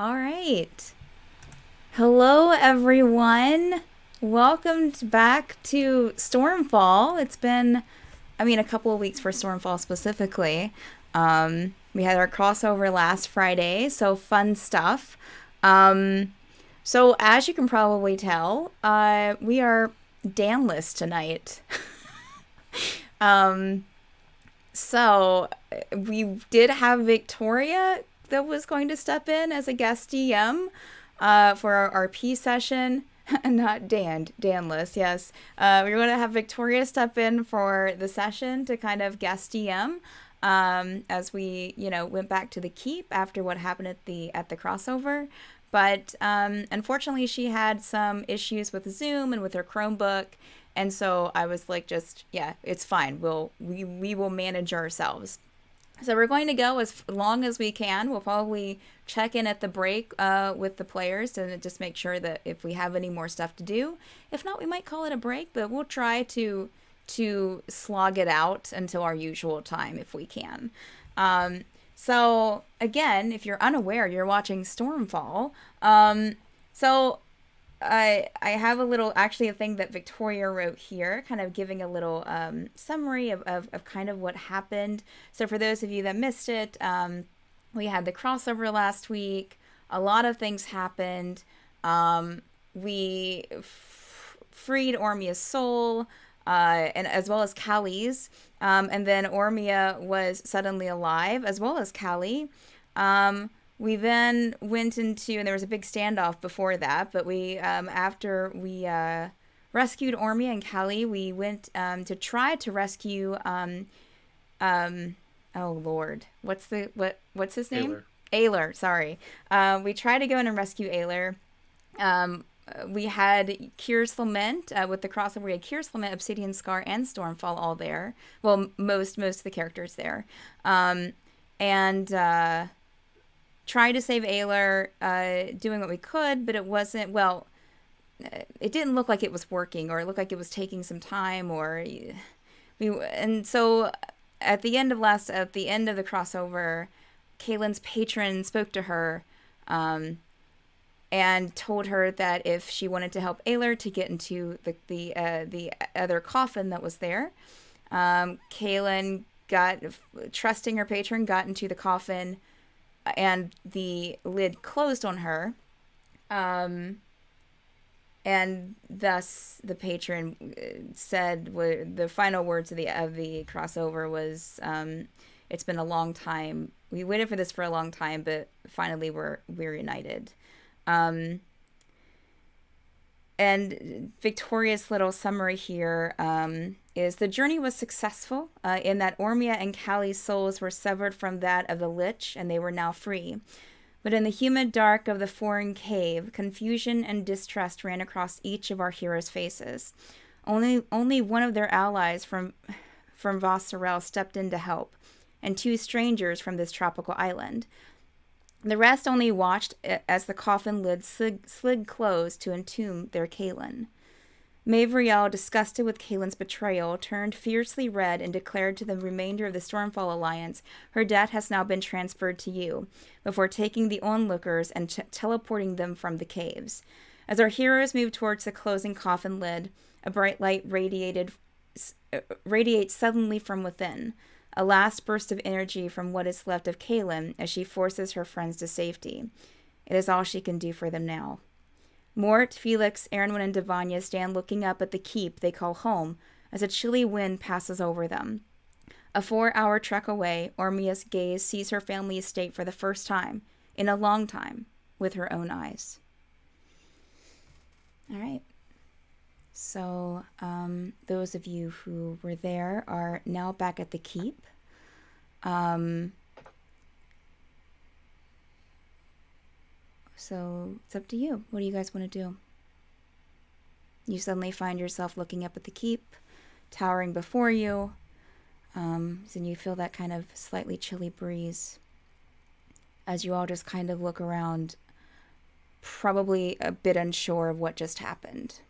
All right. Hello, everyone. Welcome back to Stormfall. It's been, a couple of weeks for Stormfall specifically. We had our crossover last Friday, so fun stuff. Um, so, as you can probably tell, we are Danless tonight. Um, so, we did have Victoria that was going to step in as a guest DM for our RP session. Not Danless, yes. We were going to have Victoria step in for the session to kind of guest DM as we, went back to the keep after what happened at the crossover. But unfortunately, she had some issues with Zoom and with her Chromebook, and so I was like, just yeah, it's fine. We will manage ourselves. So we're going to go as long as we can. We'll probably check in at the break with the players to just make sure that if we have any more stuff to do. If not, we might call it a break, but we'll try to slog it out until our usual time if we can. So again, if you're unaware, you're watching Stormfall. So I have a thing that Victoria wrote here, kind of giving a little summary of kind of what happened. So for those of you that missed it, we had the crossover last week. A lot of things happened. We freed Ormia's soul, and as well as Callie's. And then Ormia was suddenly alive, as well as Callie. We then went into, and there was a big standoff before that, but after we rescued Ormia and Callie, we went to try to rescue, oh Lord, what's his name? Taylor. Aylar, sorry. We tried to go in and rescue Aylar. We had Kyr's Lament with the crossover. We had Kyr's Lament, Obsidian Scar, and Stormfall all there. Well, most of the characters there, and tried to save Aylar, doing what we could, but it wasn't, well, it didn't look like it was working, or it looked like it was taking some time, and so at the end of the crossover, Caelynn's patron spoke to her, and told her that if she wanted to help Aylar to get into the other coffin that was there, Caelynn trusting her patron, got into the coffin, and the lid closed on her, and thus the patron said the final words of the crossover was, "It's been a long time. We waited for this for a long time, but finally we're united." And Victoria's little summary here is the journey was successful in that Ormia and Callie's souls were severed from that of the Lich, and they were now free. But in the humid dark of the foreign cave, confusion and distrust ran across each of our heroes' faces. Only one of their allies from Vosserel stepped in to help, and two strangers from this tropical island. The rest only watched as the coffin lid slid closed to entomb their Caelynn. Mavriel, disgusted with Caelynn's betrayal, turned fiercely red and declared to the remainder of the Stormfall Alliance, "Her debt has now been transferred to you," before taking the onlookers and teleporting them from the caves. As our heroes moved towards the closing coffin lid, a bright light radiates suddenly from within. A last burst of energy from what is left of Caelynn as she forces her friends to safety. It is all she can do for them now. Mort, Felix, Aurynn, and Devanya stand looking up at the keep they call home as a chilly wind passes over them. A 4-hour trek away, Ormia's gaze sees her family estate for the first time, in a long time, with her own eyes. All right. So, those of you who were there are now back at the keep. So, it's up to you. What do you guys want to do? You suddenly find yourself looking up at the keep, towering before you, and you feel that kind of slightly chilly breeze as you all just kind of look around, probably a bit unsure of what just happened.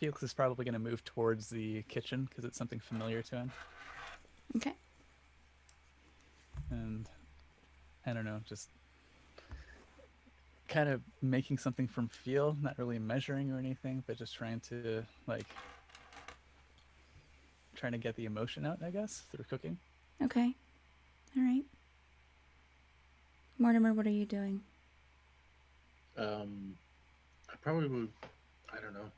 Felix is probably going to move towards the kitchen because it's something familiar to him. Okay. and I don't know, just kind of making something from feel, not really measuring or anything, but just trying to trying to get the emotion out, I guess, through cooking. Okay. All right. Mortimer, what are you doing? I probably would. I don't know.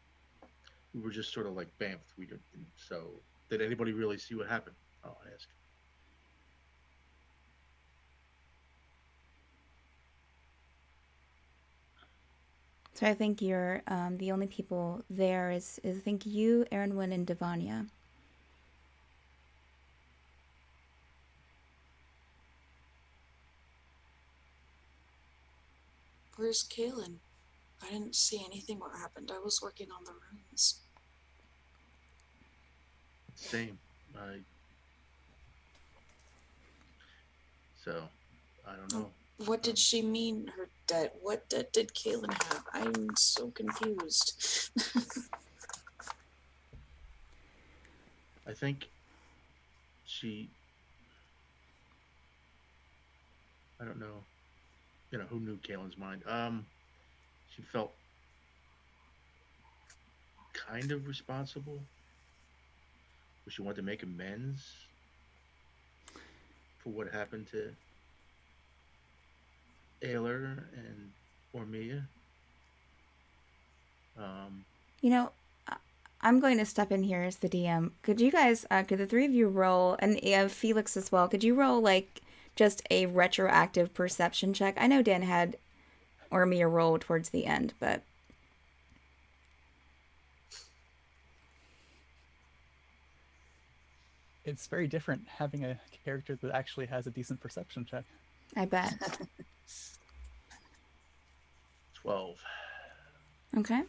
We were just sort of like bamfed. We did. So, did anybody really see what happened? I'll ask. So I think you're the only people there is I think you, Auryn, and Devania. Where's Caelynn? I didn't see anything what happened. I was working on the runes. Same. So, I don't know. What did she mean, her debt? What debt did Caelynn have? I'm so confused. I think she. I don't know. Who knew Caelynn's mind? She felt kind of responsible. But she wanted to make amends for what happened to Ayler and Ormia. You know, I'm going to step in here as the DM. Could you guys, could the three of you roll, and Felix as well, could you roll like just a retroactive perception check? I know Dan had Ormia roll towards the end, but It's very different having a character that actually has a decent perception check. I bet. 12. Okay.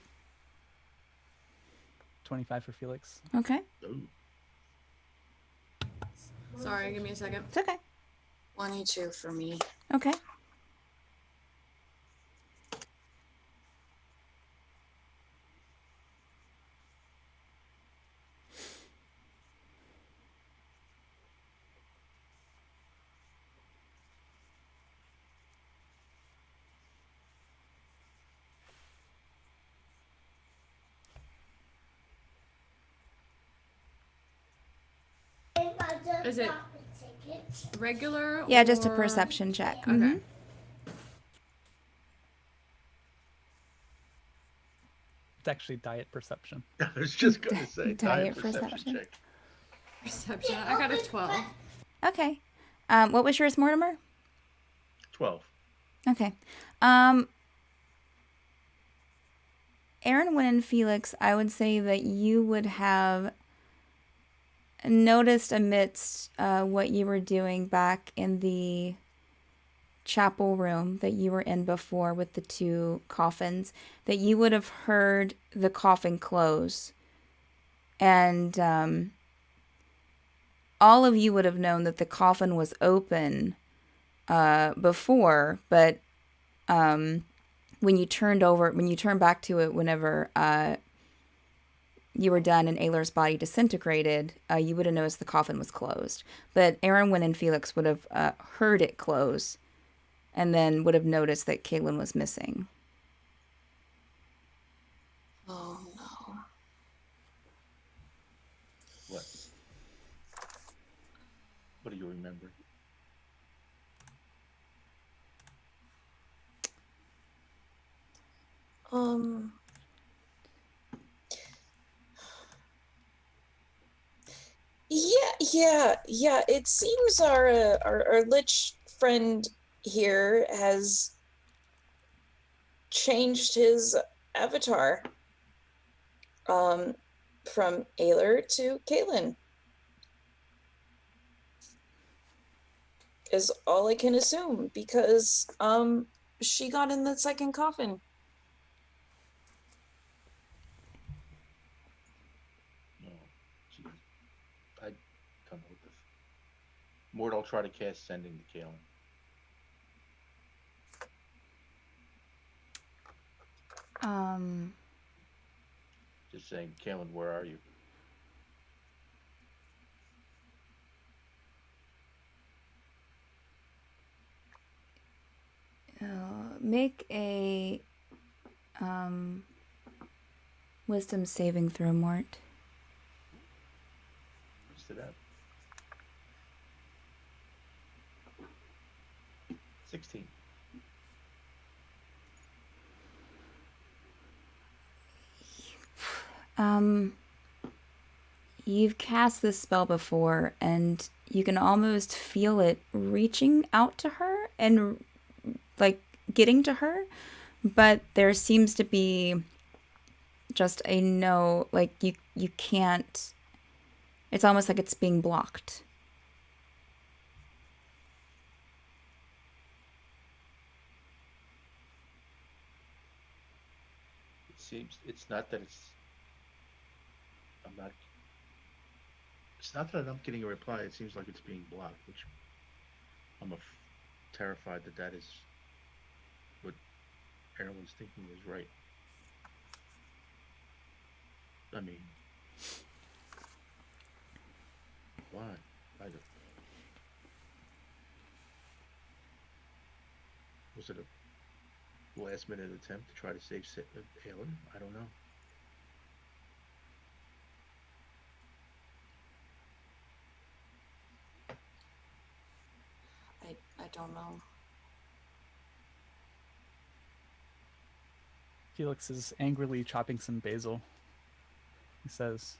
25 for Felix. Okay. Ooh. Sorry, give me a second. It's okay. 22 for me. Okay. Is it regular? Yeah, just a or- perception check. Okay. Mhm. It's actually diet perception. I was just going to say Diet perception perception. check. Perception. I got a 12. Okay. What was yours, Mortimer? 12. Okay. Auryn, Wynn, and Felix, I would say that you would have noticed amidst what you were doing back in the chapel room that you were in before with the two coffins, that you would have heard the coffin close. And all of you would have known that the coffin was open before, but when you turned back to it, whenever you were done and Ayler's body disintegrated, you would have noticed the coffin was closed. But Auryn, Wynn, and Felix would have heard it close, and then would have noticed that Caelynn was missing. Oh no. What? What do you remember? Yeah. It seems our lich friend here has changed his avatar from Ayler to Caelynn. Is all I can assume, because she got in the second coffin. No. Geez. I don't know what the. Mort, I'll try to cast Sending to Caelynn. Just saying, Caelynn, where are you? Make a wisdom saving throw, Mort. What's it up? 16. You've cast this spell before, and you can almost feel it reaching out to her and like getting to her, but there seems to be just a no, like you can't. It's almost like it's being blocked. It seems it's not that I'm not. It's not that I'm getting a reply. It seems like it's being blocked, which I'm terrified that is what Auryn's thinking is right. I mean, why? Was it a last minute attempt to try to save Caelynn? I don't know. I don't know. Felix is angrily chopping some basil. He says,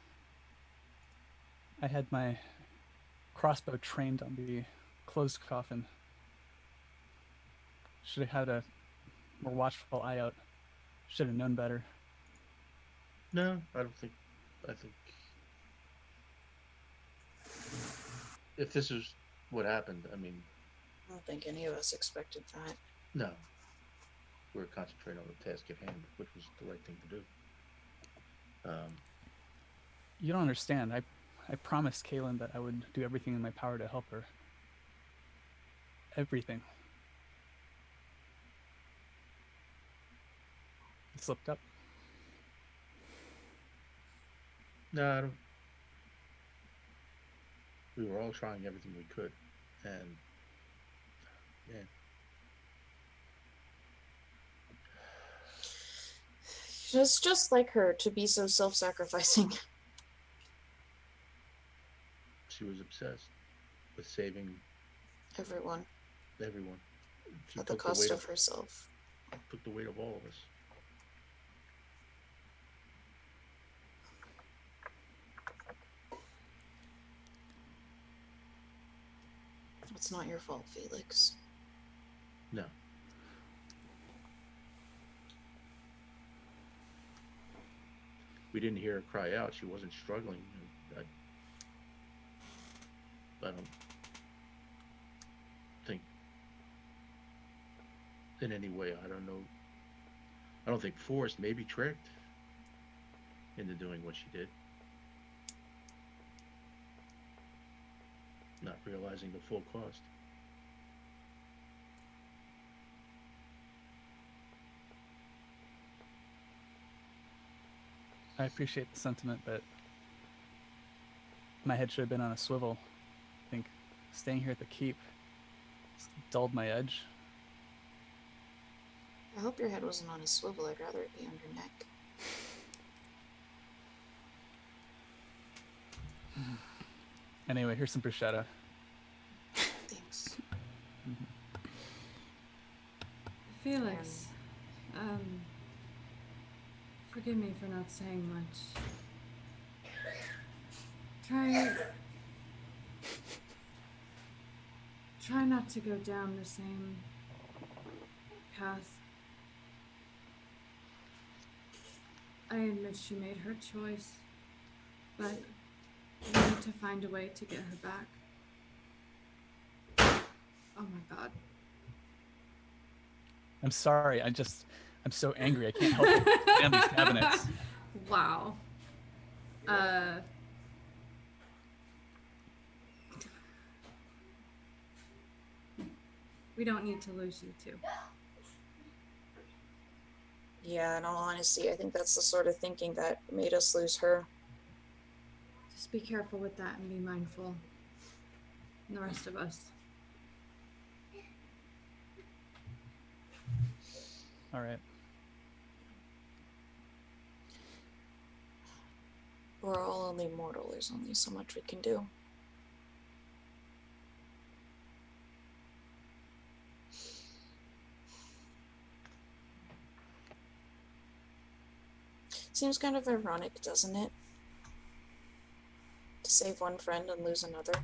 I had my crossbow trained on the closed coffin. Should have had a more watchful eye out. Should have known better. No, I don't think. I think if this is what happened, I mean, I don't think any of us expected that. no. We're concentrating on the task at hand, which was the right thing to do. You don't understand. I promised Caelynn that I would do everything in my power to help her. Everything. It slipped up. No, I don't. We were all trying everything we could, and yeah. It's just like her to be so self-sacrificing. She was obsessed with saving Everyone. everyone. She At the took cost weight of herself. took the weight of all of us. It's not your fault, Felix. No. We didn't hear her cry out. She wasn't struggling. I don't think in any way, I don't know. I don't think forced, maybe tricked into doing what she did. Not realizing the full cost. I appreciate the sentiment, but my head should have been on a swivel. I think staying here at the keep just dulled my edge. I hope your head wasn't on a swivel. I'd rather it be on your neck. Anyway, here's some bruschetta. Thanks. Felix, forgive me for not saying much. Try not to go down the same path. I admit she made her choice, but we need to find a way to get her back. Oh my god. I'm sorry, I'm so angry, I can't help it. Damn these cabinets. Wow. We don't need to lose you two. Yeah, in all honesty, I think that's the sort of thinking that made us lose her. Just be careful with that and be mindful. And the rest of us. All right. We're all only mortal. There's only so much we can do. Seems kind of ironic, doesn't it? To save one friend and lose another.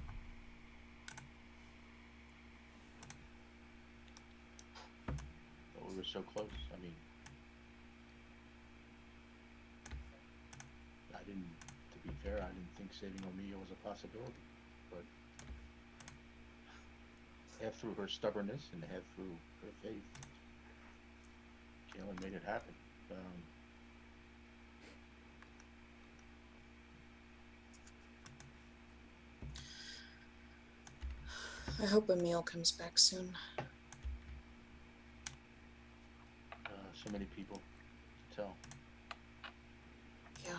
But we were so close. I mean, to be fair, I didn't think saving Omia was a possibility. But half through her stubbornness and half through her faith, Caelynn made it happen. I hope Emil comes back soon. So many people to tell. Yeah.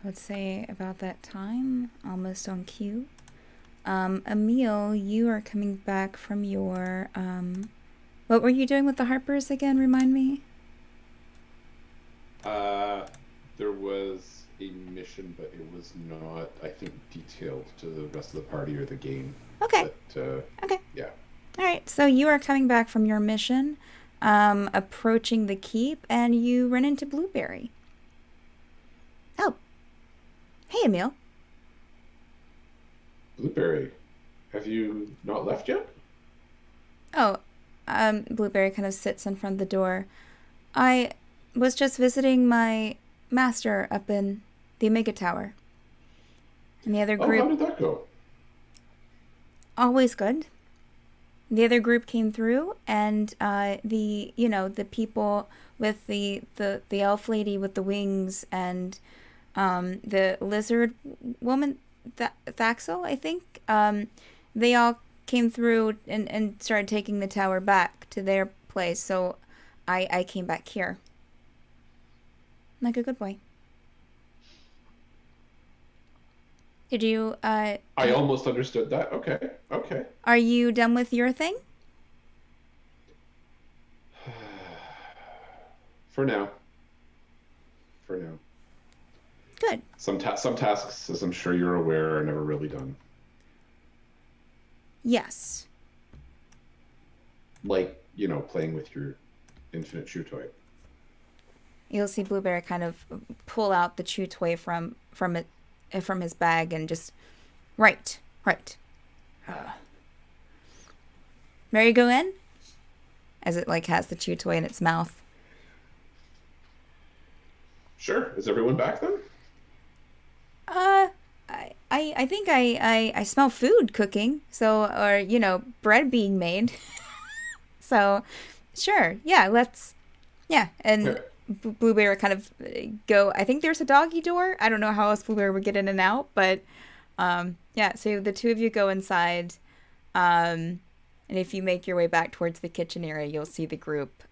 I would say about that time, almost on cue. Emil, you are coming back from your, what were you doing with the Harpers again? Remind me. There was a mission, but it was not, I think, detailed to the rest of the party or the game. Okay. But, Okay. Yeah. All right. So you are coming back from your mission, approaching the keep, and you run into Blueberry. Oh. Hey, Emil. Blueberry, have you not left yet? Oh, Blueberry kind of sits in front of the door. I was just visiting my master up in the Omega Tower. And the other Oh, group... how did that go? Always good. The other group came through, and the people with the elf lady with the wings and the lizard woman, Thaxel, I think, they all came through and started taking the tower back to their place. So I came back here. Like a good boy. Did you, I almost understood that. Okay. are you done with your thing? For now. Good. Some tasks, as I'm sure you're aware, are never really done. Yes. Like, playing with your infinite chew toy. You'll see Blueberry kind of pull out the chew toy from his bag and just, right. Ready to go in? As it has the chew toy in its mouth. Sure. Is everyone back then? I think I smell food cooking, or bread being made. So, sure, yeah, and Okay. Blueberry kind of go. I think there's a doggy door. I don't know how else Blueberry would get in and out, but yeah. So the two of you go inside, and if you make your way back towards the kitchen area, you'll see the group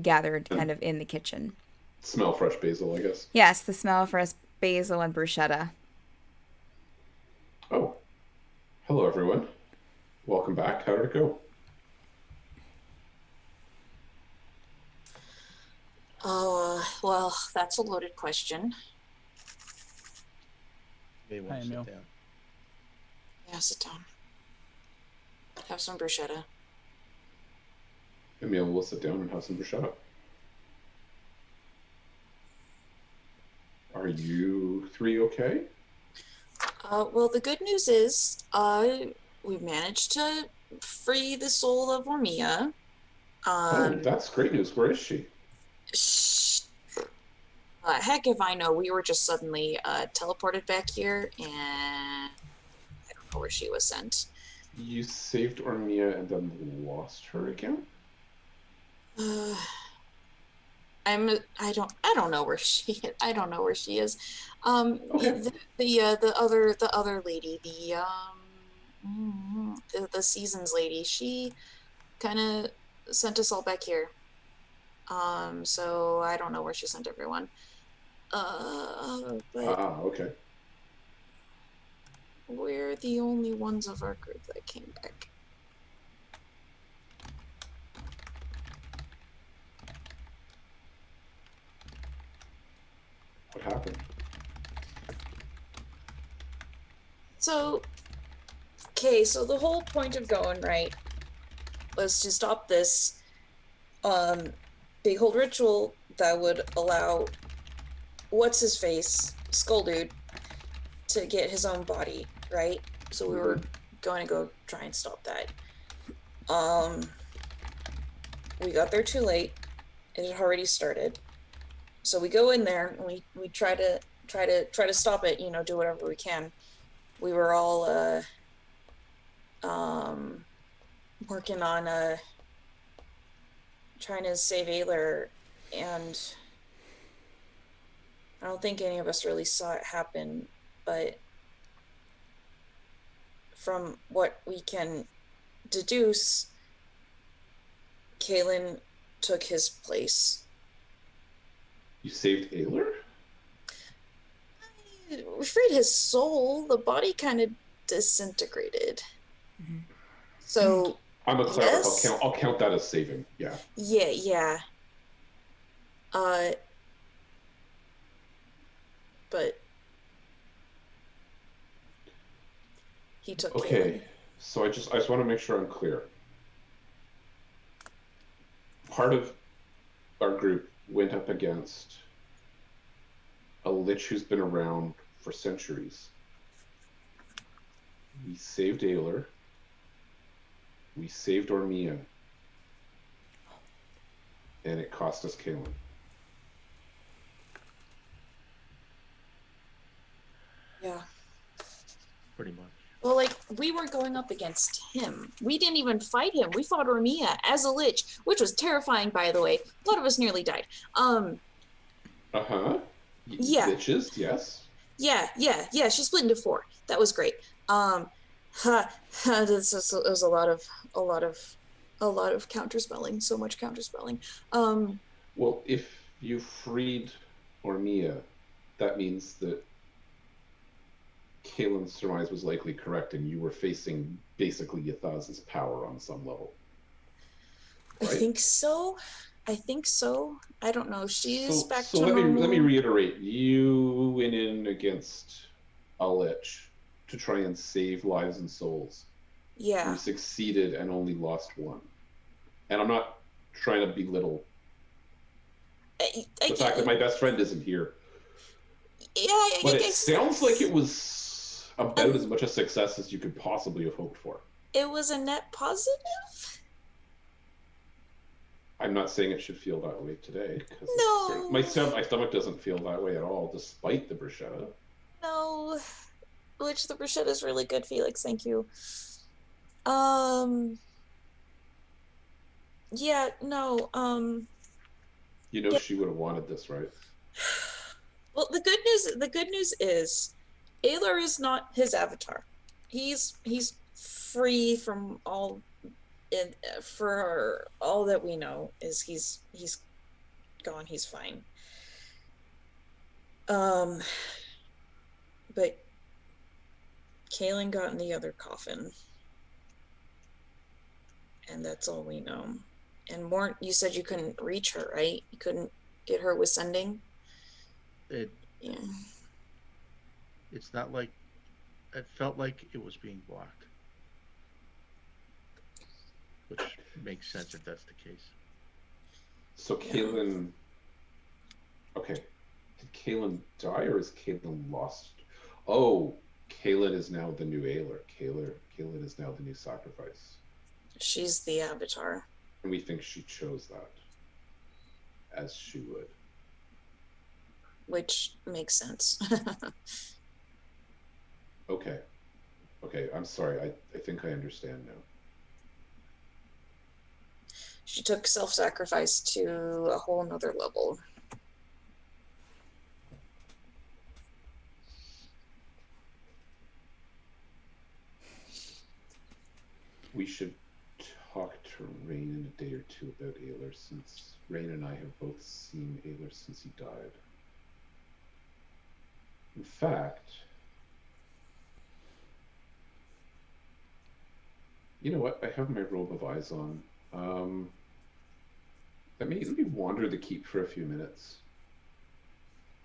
gathered kind of in the kitchen. Smell fresh basil, I guess. Yes, the smell of fresh basil and bruschetta. Oh. Hello, everyone. Welcome back. How did it go? Oh, well, that's a loaded question. May want Hi, to sit Emil. down. Yeah, sit down. Have some bruschetta. Emil will sit down and have some bruschetta. Are you three okay? Well, the good news is, we managed to free the soul of Ormia. Oh, that's great news. Where is she? Heck if I know. We were just suddenly teleported back here, and I don't know where she was sent. You saved Ormia and then lost her again? I don't know where she is. I don't know where she is. Okay. The other lady, the seasons lady, she kind of sent us all back here. So I don't know where she sent everyone. But Okay. we're the only ones of our group that came back. happened? So, okay, so the whole point of going, right, was to stop this big hold ritual that would allow what's his face, Skull Dude, to get his own body, right? So we were going to go try and stop that. We got there too late. It had already started. So we go in there and we try to stop it, you know, do whatever we can. We were all working on trying to save Ayler, and I don't think any of us really saw it happen, but from what we can deduce, Caelynn took his place. You saved Ayler? We freed his soul. The body kind of disintegrated. Mhm. So I'm a cleric. yes. I'll count that as saving. Yeah. Yeah. But he took Okay. Caelynn. So I just want to make sure I'm clear. Part of our group went up against a lich who's been around for centuries. We saved Ayler. We saved Ormia. And it cost us Caelynn. Yeah. Pretty much. Well, like, we were going up against him. We didn't even fight him. We fought Ormia as a lich, which was terrifying, by the way. A lot of us nearly died. Uh-huh. Yeah. Liches, yes. Yeah. She split into 4. That was great. It was a lot of counterspelling. So much counterspelling. Well, if you freed Ormia, that means that Caelynn's surmise was likely correct, and you were facing basically Yathaz's power on some level. Right? I think so. I don't know. She's back to let normal. me reiterate. You went in against a lich to try and save lives and souls. Yeah. You succeeded and only lost 1. And I'm not trying to belittle the fact that my best friend isn't here. But it sounds like it was about as much a success as you could possibly have hoped for. It was a net positive? I'm not saying it should feel that way today. No. My stomach doesn't feel that way at all, despite the bruschetta. No. Which the bruschetta is really good, Felix. Thank you. Yeah, no, You know yeah. she would have wanted this, right? Well, the good news is Ayler is not his avatar. He's free from all, for all that we know is he's gone, he's fine. But Caelynn got in the other coffin. And that's all we know. And more, you said you couldn't reach her, right? You couldn't get her with sending? Yeah. It's not like, it felt like it was being blocked. Which makes sense if that's the case. So Caelynn, okay. Did Caelynn die or is Caelynn lost? Oh, Caelynn is now the new Ayler. Caelynn is now the new sacrifice. She's the avatar. And we think she chose that, as she would. Which makes sense. Okay, I'm sorry. I think I understand now. She took self-sacrifice to a whole nother level. We should talk to Rain in a day or two about Ayler, since Rain and I have both seen Ayler since he died. In fact, you know what? I have my robe of eyes on. Let me wander the keep for a few minutes.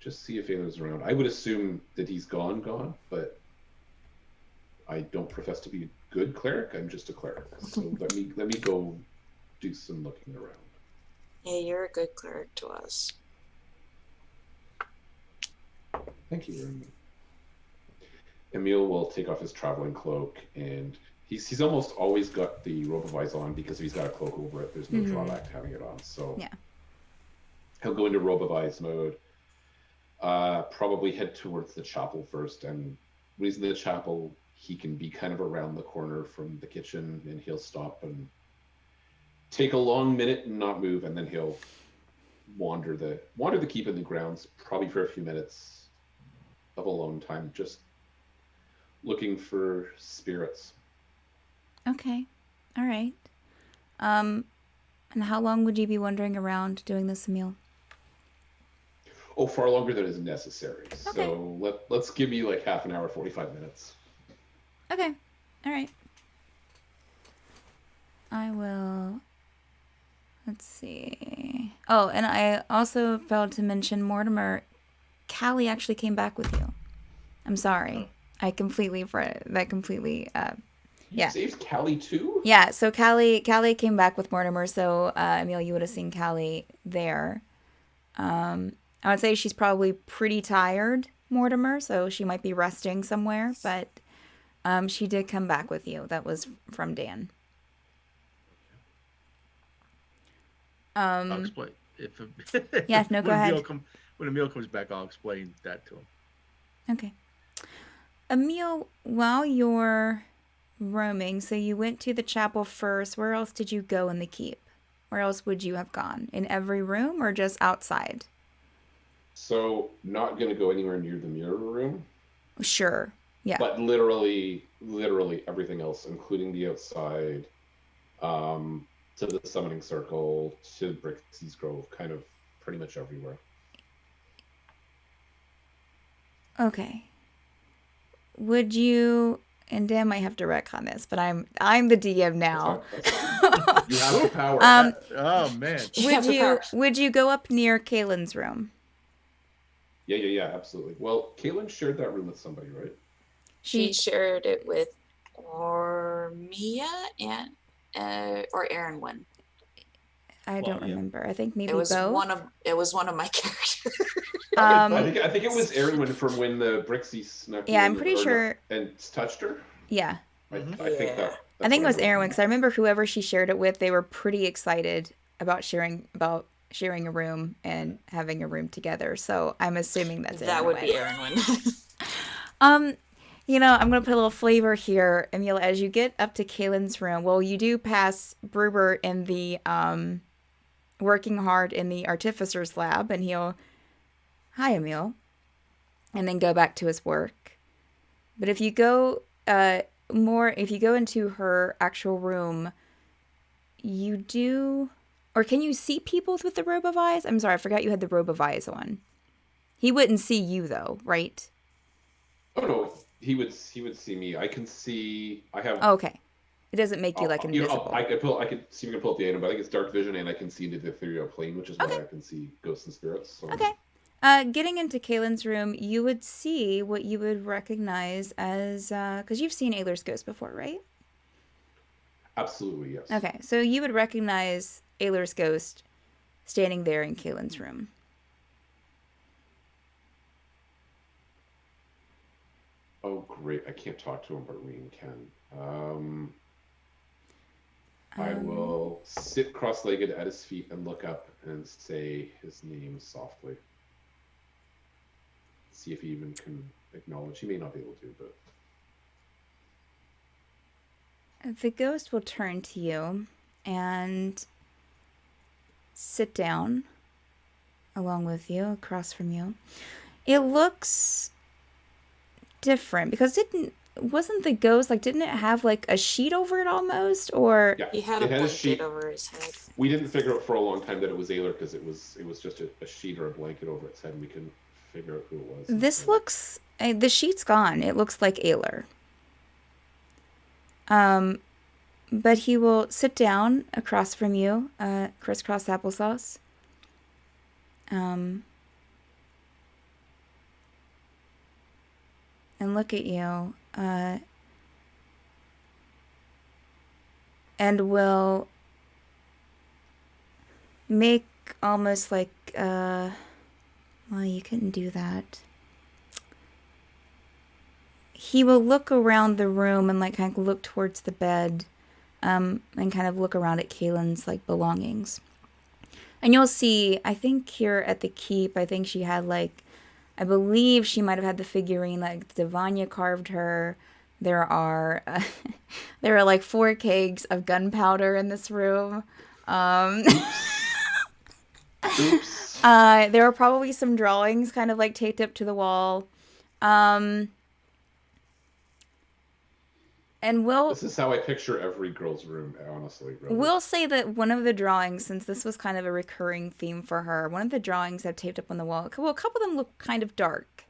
Just see if Ayler's around. I would assume that he's gone, but I don't profess to be a good cleric. I'm just a cleric. So let me go do some looking around. Yeah, you're a good cleric to us. Thank you, Auryn. Emil will take off his traveling cloak, and he's almost always got the robe of eyes on because he's got a cloak over it. There's no drawback to having it on. So Yeah. he'll go into robe of eyes mode. Probably head towards the chapel first, and when he's in the chapel, he can be kind of around the corner from the kitchen, and he'll stop and take a long minute and not move, and then he'll wander the keep in the grounds, probably for a few minutes of alone time, just looking for spirits. Okay. All right. And how long would you be wandering around doing this, Emil? Oh, far longer than is necessary. Okay. So let's give me like half an hour, 45 minutes. Okay. All right. I will. Let's see. Oh, and I also failed to mention, Mortimer, Callie actually came back with you. I'm sorry. I completely You Yeah. saved Callie too? Yeah, so Callie came back with Mortimer, so Emil, you would have seen Callie there. I would say she's probably pretty tired, Mortimer, so she might be resting somewhere, but she did come back with you. That was from Dan. I'll explain. Yeah, no, go ahead. When Emil comes back, I'll explain that to him. Okay. Emil, while you're roaming, so you went to the chapel first. Where else did you go in the keep? Where else would you have gone? In every room or just outside? So not going to go anywhere near the mirror room. Sure. Yeah. But literally everything else, including the outside, to the summoning circle, to Brixie's Grove, kind of pretty much everywhere. Okay. Would you, and Dan might have to rec on this, but I'm the DM now. That's fine. You have the power. Oh man. Would you go up near Caelynn's room? Yeah, absolutely. Well, Caelynn shared that room with somebody, right? She shared it with Mia and or Auryn one. I don't remember. I think maybe It was both. one of my characters. I think it was Auryn from when the Brixie snuck in. I'm pretty sure. And touched her. Yeah. I think that. I think it was Auryn because I remember whoever she shared it with, they were pretty excited about sharing a room and having a room together. So I'm assuming that's that Auryn would one. be Auryn one. I'm gonna put a little flavor here, Emil. As you get up to Caelynn's room, well, you do pass Bruber in the working hard in the artificer's lab, and he'll, hi, Emil, and then go back to his work. But if you go into her actual room, you do, or can you see people with the robe of eyes? I'm sorry, I forgot you had the robe of eyes on. He wouldn't see you though, right? Oh no, he would see me. I can see. I have. Oh, okay. It doesn't make you like invisible. I could see. We can pull up the item, but I think it's dark vision, and I can see into the ethereal plane, which is why I can see ghosts and spirits. So. Okay. Getting into Caelynn's room, you would see what you would recognize as, because you've seen Aelyr's ghost before, right? Absolutely, yes. Okay, so you would recognize Aelyr's ghost standing there in Caelynn's room. Oh, great. I can't talk to him, but Auryn can. I will sit cross-legged at his feet and look up and say his name softly. See if he even can acknowledge. He may not be able to, but... The ghost will turn to you and sit down along with you, across from you. It looks different because didn't it have like a sheet over it almost, or he had a blanket over his head. We didn't figure out for a long time that it was Ayler because it was just a sheet or a blanket over its head, and we couldn't figure out who it was. This looks, the sheet's gone. It looks like Ayler. But he will sit down across from you, crisscross applesauce. and look at you, and will make almost like, well, you couldn't do that. He will look around the room and like kind of look towards the bed, and kind of look around at Caelynn's like belongings. And you'll see, I think here at the keep, I think she had like, I believe she might have had the figurine like Devanya carved her. There are there are like 4 kegs of gunpowder in this room. Oops. There are probably some drawings kind of like taped up to the wall. And This is how I picture every girl's room, honestly. Really. we'll say that one of the drawings, since this was kind of a recurring theme for her, one of the drawings I've taped up on the wall, well, a couple of them look kind of dark.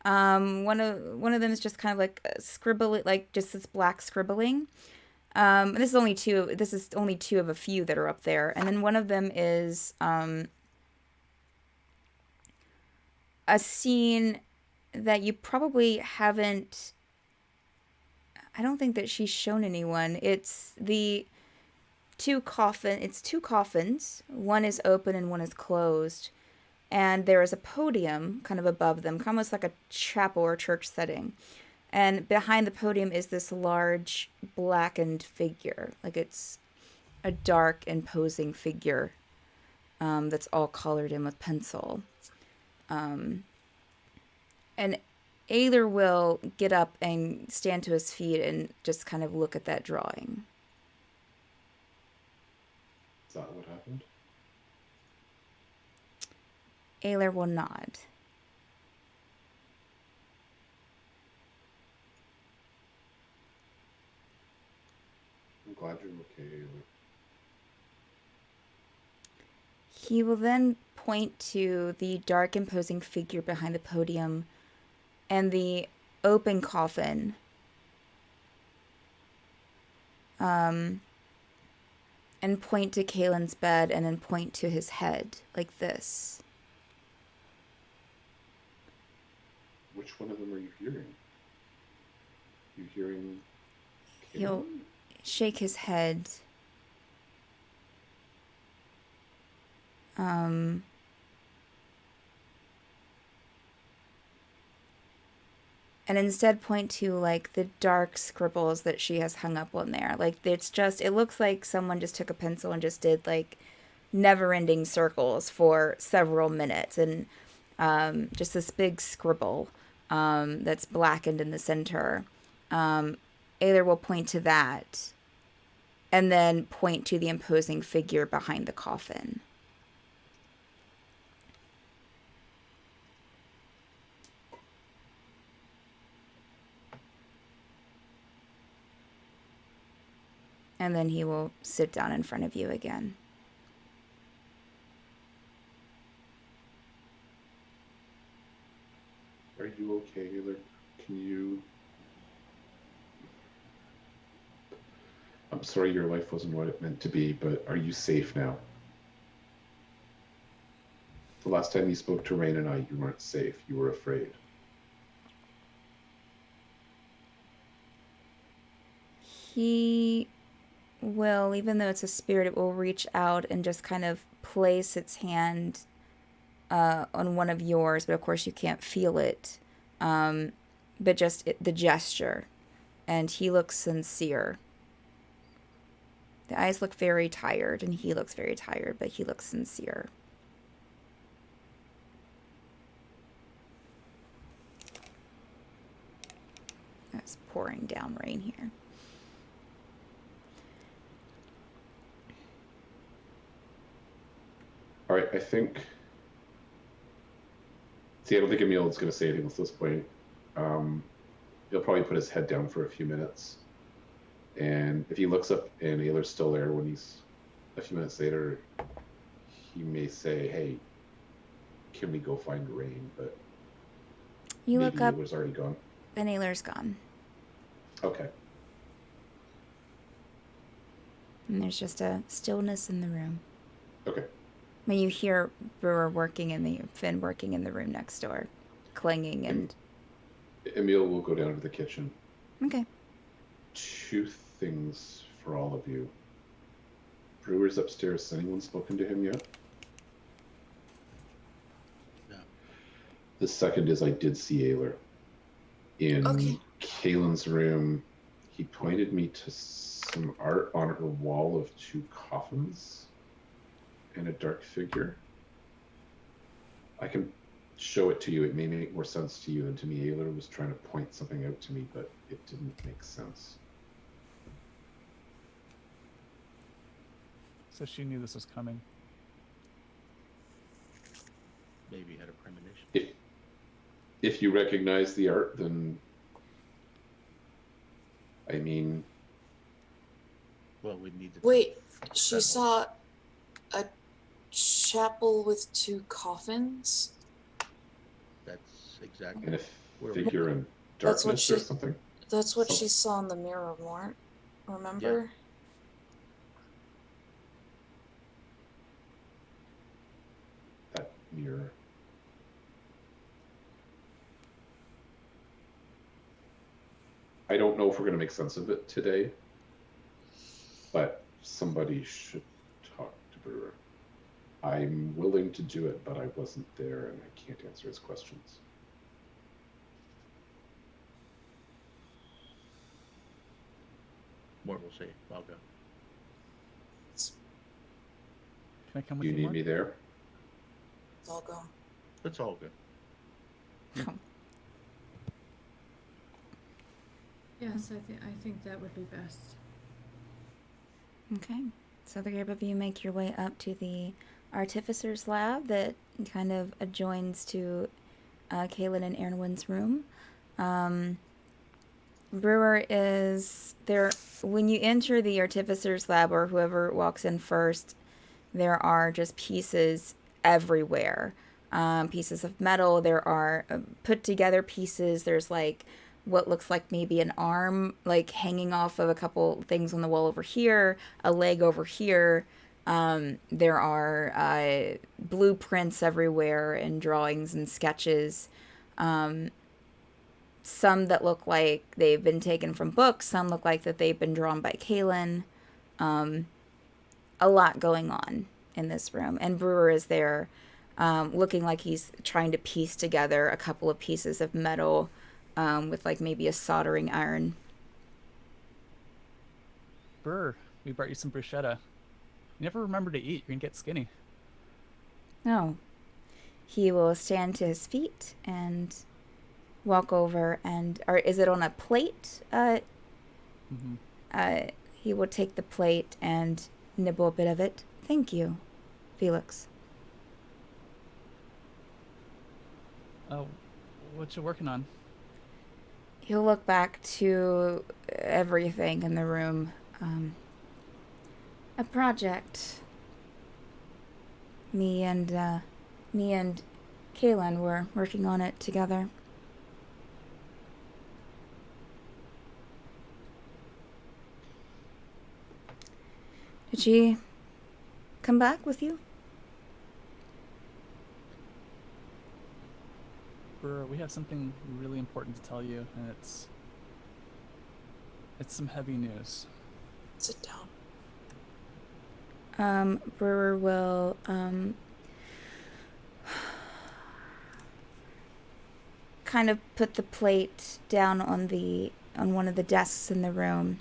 One of them is just kind of like a scribble, like just this black scribbling. And this is only two. This is only 2 of a few that are up there, and then one of them is a scene that you probably haven't. I don't think that she's shown anyone. It's the 2 coffin. It's 2 coffins. One is open and one is closed, and there is a podium kind of above them, almost like a chapel or church setting. And behind the podium is this large blackened figure, like it's a dark, imposing figure that's all colored in with pencil. And Aelhr will get up and stand to his feet and just kind of look at that drawing. Is that what happened? Aelhr will nod. I'm glad you're okay. He will then point to the dark, imposing figure behind the podium and the open coffin. And point to Caelynn's bed and then point to his head, like this. Which one of them are you hearing? You hearing? He'll Caelynn? shake his head. And instead point to like the dark scribbles that she has hung up on there. Like it's just, it looks like someone just took a pencil and just did like never-ending circles for several minutes, and just this big scribble that's blackened in the center. Aelhr will point to that and then point to the imposing figure behind the coffin. And then he will sit down in front of you again. Are you okay, Aelhr? Can you? I'm sorry your life wasn't what it meant to be, but are you safe now? The last time you spoke to Auryn and I, you weren't safe. You were afraid. He will, even though it's a spirit, it will reach out and just kind of place its hand on one of yours, but of course you can't feel it. But just the gesture. And he looks sincere. The eyes look very tired, and he looks very tired, but he looks sincere. It's pouring down rain here. All right, I think. See, I don't think Emil's going to say anything at this point. He'll probably put his head down for a few minutes. And if he looks up and Aelhr's still there when he's a few minutes later, he may say, hey, can we go find Auryn? But You maybe look up, Aelhr's already gone. and Aelhr's gone. Okay. And there's just a stillness in the room. Okay. When you hear Finn working in the room next door, clanging and Emil will go down to the kitchen. Okay. 2 things for all of you. Brewer's upstairs. Has anyone spoken to him yet? No. The second is I did see Auryn in Okay. Caelynn's room. He pointed me to some art on her wall of 2 coffins and a dark figure. I can show it to you. It may make more sense to you than to me. Auryn was trying to point something out to me, but it didn't make sense. So she knew this was coming. Maybe you had a premonition. If you recognize the art, then I mean, Well, we need to. Wait, she Settle. saw a chapel with 2 coffins? That's exactly. and a Where- figure in That's what darkness or she- something. That's what Some- she saw in the mirror, Mort. Remember? That mirror. I don't know if we're going to make sense of it today, but somebody should talk to Brewer. I'm willing to do it, but I wasn't there and I can't answer his questions. Mort will say, I'll go. Can I come with You you, need Mark? me there? I'll go. That's all good. Yes, I think that would be best. Okay. So the group of you make your way up to the artificer's lab that kind of adjoins to Caelynn and Auryn's room. Brewer is there. When you enter the artificer's lab, or whoever walks in first, there are just pieces everywhere. Pieces of metal. There are put together pieces. There's like what looks like maybe an arm like hanging off of a couple things on the wall over here, a leg over here. There are blueprints everywhere and drawings and sketches. Some that look like they've been taken from books. Some look like that they've been drawn by Caelynn. A lot going on in this room. And Brewer is there looking like he's trying to piece together a couple of pieces of metal with like maybe a soldering iron. Brr, we brought you some bruschetta. You never remember to eat. You're going to get skinny. No. He will stand to his feet and walk over and, or is it on a plate? He will take the plate and nibble a bit of it. Thank you, Felix. Oh, what you working on? He'll look back to everything in the room. A project. Me and Caelynn were working on it together. Did she come back with you? Brr, we have something really important to tell you, and it's some heavy news. Sit down. Brewer will kind of put the plate down on one of the desks in the room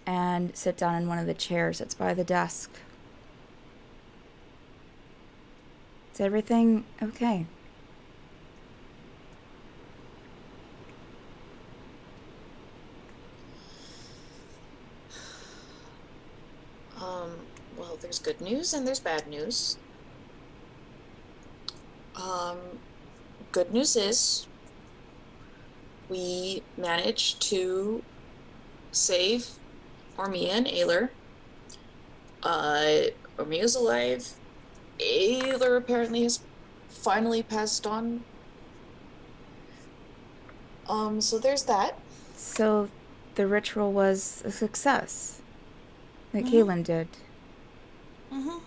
and sit down in one of the chairs that's by the desk. Is everything okay? Well, there's good news and there's bad news. Good news is we managed to save Ormia and Auryn. Ormia's alive. Auryn apparently has finally passed on. So there's that. So the ritual was a success that Caelynn did. Mm-hmm.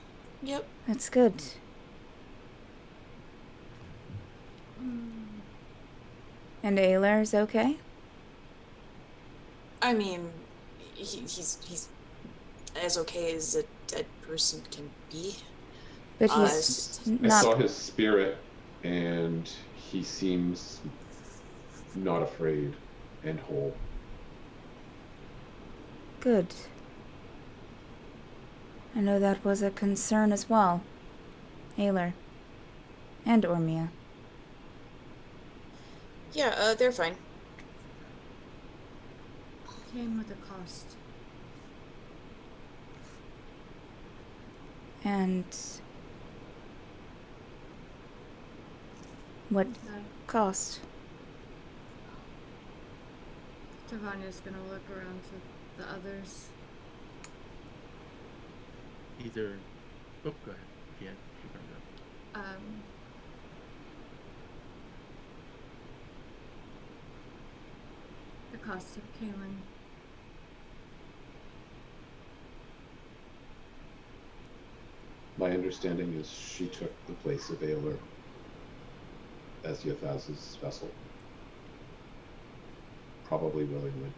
Yep. That's good. And Aylar's okay? I mean, he's as okay as a dead person can be. But It's he's just, I not saw his spirit, and he seems not afraid and whole. good. I know that was a concern as well. Aylar. And Ormia. yeah, they're fine. Came with a cost. And what That cost? Tavania's gonna look around to the others. Either. Oh, go ahead. Yeah, you bring it up. The cost of Caelynn. My understanding is she took the place of Aelor as Yathaz's vessel. Probably willingly.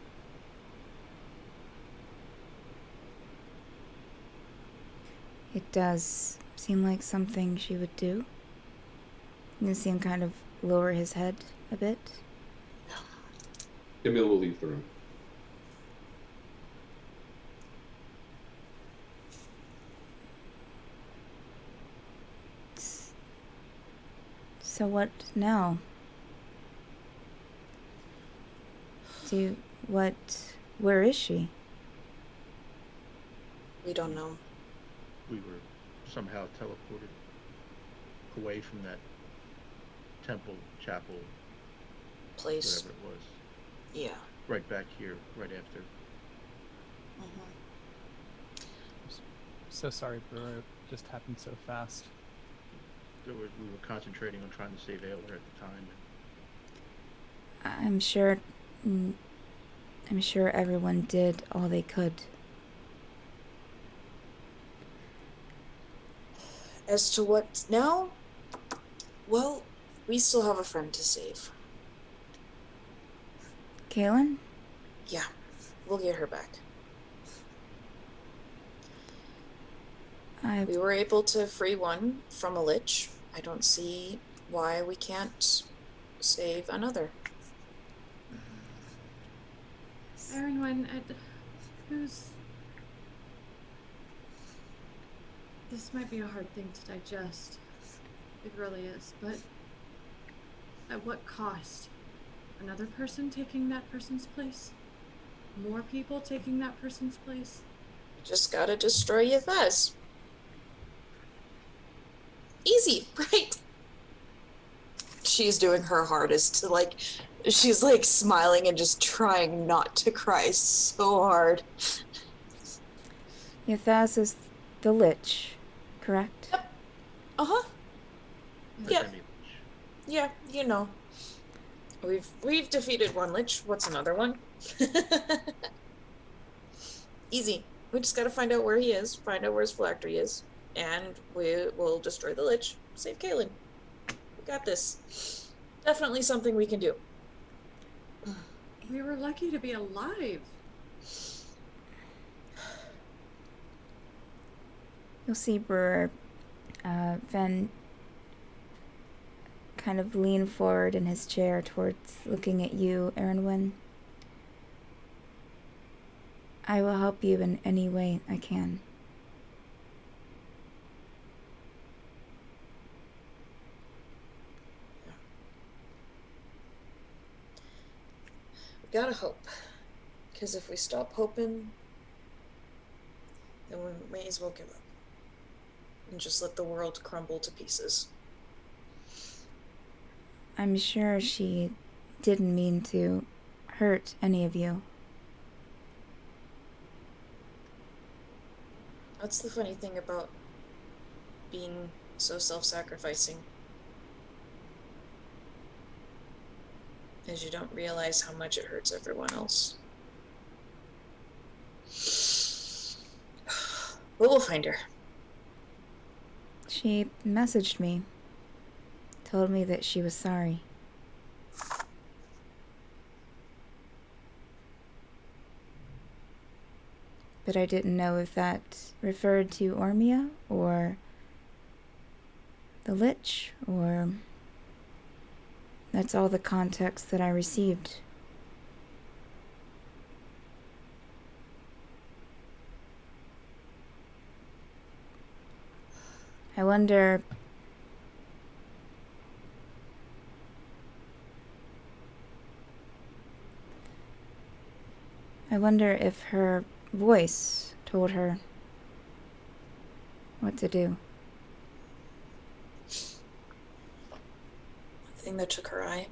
It does seem like something she would do. You see him kind of lower his head a bit. Emil will leave the room. So what now? Where is she? We don't know. We were somehow teleported away from that temple, chapel, Place. whatever it was. Yeah. Right back here, right after. Mm-hmm. So sorry, Brewer. It just happened so fast. We were concentrating on trying to save Aylmer at the time. I'm sure everyone did all they could. As to what now? Well, we still have a friend to save. Caelynn? Yeah, we'll get her back. We were able to free one from a lich. I don't see why we can't save another. Auryn, who's... This might be a hard thing to digest. It really is, but at what cost? Another person taking that person's place? More people taking that person's place? Just gotta destroy Yathaz. Easy, right? She's doing her hardest to she's smiling and just trying not to cry so hard. Yathaz is the Lich, correct? Yep. Uh-huh. Yeah. Demi Lich. Yeah, you know. We've defeated one lich. What's another one? Easy. We just gotta find out where he is, find out where his phylactery is, and we will destroy the lich, save Caelynn. We got this. Definitely something we can do. We were lucky to be alive. You'll see Brewer Ven kind of lean forward in his chair towards looking at you, Aurynn. I will help you in any way I can. We gotta hope. Because if we stop hoping, then we may as well give up. And just let the world crumble to pieces. I'm sure she didn't mean to hurt any of you. That's the funny thing about being so self-sacrificing. Is you don't realize how much it hurts everyone else. But we'll find her. She messaged me, told me that she was sorry. But I didn't know if that referred to Ormia or the Lich, or that's all the context that I received. I wonder if her voice told her what to do. The thing that took her eye.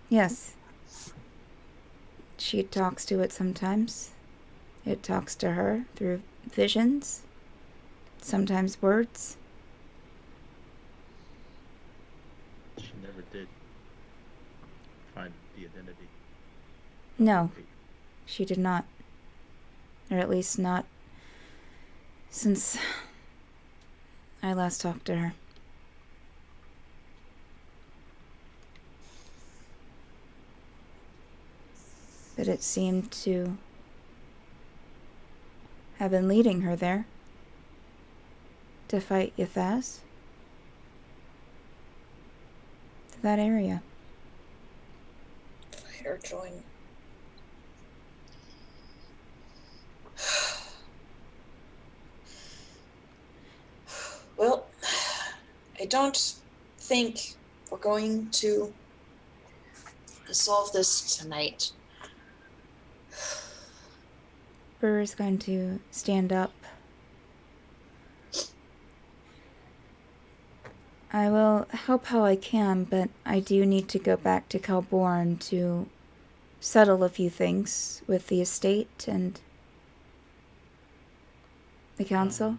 Yes. She talks to it sometimes. It talks to her through visions, sometimes words. She never did find the identity. No, she did not. Or at least not since I last talked to her. But it seemed to have been leading her there to fight Yathaz. To that area. Hair joint. Well, I don't think we're going to solve this tonight. Brewer's going to stand up. I will help how I can, but I do need to go back to Calborn to settle a few things with the estate and the council.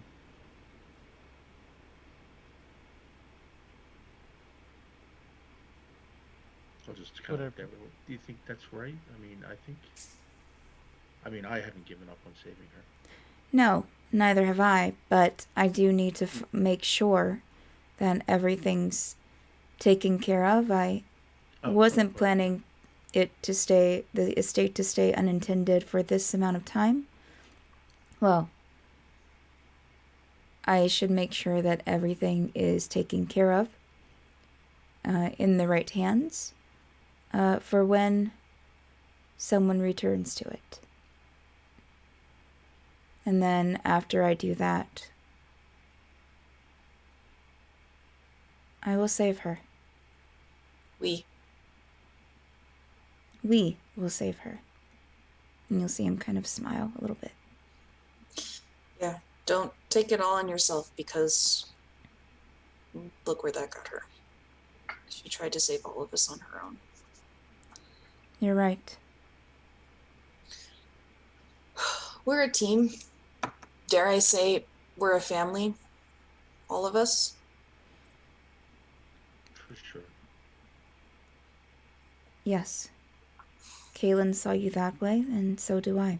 I'll just kind of there. Do you think that's right? I mean, I haven't given up on saving her. No, neither have I, but I do need to make sure that everything's taken care of. I wasn't planning the estate to stay unattended for this amount of time. Well, I should make sure that everything is taken care of in the right hands for when someone returns to it. And then after I do that, I will save her. We will save her. And you'll see him kind of smile a little bit. Yeah, don't take it all on yourself, because look where that got her. She tried to save all of us on her own. You're right. We're a team. Dare I say, we're a family. All of us. For sure. Yes. Caelynn saw you that way, and so do I.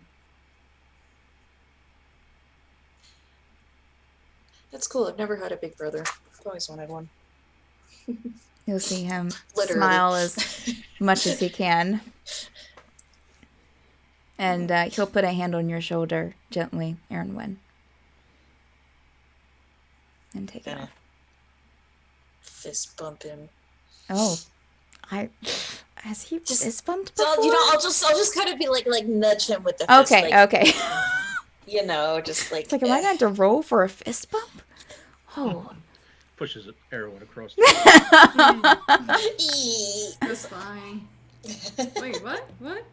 That's cool. I've never had a big brother. I've always wanted one. You'll see him Literally. smile as much as he can. And he'll put a hand on your shoulder gently, Aurryn, and take it off. Fist bump him. Oh, has he Just fist bumped So, before? you know, I'll just kind of be like nudge him with the fist. Okay, like, okay. You know, just like. It's like, am I going to roll for a fist bump? Oh. Pushes an arrow across. That's fine. Wait, what? What?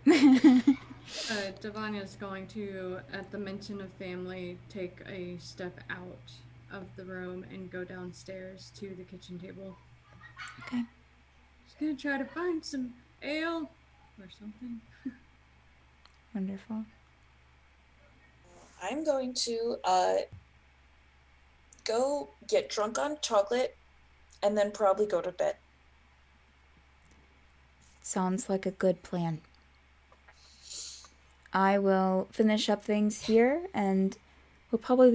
Devania's going to, at the mention of family, take a step out of the room and go downstairs to the kitchen table. Okay. She's gonna try to find some ale or something. Wonderful. I'm going to go get drunk on chocolate and then probably go to bed. Sounds like a good plan. I will finish up things here, and we'll probably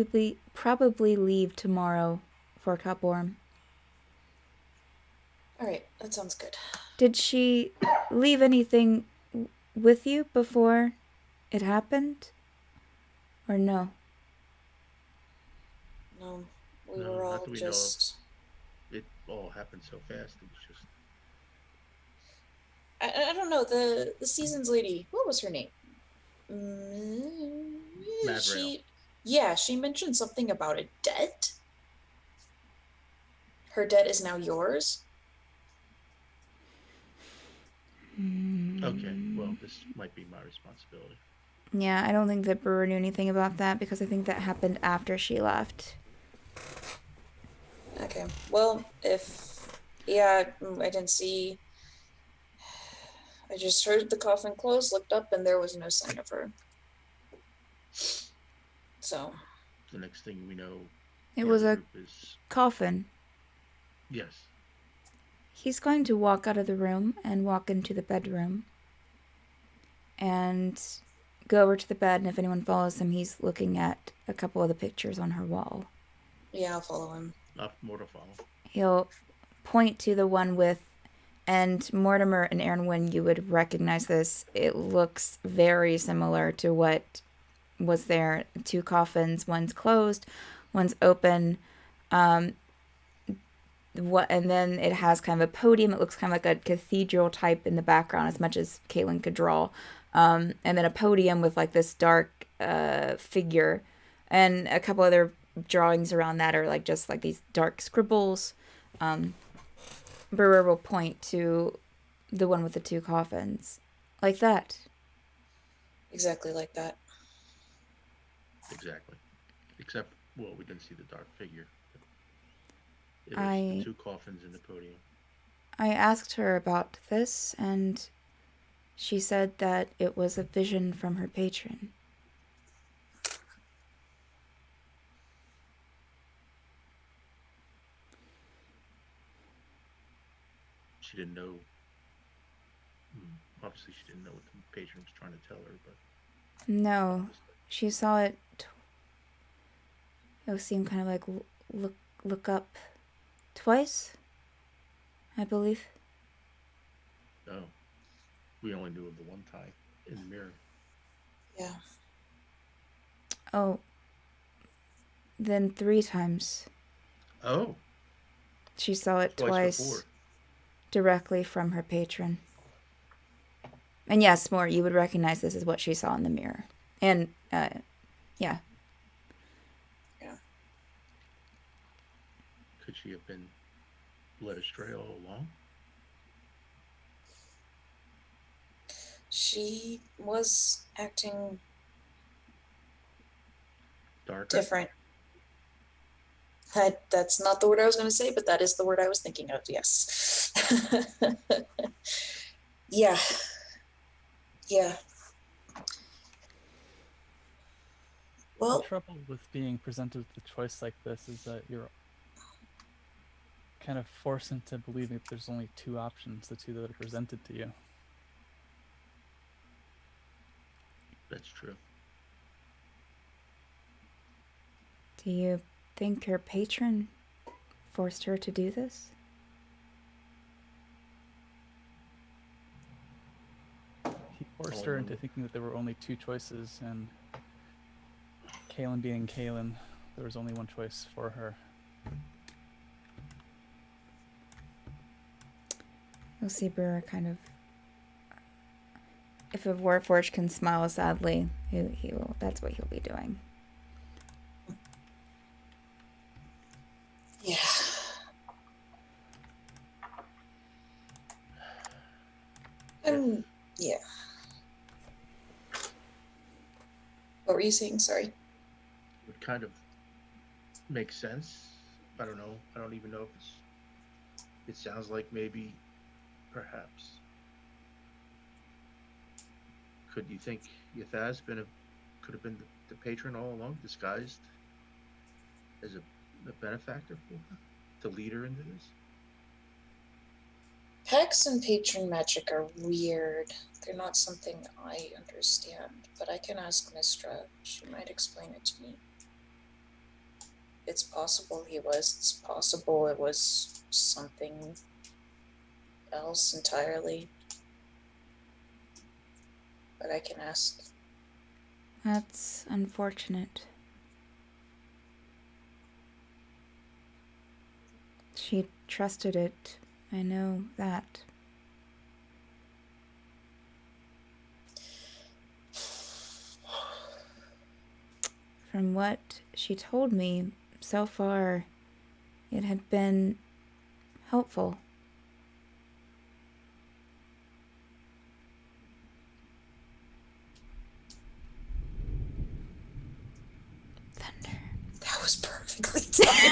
leave tomorrow for Calborn. All right, that sounds good. Did she leave anything with you before it happened? Or no? No, we No, were not all that we know of. just. It all happened so fast. It was just I don't know, the seasons lady, what was her name? Mavrail. She mentioned something about a debt. Her debt is now yours. Okay. Well, this might be my responsibility. Yeah, I don't think that Brewer knew anything about that because I think that happened after she left. Okay, well, I didn't see. I just heard the coffin close, looked up, and there was no sign of her. So. The next thing we know, It part was of the a group is coffin. yes. He's going to walk out of the room and walk into the bedroom and go over to the bed, and if anyone follows him, he's looking at a couple of the pictures on her wall. Yeah, I'll follow him. Not more to follow. He'll point to the one with, and Mortimer and Auryn, you would recognize this. It looks very similar to what was there. 2 coffins, one's closed, one's open. And then it has kind of a podium. It looks kind of like a cathedral type in the background, as much as Caelynn could draw. And then a podium with like this dark figure, and a couple other drawings around that are like just like these dark scribbles. Brewer will point to the one with the 2 coffins, like that. Exactly like that. Exactly. Except, well, we didn't see the dark figure. It was the 2 coffins in the podium. I asked her about this, and she said that it was a vision from her patron. She didn't know. Obviously, she didn't know what the patron was trying to tell her, but No, she saw it. It seemed kind of like look up twice, I believe. no. We only knew of the one time in the mirror. Yeah. Oh, then 3 times. Oh, She saw it twice twice before. directly from her patron. And yes, more, you would recognize this as what she saw in the mirror. And, yeah. Yeah. Could she have been led astray all along? She was acting Darker? different. That's not the word I was going to say, but that is the word I was thinking of, yes. Yeah. Yeah. Well, The trouble with being presented with a choice like this is that you're kind of forced into believing that there's only 2 options, the 2 that are presented to you. That's true. Do you think her patron forced her to do this? He forced her into thinking that there were only 2 choices, and Caelynn being Caelynn, there was only one choice for her. You'll see Brewer kind of... If a Warforged can smile sadly, he will. That's what he'll be doing. yeah. Yeah. What were you saying? Sorry. Would kind of make sense. I don't know. I don't even know if it sounds like maybe, perhaps. Could you think Yathaz could have been the patron all along, disguised as a benefactor for her, to lead her into this? Hex and patron magic are weird. They're not something I understand, but I can ask Mistra. She might explain it to me. It's possible he was. It's possible it was something else entirely. But I can ask. That's unfortunate. She trusted it. I know that. From what she told me, so far, it had been helpful. Thunder. That was perfectly timed.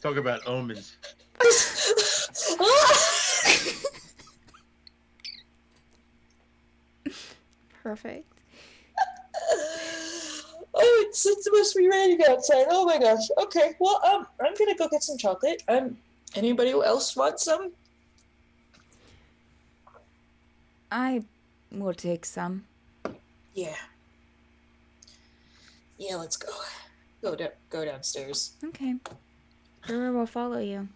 Talk about omens. Perfect. Oh, it must be raining outside. Oh my gosh. Okay, well, I'm gonna go get some chocolate. Anybody else want some? I will take some. Yeah. Yeah, let's go. Go downstairs. Okay. Brewer will follow you.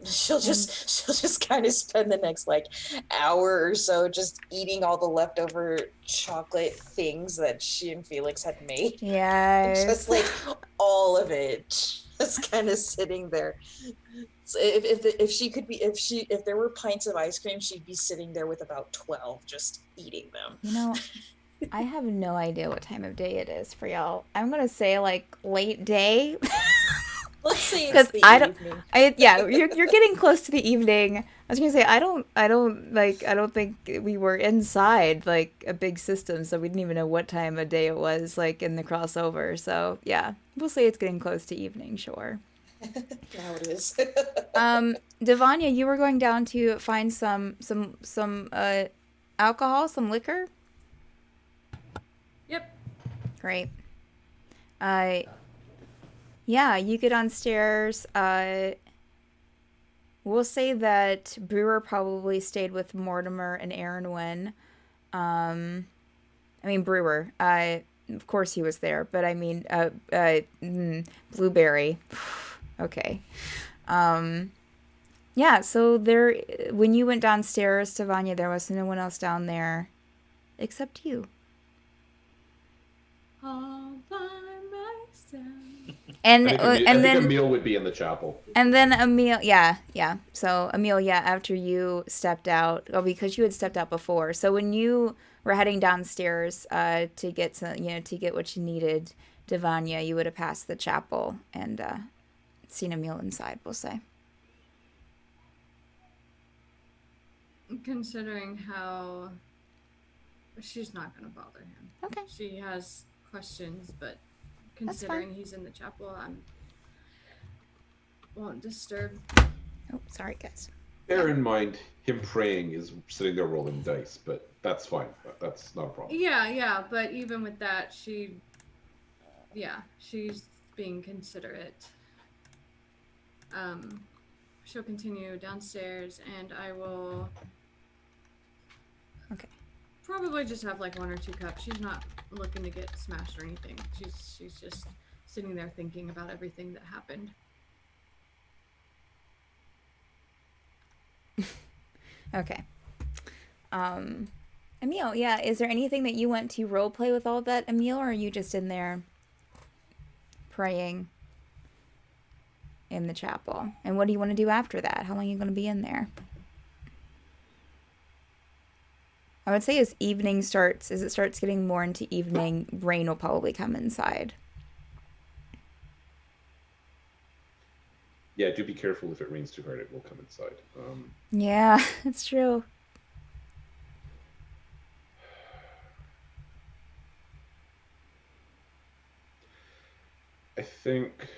She'll just kind of spend the next like hour or so just eating all the leftover chocolate things that she and Felix had made. Yes. Just like all of it, just kind of sitting there. So if there were pints of ice cream, she'd be sitting there with about 12, just eating them. You know, I have no idea what time of day it is for y'all. I'm gonna say like late day. Let's say it's Because the evening. You're getting close to the evening. I was gonna say I don't think we were inside like a big system, so we didn't even know what time of day it was like in the crossover. So yeah, we'll say it's getting close to evening. Sure. Now it is. Devanya, you were going down to find some alcohol, some liquor. Yep. Great. Yeah, you get downstairs. We'll say that Brewer probably stayed with Mortimer and Aurynn. I mean Brewer. Of course he was there, but I mean Blueberry. Okay. Yeah, so there when you went downstairs to Vanya, there was no one else down there except you. All by myself. And I and think then Emil would be in the chapel. And then Emil, yeah. So Emil, after you stepped out, because you had stepped out before. So when you were heading downstairs to get to get what you needed, Devanya, you would have passed the chapel and seen Emil inside. We'll say. Considering how she's not going to bother him. Okay. She has questions, but That's considering fine. he's in the chapel, I won't disturb. Oh, sorry, guys. Bear in mind, him praying is sitting there rolling dice, but that's fine. That's not a problem. Yeah, but even with that, she's being considerate. She'll continue downstairs, and I will. Okay. Probably just have like 1 or 2 cups. She's not looking to get smashed or anything. She's just sitting there thinking about everything that happened. Okay. Emil, yeah. Is there anything that you want to role play with all of that, Emil, or are you just in there praying in the chapel? And what do you want to do after that? How long are you going to be in there? I would say as it starts getting more into evening, rain will probably come inside. Yeah, do be careful. If it rains too hard, it will come inside. Yeah, it's true. I think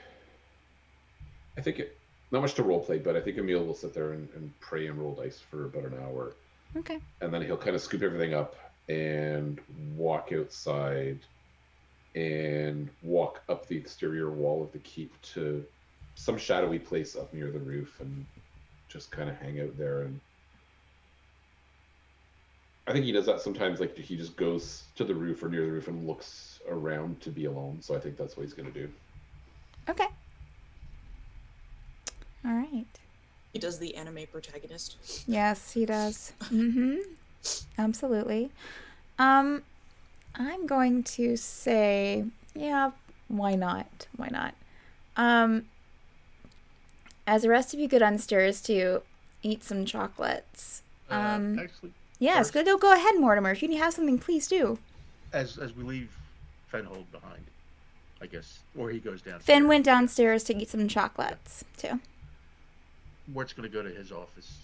not much to roleplay, but I think Emil will sit there and pray and roll dice for about an hour. Okay. And then he'll kind of scoop everything up and walk outside and walk up the exterior wall of the keep to some shadowy place up near the roof and just kind of hang out there. And I think he does that sometimes, like he just goes to the roof or near the roof and looks around to be alone. So I think that's what he's going to do. Okay. All right. He does the anime protagonist. Yes, he does. Absolutely. I'm going to say, yeah, why not? Why not? As the rest of you go downstairs to eat some chocolates. Actually, Yes, first, go ahead, Mortimer. If you have something, please do. as we leave Fenhold behind, I guess, or he goes downstairs. Finn went downstairs to eat some chocolates, too. Mort's going to go to his office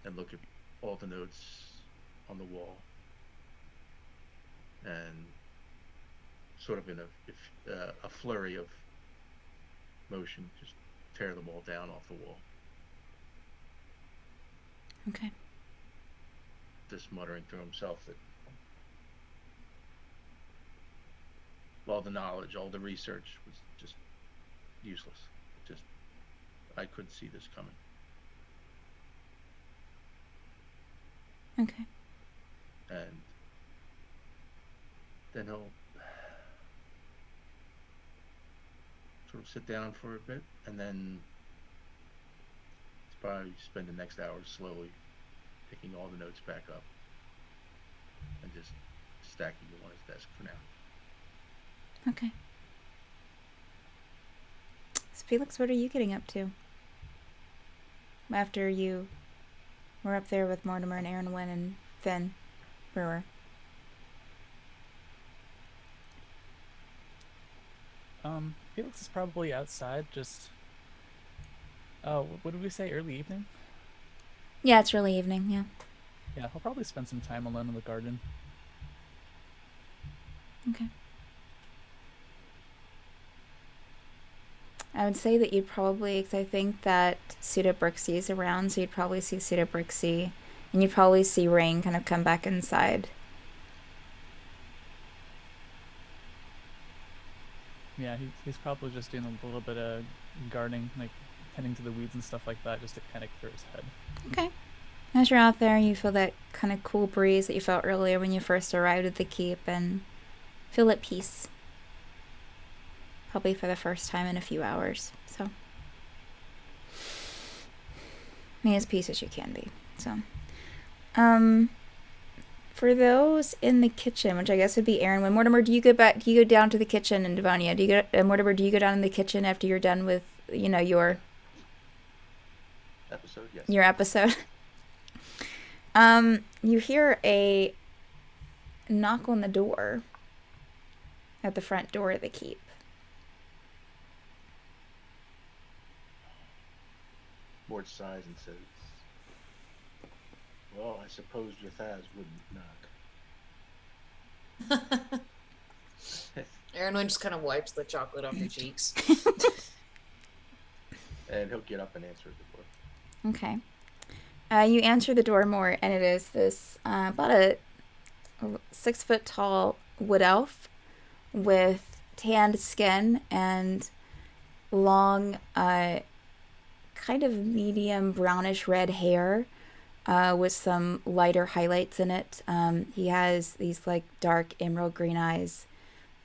and look at all the notes on the wall, and sort of in a flurry of motion, just tear them all down off the wall. Okay. Just muttering to himself that all the knowledge, all the research was just useless. Just, I couldn't see this coming. Okay. And then he'll sort of sit down for a bit, and then probably spend the next hour slowly picking all the notes back up and just stacking them on his desk for now. Okay. So Felix, what are you getting up to? After you were up there with Mortimer and Auryn and Finn Brewer. Felix is probably outside, just... Oh, what did we say? Early evening? Yeah, it's early evening, yeah. Yeah, I'll probably spend some time alone in the garden. Okay. I would say that you'd probably, because I think that Pseudobrixie is around, so you'd probably see Pseudobrixie, and you'd probably see Rain kind of come back inside. Yeah, he's probably just doing a little bit of gardening, like tending to the weeds and stuff like that, just to kind of clear his head. Okay. As you're out there, you feel that kind of cool breeze that you felt earlier when you first arrived at the keep, and feel at peace. Probably for the first time in a few hours, so. I mean, as peace as you can be, so. For those in the kitchen, which I guess would be Auryn, when Mortimer, do you go down to the kitchen, and Devonia, Mortimer, do you go down in the kitchen after you're done with, your Episode, yes. your episode? You hear a knock on the door at the front door of the keep. Mort sighs and says, "Well, I suppose Jathaz wouldn't knock." Auryn just kind of wipes the chocolate off her cheeks. And he'll get up and answer the door. Okay. You answer the door, more, and it is this about a 6 foot tall wood elf with tanned skin and long, kind of medium brownish red hair, with some lighter highlights in it. He has these like dark emerald green eyes,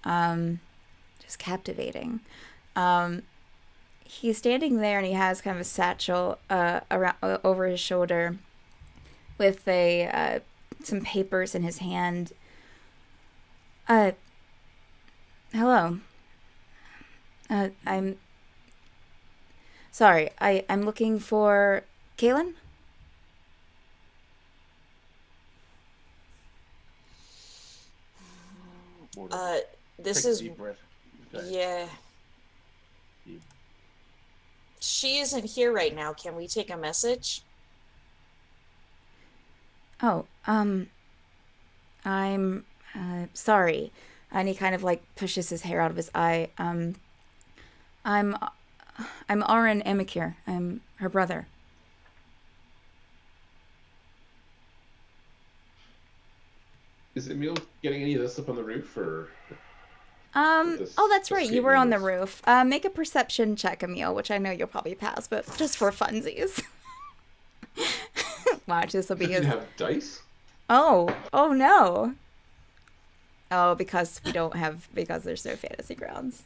just captivating. He's standing there, and he has kind of a satchel around over his shoulder, with some papers in his hand. Hello. I'm sorry. I'm looking for Caelynn. This Take is a deep breath. Okay. yeah. She isn't here right now. Can we take a message? Oh, I'm sorry. And he kind of like pushes his hair out of his eye. I'm Auryn Emekir. I'm her brother. Is Emil getting any of this up on the roof, or? Oh, that's right. You were on the statement roof. Make a perception check, Emil, which I know you'll probably pass, but just for funsies. Watch, this will be Does it his. have dice? Oh no. Oh, because there's no fantasy grounds.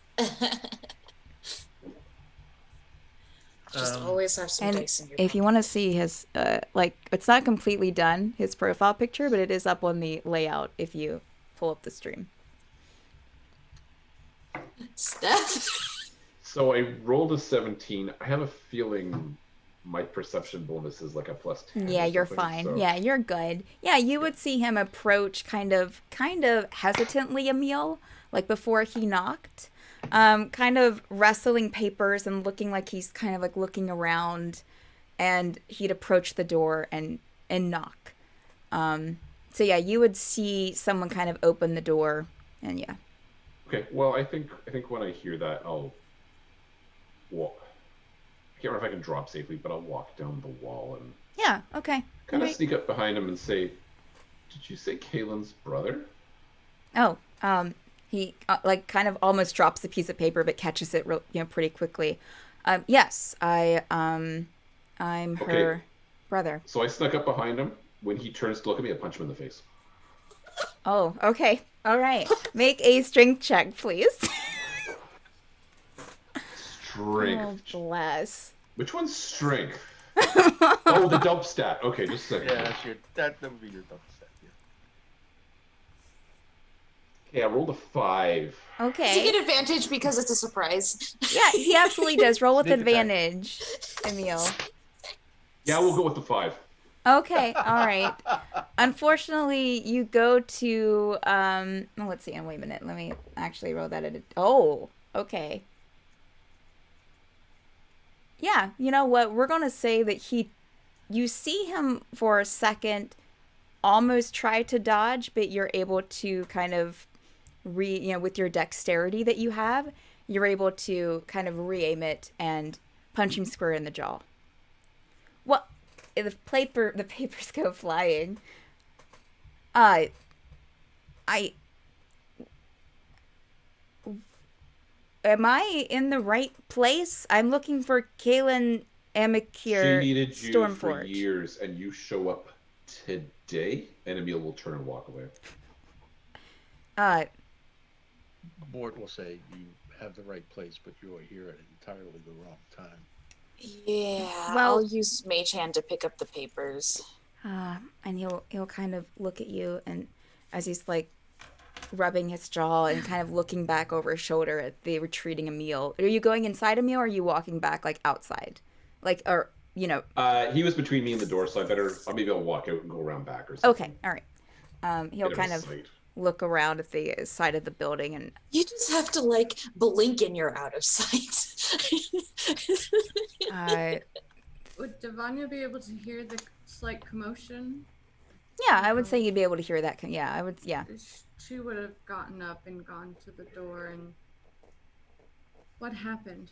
Just always have some And dice in your if you want to see his, it's not completely done, his profile picture, but it is up on the layout if you pull up the stream. Steph. So I rolled a 17. I have a feeling my perception bonus is like a +10. Yeah, or you're something, fine. so- Yeah, you're good. Yeah, you would see him approach kind of hesitantly, Emil, like before he knocked, kind of wrestling papers and looking like he's kind of like looking around, and he'd approach the door and knock. So yeah, you would see someone kind of open the door, and yeah. Okay, well, I think when I hear that, I'll walk. I can't remember if I can drop safely, but I'll walk down the wall and Yeah, okay. kind of Alright. sneak up behind him and say, "Did you say Caelynn's brother?" Oh, he like kind of almost drops the piece of paper, but catches it pretty quickly. Yes, I'm Okay. her brother. So I snuck up behind him. When he turns to look at me, I punch him in the face. Oh, okay. All right. Make a strength check, please. Oh, Strength. bless. Which one's strength? Oh, the dump stat. Okay, just a second. Yeah, that would be your double set. Yeah. Okay, I rolled a 5. Does he Okay. get advantage because it's a surprise? Yeah, he absolutely does. Roll with Sneak attack. advantage, Emil. Yeah, we'll go with the 5. Okay, all right. Unfortunately, you go to let's see. Wait a minute. Let me actually roll that at oh, okay. Yeah, you know what? We're going to say that you see him for a second almost try to dodge, but you're able to kind of with your dexterity that you have, you're able to kind of re-aim it and punch him square in the jaw. Well, the papers go flying. Am I in the right place? I'm looking for Caelynn Amikir She needed you for Stormforge. years, and you show up today, and Emil will turn and walk away. Mort will say you have the right place, but you are here at entirely the wrong time. Yeah. Well- I'll use Mage Hand to pick up the papers. And he'll kind of look at you, and as he's like rubbing his jaw and kind of looking back over his shoulder at the retreating Emil. Are you going inside Emil, or are you walking back like outside? Like, or He was between me and the door, so maybe I'll walk out and go around back or something. okay, all right. He'll Get kind him a of sight. look around at the side of the building, and You just have to like blink and you're out of sight. Would Devanya be able to hear the slight commotion? yeah, I would say you'd be able to hear that. Yeah, I would. Yeah. She would have gotten up and gone to the door and... What happened?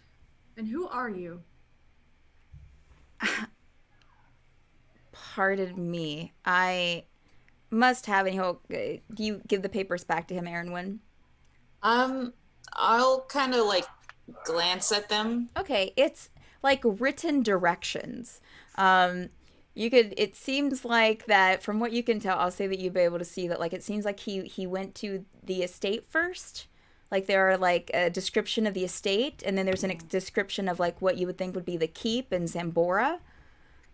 And who are you? Pardon me. I must have, and he'll. Do you give the papers back to him, Auryn? I'll kind of like glance at them. Okay, it's like written directions. It seems like that from what you can tell, I'll say that you'd be able to see that, like, it seems like he went to the estate first. Like, there are like a description of the estate, and then there's a description of like what you would think would be the keep in Zambora.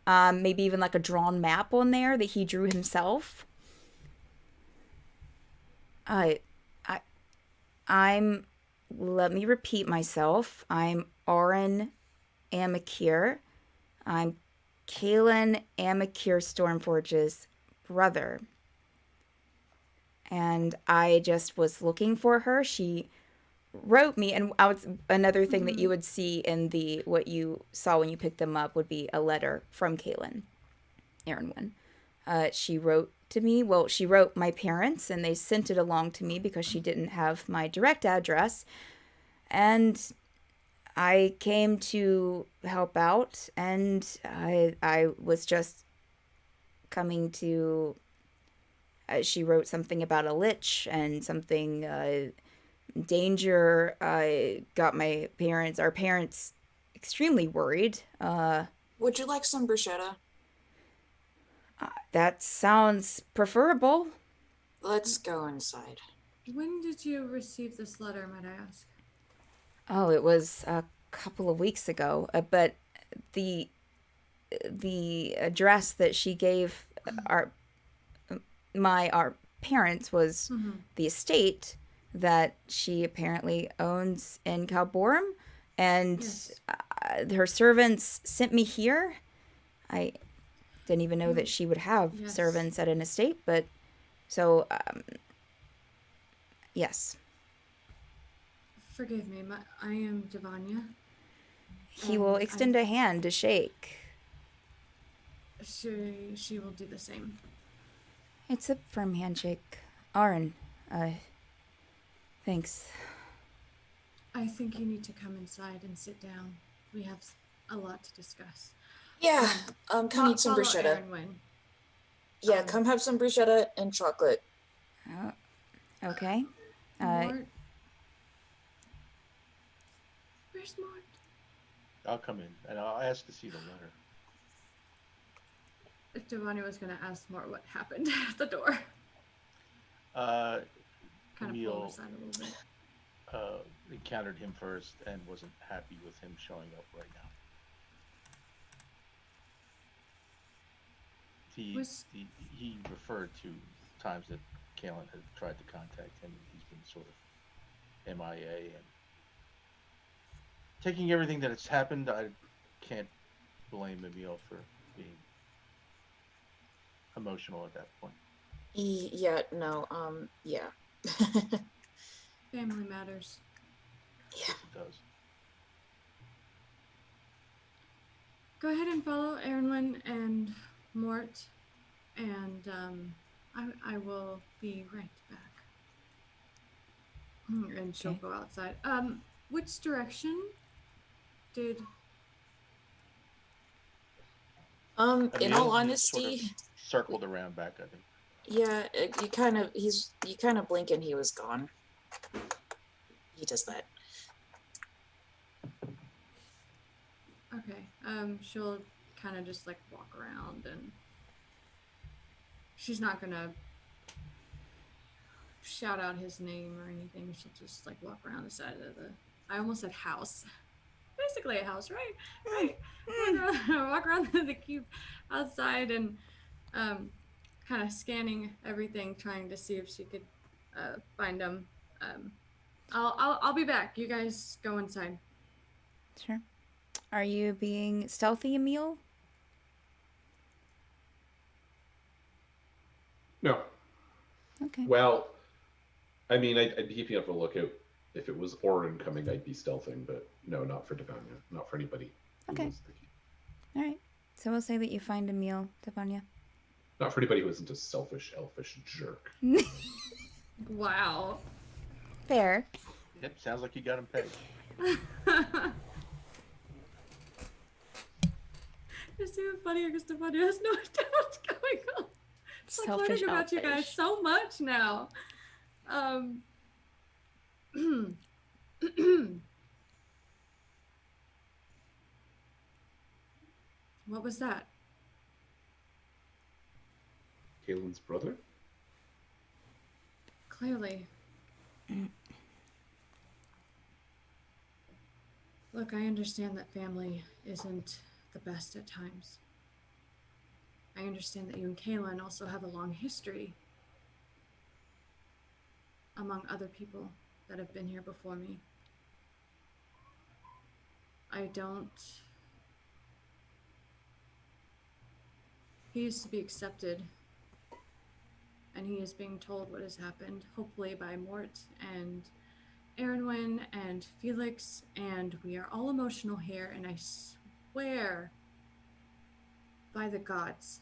Maybe even like a drawn map on there that he drew himself. Let me repeat myself. I'm Auryn Amikir. I'm Caelynn Amikir Stormforge's brother. And I just was looking for her. She wrote me, and another thing that you would see in what you saw when you picked them up would be a letter from Caelynn, Auryn. She wrote to me. Well, she wrote my parents, and they sent it along to me because she didn't have my direct address. And I came to help out, and I was just coming to... she wrote something about a lich and something... danger. Got our parents extremely worried. Would you like some bruschetta? That sounds preferable. Let's go inside. When did you receive this letter, might I ask? Oh, it was a couple of weeks ago. But the address that she gave our parents was the estate that she apparently owns in Calborum, and Yes. her servants sent me here. I didn't even know that she would have Yes. servants at an estate, but so yes. Forgive me, I am Devanya. He will extend a hand to shake. She will do the same. It's a firm handshake. Auryn, thanks. I think you need to come inside and sit down. We have a lot to discuss. Yeah. Come eat some Follow bruschetta. Auryn. Yeah, come have some bruschetta and chocolate. Oh, okay. Mort. Where's Mort? I'll come in and I'll ask to see the letter. Devanya was going to ask Mort what happened at the door. Kind of pull Emil him aside a little bit. encountered him first and wasn't happy with him showing up right now. He referred to times that Caelynn had tried to contact him, and he's been sort of MIA. And taking everything that has happened, I can't blame Emil for being emotional at that point. Yeah, no, yeah. Family matters. Yeah. Yes, it does. Go ahead and follow Auryn and Mort, and I will be right back. And she'll go outside. Which direction did? In all Emil honesty, sort of circled around back, I think. yeah, you kind of blink and he was gone. He does that. Okay. She'll kind of just like walk around, and she's not gonna shout out his name or anything. She'll just like walk around the side of the. I almost said house. Basically a house, right? Right. Walk around the cube outside and kind of scanning everything, trying to see if she could find them. I'll be back. You guys go inside. Sure. Are you being stealthy, Emil? No. Okay. Well, I mean, I'd be keeping up a lookout. If it was Auryn coming, I'd be stealthing, but no, not for Devanya. Not for anybody. who Okay. was the- All right. So we'll say that you find Emil, Devanya. Not for anybody who isn't a selfish, elfish jerk. Wow. Fair. Yep, sounds like you got him pegged. It's even funnier because Devanya has no idea what's going on. It's like Selfish, learning about you guys elfish. so much now. What was that? Caelynn's brother? Clearly. Look, I understand that family isn't the best at times. I understand that you and Caelynn also have a long history among other people that have been here before me. He is to be accepted, and he is being told what has happened, hopefully by Mort and Auryn and Felix, and we are all emotional here, and I swear by the gods,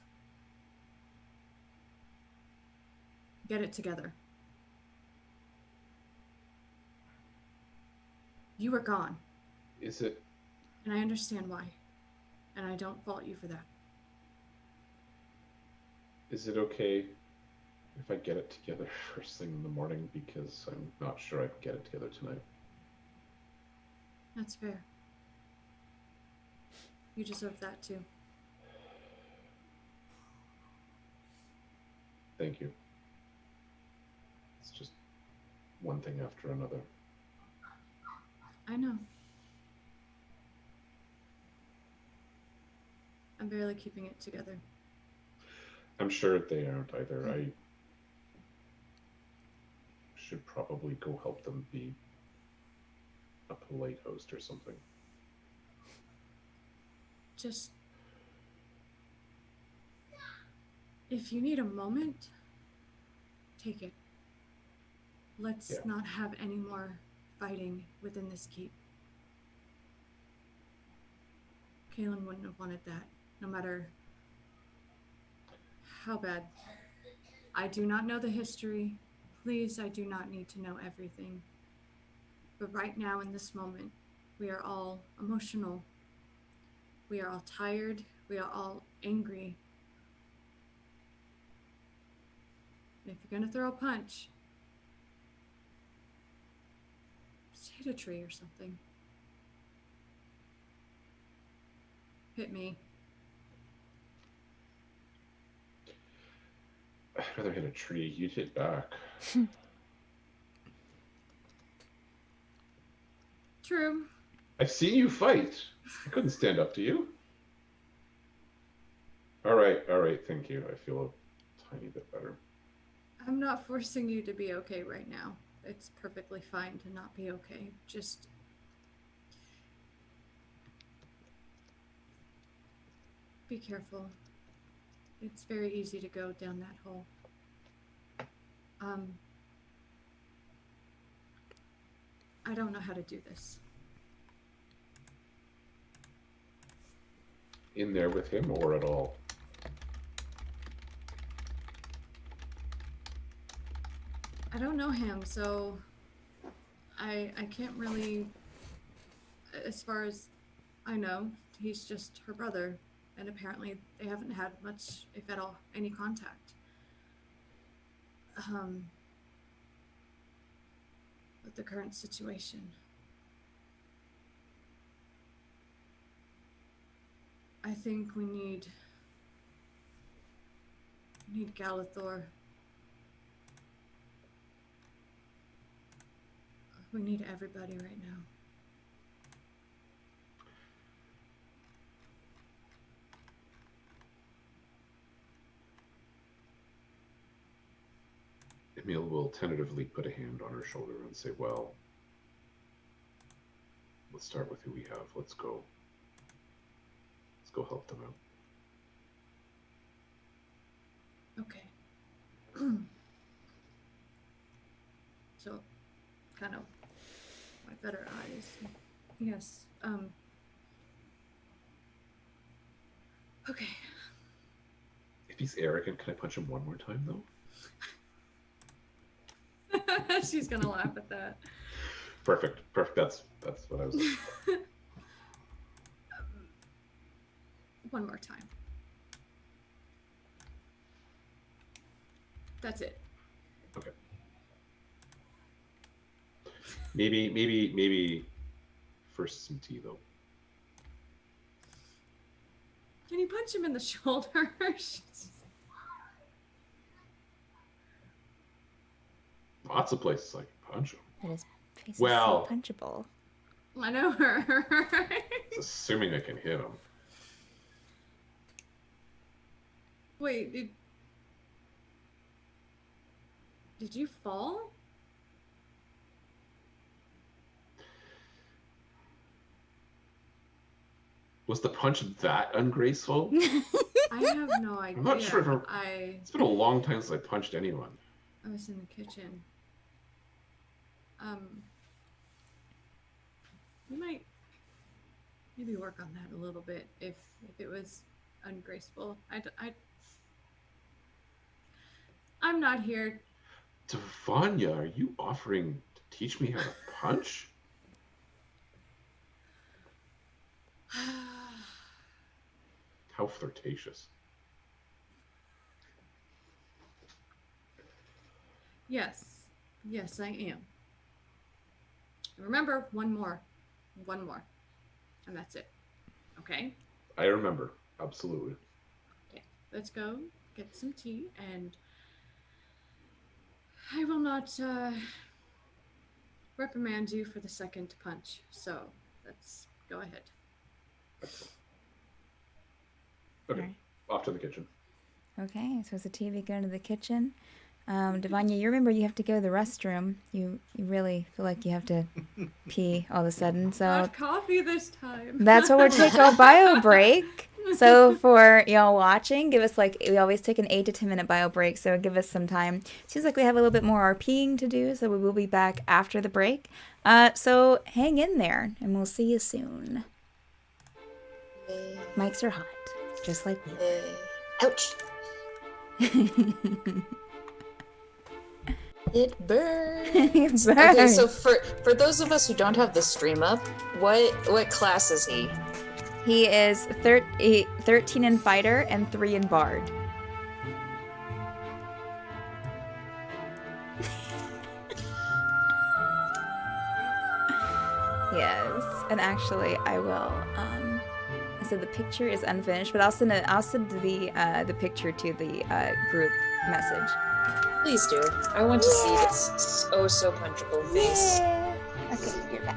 get it together. You were gone. Is it? And I understand why. And I don't fault you for that. Is it okay if I get it together first thing in the morning? Because I'm not sure I can get it together tonight. That's fair. You deserve that too. Thank you. It's just one thing after another. I know. I'm barely keeping it together. I'm sure they aren't either. I should probably go help them be a polite host or something. Just... if you need a moment, take it. Let's not have any more fighting within this keep. Caelynn wouldn't have wanted that, no matter how bad. I do not know the history. Please, I do not need to know everything. But right now, in this moment, we are all emotional. We are all tired. We are all angry. And if you're gonna throw a punch, just hit a tree or something. Hit me. I'd rather hit a tree. You'd hit back. True. I've seen you fight. I couldn't stand up to you. All right, thank you. I feel a tiny bit better. I'm not forcing you to be okay right now. It's perfectly fine to not be okay. Just... be careful. It's very easy to go down that hole. I don't know how to do this. In there with him or at all? I don't know him, so I can't really, as far as I know, he's just her brother, and apparently they haven't had much, if at all, any contact. With the current situation. I think we need Galithor. We need everybody right now. Emil will tentatively put a hand on her shoulder and say, well, let's start with who we have. Let's go help them out. Okay. So, kind of my better eyes. Yes. Okay. If he's arrogant, can I punch him one more time, though? She's gonna laugh at that. Perfect. That's what I was looking for. One more time. That's it. Okay. Maybe first some tea, though. Can you punch him in the shoulder? Lots of places I can punch him. But his face is Well. so punchable. I know her. Assuming I can hit him. Wait, did you fall? Was the punch that ungraceful? I have no idea. I'm not sure if it's been a long time since I punched anyone. I was in the kitchen. You might maybe work on that a little bit if it was ungraceful. I'm not here. Devanya, are you offering to teach me how to punch? How flirtatious. Yes, I am. Remember, one more, and that's it. Okay? I remember, absolutely. Okay, let's go get some tea, and I will not reprimand you for the second punch, so let's go ahead. Okay, Alright. off to the kitchen. Okay, so it's a TV going to the kitchen. Devanya, you remember you have to go to the restroom. You really feel like you have to pee all of a sudden. So Not coffee this time. that's why we'll take our bio break. So for y'all watching, give us we always take an 8 to 10 minute bio break. So give us some time. Seems like we have a little bit more peeing to do. So we will be back after the break. So hang in there and we'll see you soon. Mics are hot, just like me. Ouch. It burns. It Okay, burns. so for those of us who don't have the stream up, what class is he? He is 13 in fighter and 3 in bard. Yes, and actually, I will. I said the picture is unfinished, but I'll send the picture to the group message. Please do. I want to see this so punchable face. Yeah. Okay, you're back.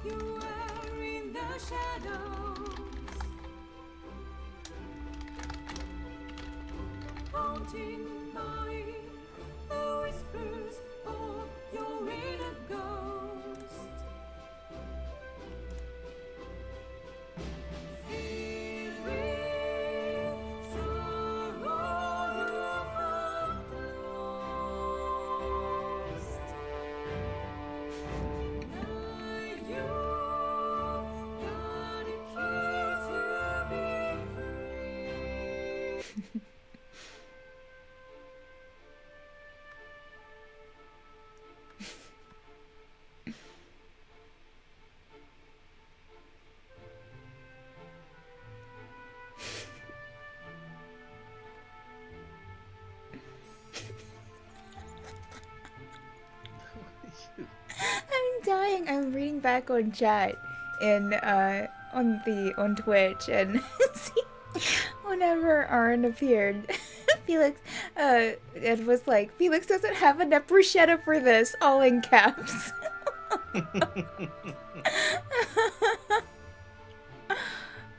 You were in the shadows, haunting by the whispers of your inner ghost. Filled with sorrow you felt lost. Now you got a key to be free. I'm dying. I'm reading back on chat in on Twitch and see whenever Auryn appeared, Felix it was like Felix doesn't have enough bruschetta for this, all in caps.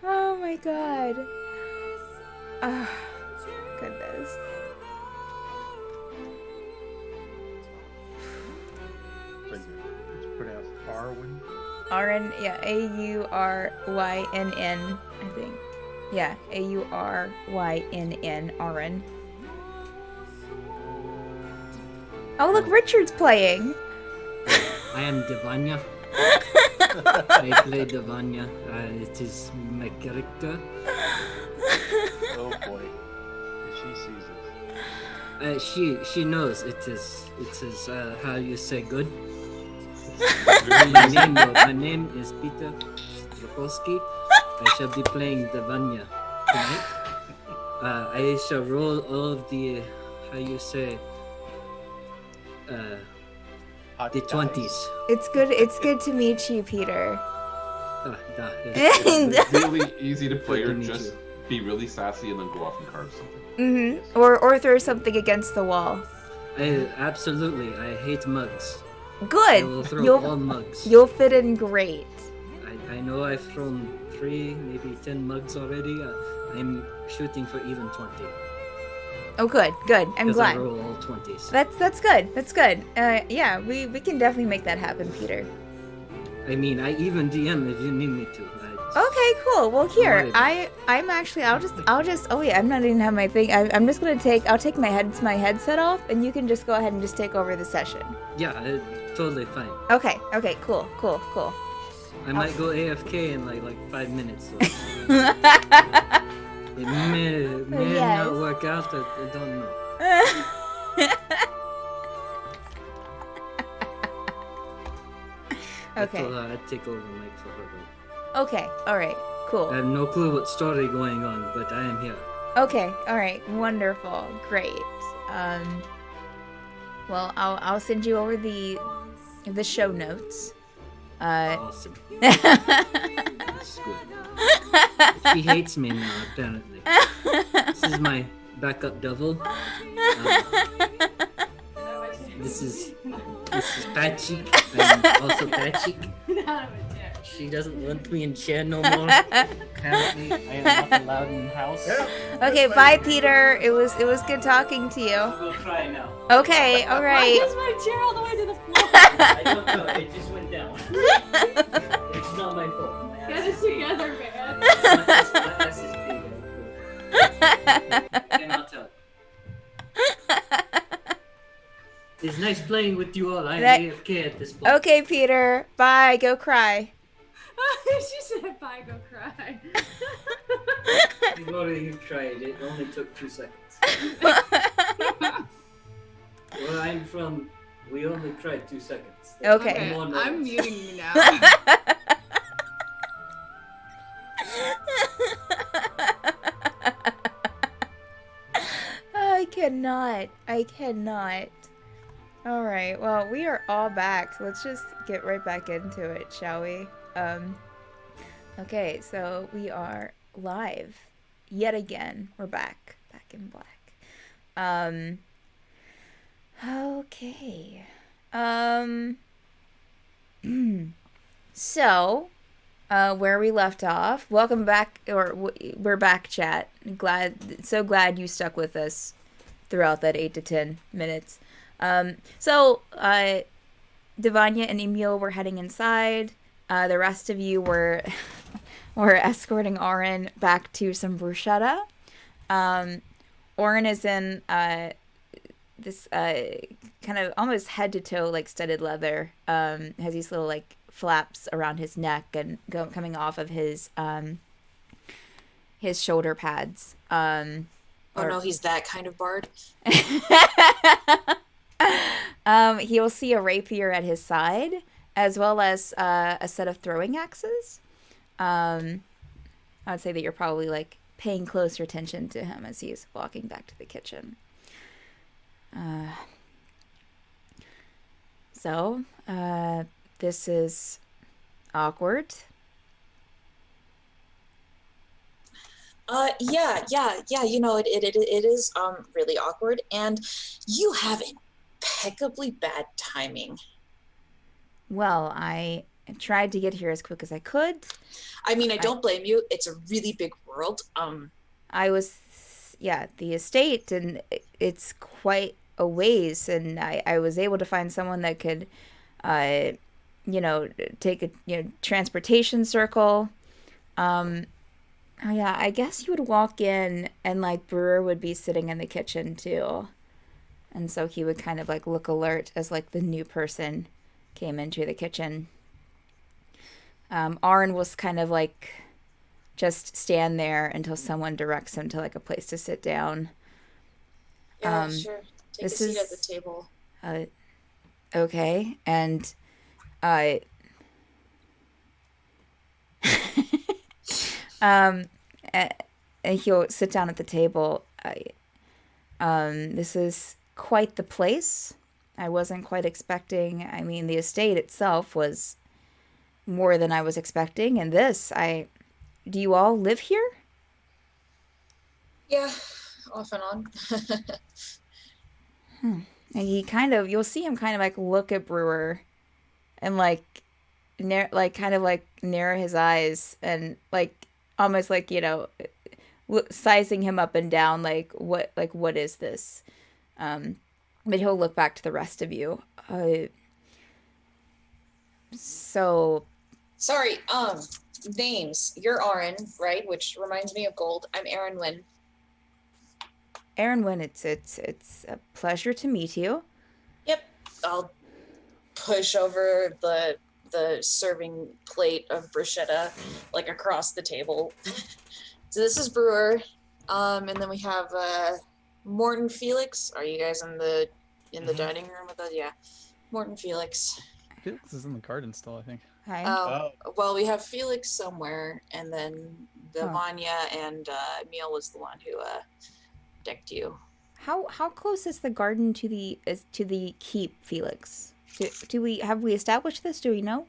Oh my god. Oh, goodness. It's pronounced Auryn. Auryn, yeah, Aurynn, I think. Yeah, Aurynn, Auryn. Oh, look, Richard's playing. I am Devanya. I play Devanya. It is my character. Oh boy. She sees it. She knows it is how you say good. My name is Peter Strakowski. I shall be playing Devanya tonight. I shall roll all of the how you say Hot the dice. 20s. It's good to meet you, Peter. It's really easy to play, Good or to meet just you. be really sassy and then go off and carve something. Mm-hmm. Or throw something against the wall. Absolutely, I hate mugs. I Good. will throw all mugs. You'll fit in great. I know I've thrown 3, maybe 10 mugs already. I'm shooting for even 20. Oh, good. I'm Because glad. I roll all 20s. That's good. Yeah, we can definitely make that happen, Peter. I mean, I even DM if you need me to. Okay, cool. Well, here, Alright. I'm actually, I'll just. Oh wait, I'm not even have my thing. I'm just gonna I'll take my headset off, and you can just go ahead and just take over the session. Yeah, totally fine. Okay, cool. I might go AFK in like 5 minutes. So it may Yes. not work out. I don't know. Okay. I told her I'd take over the mic for her. Okay. All right. Cool. I have no clue what story going on, but I am here. Okay. All right. Wonderful. Great. Well, I'll send you over the show notes. Awesome. That's good. She hates me now, apparently. This is my backup double. This is Patchy. I'm also Patchy. She doesn't want me in chair no more. Apparently, I am not allowed in the house. Okay. Bye, Peter. It was good talking to you. I'll go try now. Okay. All Why right. is my chair all the way to the floor? I don't know. It just went down. It's not my fault. My Get ass it is big. together, man. My ass is big. I cannot tell. It's nice playing with you all. I am AFK at this point. Okay, Peter. Bye. Go cry. She said, "Bye, go cry." You've already tried. It only took 2 seconds. Where I'm from, we only tried 2 seconds. Okay. No one I'm knows. muting you now. I cannot. All right. Well, we are all back. So let's just get right back into it, shall we? Okay. So we are live yet again. We're back in black. Okay. So, where we left off. Welcome back, we're back, chat. So glad you stuck with us throughout that 8 to 10 minutes. So, Devanya and Emil were heading inside. The rest of you were were escorting Auryn back to some bruschetta. Auryn is in this kind of almost head to toe like studded leather. Has these little like flaps around his neck and coming off of his shoulder pads. Oh no, he's that kind of bard. He'll see a rapier at his side, as well as a set of throwing axes. I would say that you're probably like paying closer attention to him as he's walking back to the kitchen. So, this is awkward. Yeah. You know, it is really awkward, and you have impeccably bad timing. Well, I tried to get here as quick as I could. I mean, I don't blame you. It's a really big world. I was, the estate, and it's quite a ways, and I was able to find someone that could, take a transportation circle. I guess you would walk in and like Brewer would be sitting in the kitchen too. And so he would kind of like look alert as like the new person came into the kitchen. Auryn was kind of like just stand there until someone directs him to like a place to sit down. Yeah, sure. Take a seat at the table. Okay, and and he'll sit down at the table. This is quite the place. I wasn't quite expecting. I mean, the estate itself was more than I was expecting, and do you all live here? Yeah, off and on. And you'll see him kind of like look at Brewer and narrow his eyes and like almost like, sizing him up and down, like what is this? But he'll look back to the rest of you. So sorry, names. You're Auryn, right? Which reminds me of gold. I'm Auryn. Auryn, it's a pleasure to meet you. Yep. I'll push over the serving plate of bruschetta like across the table. So this is Brewer. And then we have Morton Felix. Are you guys in the dining room with us? Yeah. Morton Felix. Felix is in the garden still, I think. Hi. Well, we have Felix somewhere, and then Vanya and Emil was the one who decked you. How close is the garden to the keep, Felix? Have we established this? Do we know?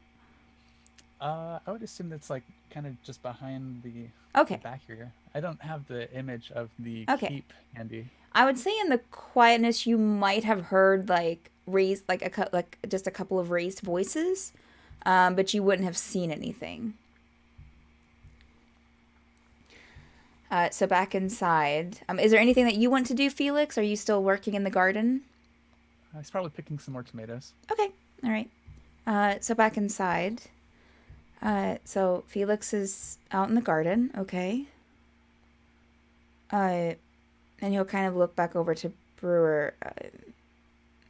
I would assume that's like kind of just behind the back here. I don't have the image of the keep handy. I would say in the quietness you might have heard like raised just a couple of raised voices, but you wouldn't have seen anything. So back inside, is there anything that you want to do, Felix? Are you still working in the garden? He's probably picking some more tomatoes. Okay, all right. So back inside. So Felix is out in the garden, okay. And he'll kind of look back over to Brewer.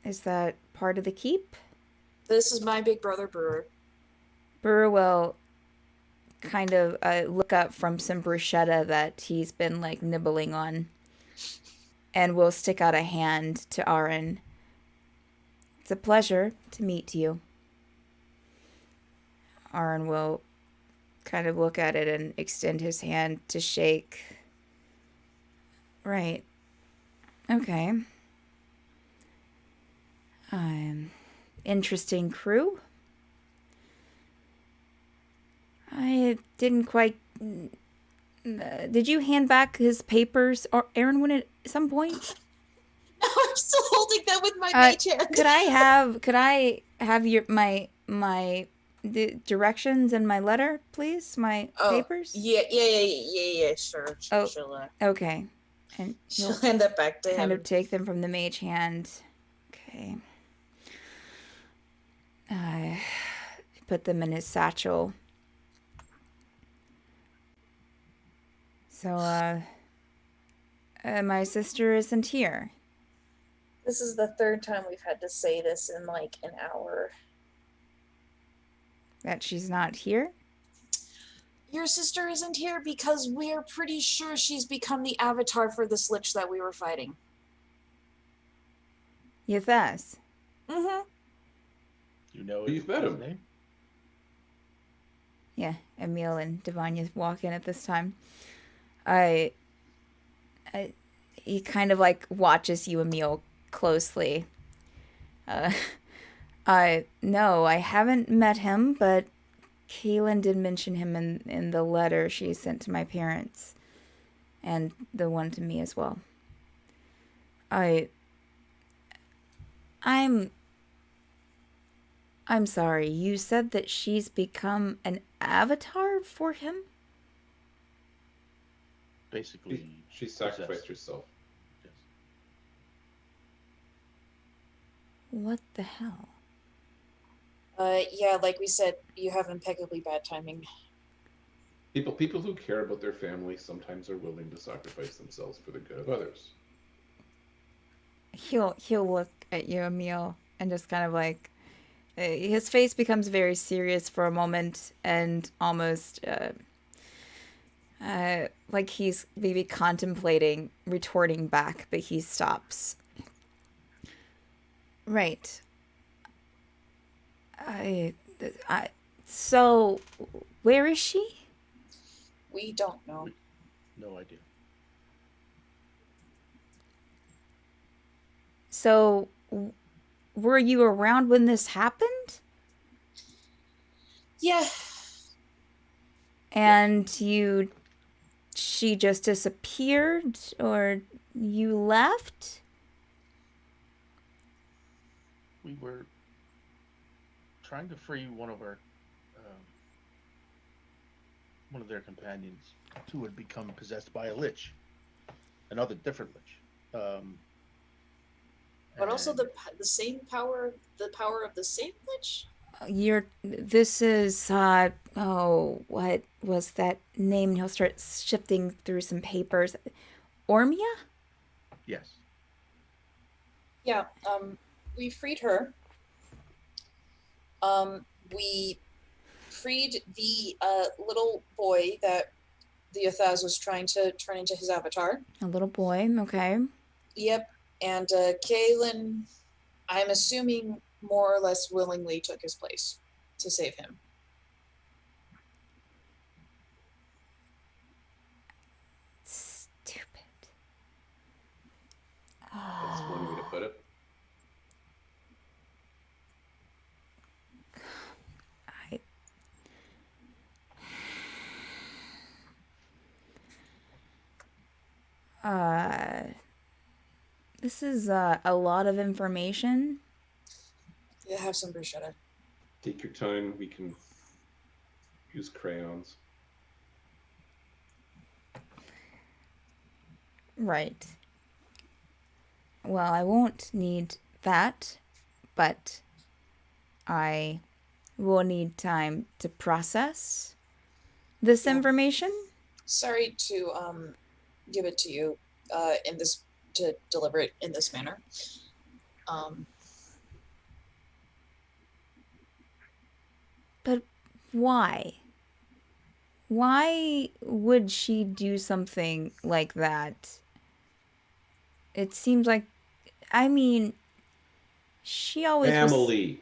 Is that part of the keep? This is my big brother, Brewer. Brewer will kind of look up from some bruschetta that he's been like nibbling on, and will stick out a hand to Auryn. It's a pleasure to meet you. Auryn will kind of look at it and extend his hand to shake. Right. Okay. Interesting crew. I didn't quite... did you hand back his papers, or Auryn, at some point? No, I'm still holding them with my mage hand. Could I have my the directions in my letter, please? My papers? Yeah, sure. Oh. She'll, Okay. And she'll you'll hand that back to kind him. of take them from the mage hand. Okay. Put them in his satchel. So, my sister isn't here. This is the third time we've had to say this in like an hour. That she's not here? Your sister isn't here because we're pretty sure she's become the avatar for this lich that we were fighting. Yes. Mm-hmm. You know You've met his him. name? Yeah, Emil and Devanya walk in at this time. He kind of like watches you, Emil, closely. No, I haven't met him, but Caelynn did mention him in the letter she sent to my parents, and the one to me as well. I'm sorry, you said that she's become an avatar for him? Basically, She sacrificed possessed. herself. Yes. What the hell? Yeah, like we said, you have impeccably bad timing. People who care about their family sometimes are willing to sacrifice themselves for the good of others. He'll look at you, Emil, and just kind of like his face becomes very serious for a moment, and almost like he's maybe contemplating retorting back, but he stops. Right. So, where is she? We don't know. No idea. So, were you around when this happened? Yeah. And she just disappeared, or you left? We were trying to free one of their companions who had become possessed by a lich, another different lich. But also and the same power, the power of the same lich? This is, what was that name? And he'll start shifting through some papers. Ormia? yes, Yeah, we freed her. We freed the little boy that the Athaz was trying to turn into his avatar. A little boy, okay. Yep, and Caelynn, I'm assuming, more or less willingly took his place to save him. Stupid. That's one way to put it. This is a lot of information. Yeah, have some bruschetta. Take your time. We can use crayons. Right. Well, I won't need that, but I will need time to process this information. Sorry to give it to you to deliver it in this manner. But why? Why would she do something like that? It seems like, I mean, she always was... Family.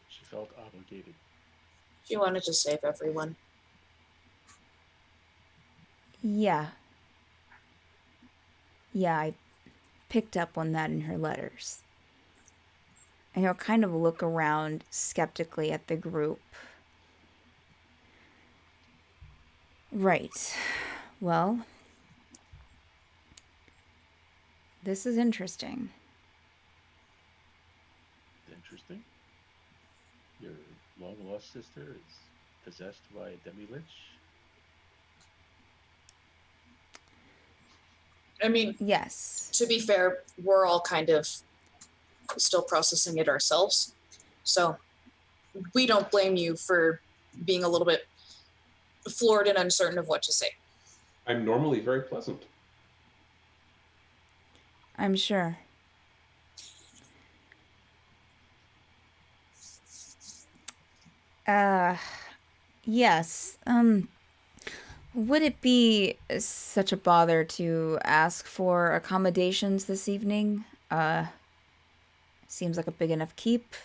she felt obligated. She wanted to save everyone. Yeah. Yeah, I picked up on that in her letters. And he'll kind of look around skeptically at the group. Right. Well, this is interesting. Interesting. long lost sister is possessed by a demi-lich? I mean, Yes. to be fair, we're all kind of still processing it ourselves. So we don't blame you for being a little bit floored and uncertain of what to say. I'm normally very pleasant. I'm sure. Yes. Would it be such a bother to ask for accommodations this evening? Seems like a big enough keep.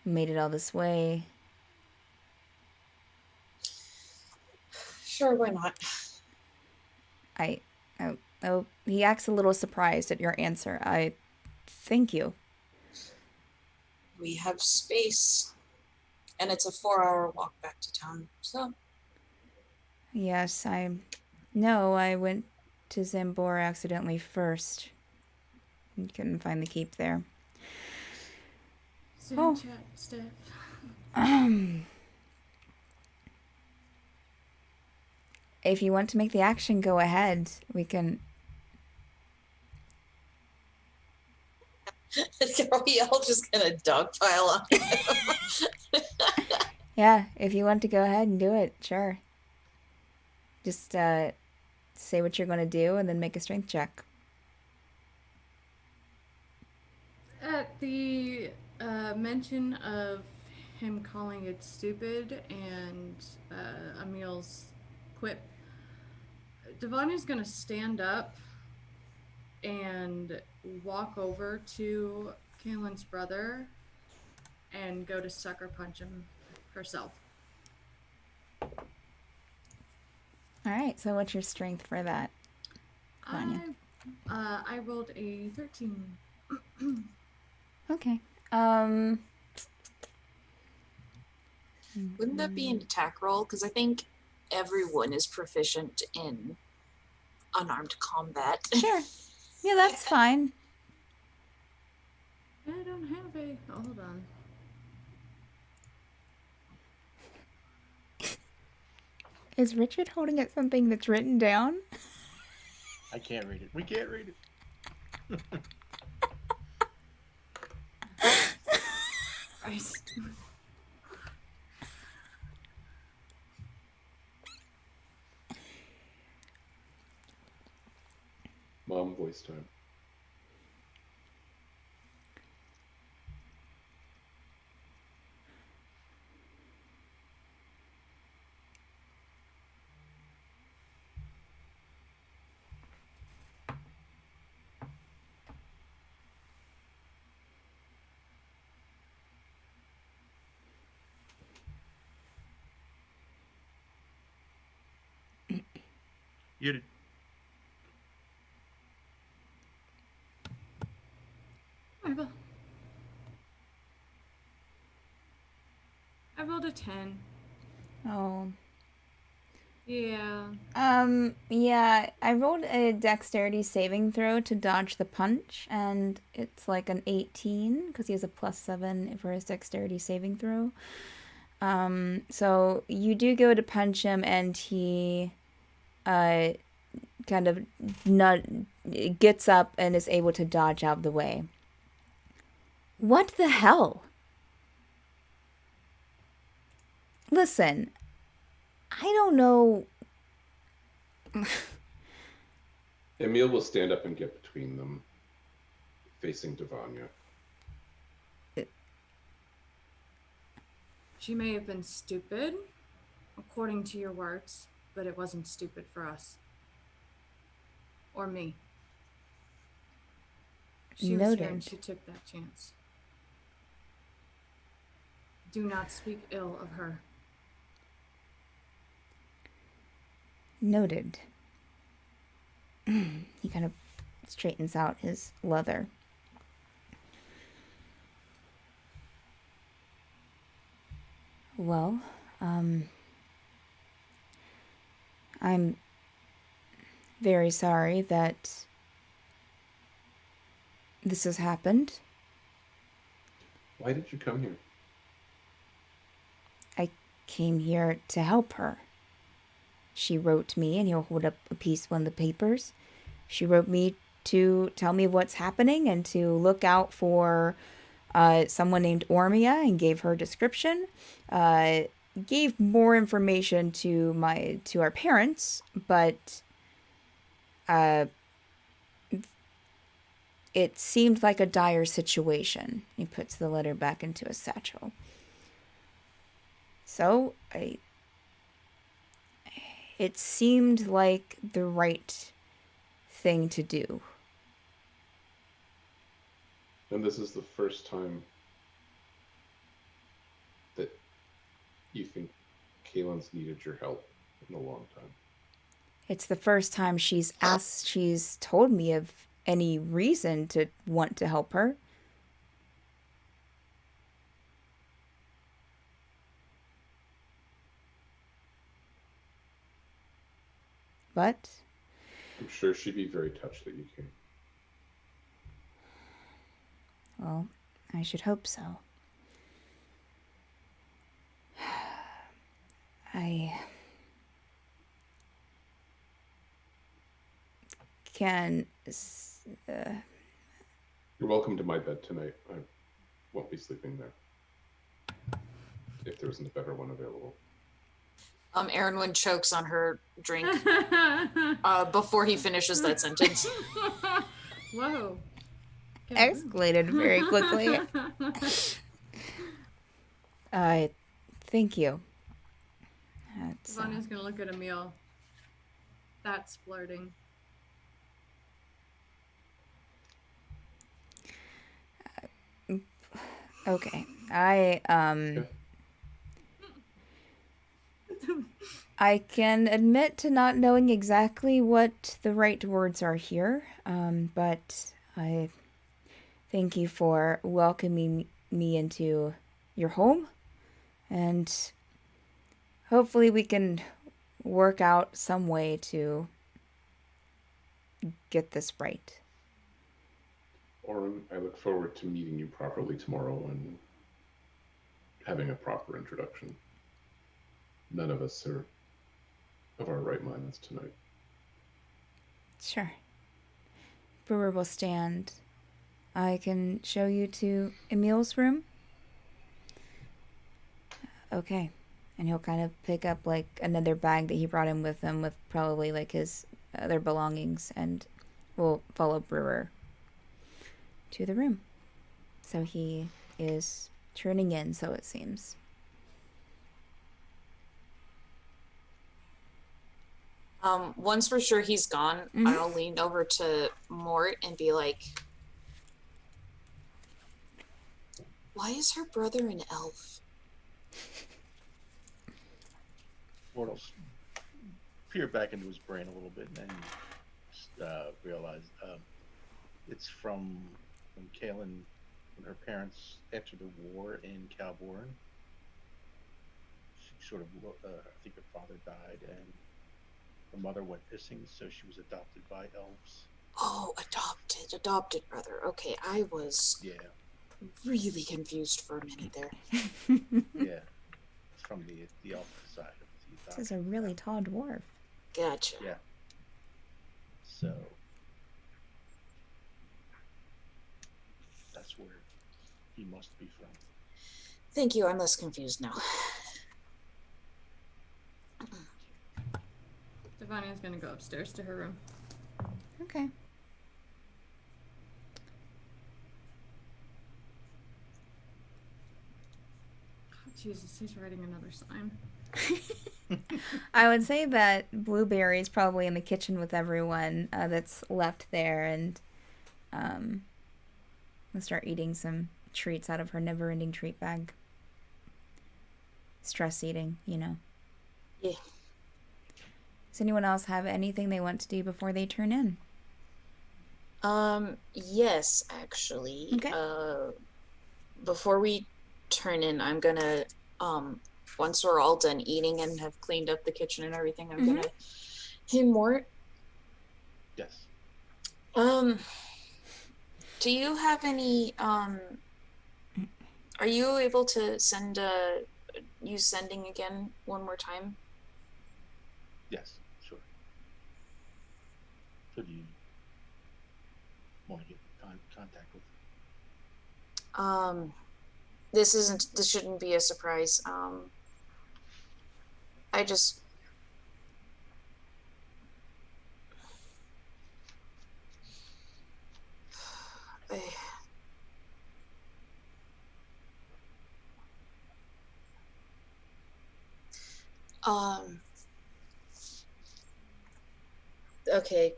Made it all this way. Sure, why not? Oh, he acts a little surprised at your answer. Thank you. We have space, and it's a 4-hour walk back to town. So Yes, no, I went to Zambora accidentally first. Couldn't find the keep there. Sit Oh. and chat, Steph. If you want to make the action, go ahead. We can. are we all just gonna dogpile on him? Yeah, if you want to go ahead and do it, sure. Just say what you're going to do and then make a strength check. At the mention of him calling it stupid and Emil's quip, Devonia's gonna stand up and walk over to Caelyn's brother and go to sucker punch him herself. All right, so what's your strength for that? Vanya. I rolled a 13. Okay. Wouldn't that be an attack roll? Because I think everyone is proficient in unarmed combat. Sure. Yeah, that's fine. I don't have a. Oh, hold on. Is Richard holding up something that's written down? I can't read it. We can't read it. Christ. Mom voice time. Muted. Marvel. I rolled a 10. Oh. Yeah. Yeah, I rolled a dexterity saving throw to dodge the punch, and it's like an 18 because he has a +7 for his dexterity saving throw. So you do go to punch him, and he kind of gets up and is able to dodge out of the way. What the hell? Listen, I don't know. Emil will stand up and get between them, facing Devanya. She may have been stupid, according to your words, but it wasn't stupid for us. Or me. She was here and Noted. she took that chance. Do not speak ill of her. Noted. He kind of straightens out his leather. Well, I'm very sorry that this has happened. Why did you come here? came here to help her. She wrote me, and he'll hold up a piece, one of the papers. She wrote me to tell me what's happening and to look out for someone named Ormia, and gave her description. Gave more information to our parents, but it seemed like a dire situation. He puts the letter back into a satchel. So it seemed like the right thing to do. And this is the first time that you think Caelynn's needed your help in a long time. It's the first time she's told me of any reason to want to help her. But I'm sure she'd be very touched that you came. well, I should hope so. I can. You're welcome to my bed tonight. I won't be sleeping there. If there isn't a better one available. Auryn chokes on her drink before he finishes that sentence. Whoa. Escalated very quickly. Thank you. That's, Vanya's gonna look at Emil. That's flirting. okay. I can admit to not knowing exactly what the right words are here, but I thank you for welcoming me into your home, and hopefully we can work out some way to get this right. Auryn, I look forward to meeting you properly tomorrow and having a proper introduction. None of us are of our right minds tonight. Sure. Brewer will stand. I can show you to Emil's room. Okay. And he'll kind of pick up like another bag that he brought in with him with probably like his other belongings, and will follow Brewer to the room. So he is turning in, so it seems. Once for sure he's gone, I'll lean over to Mort and be like, why is her brother an elf? Mort will peer back into his brain a little bit and then realize it's from when Caelynn, when her parents, after the war in Calborn, she sort of, I think her father died and her mother went missing, so she was adopted by elves. Oh, adopted brother. Okay, I was really confused for a minute there. Yeah, it's from the elf side of the adoption. This is a really tall dwarf. Gotcha. Yeah. So that's where he must be from. Thank you, I'm less confused now. Stefania's gonna go upstairs to her room. Okay. Oh, Jesus, he's writing another sign. I would say that Blueberry's probably in the kitchen with everyone that's left there, and we'll start eating some treats out of her never-ending treat bag. Stress eating, you know. Yeah. Does anyone else have anything they want to do before they turn in? Yes, actually. Okay. Before we turn in, I'm gonna, once we're all done eating and have cleaned up the kitchen and everything, I'm gonna, hey, Mort. Yes. Do you have any, are you able to send use sending again one more time? Yes, sure. So do you want to get contact with? This shouldn't be a surprise. I just I, okay.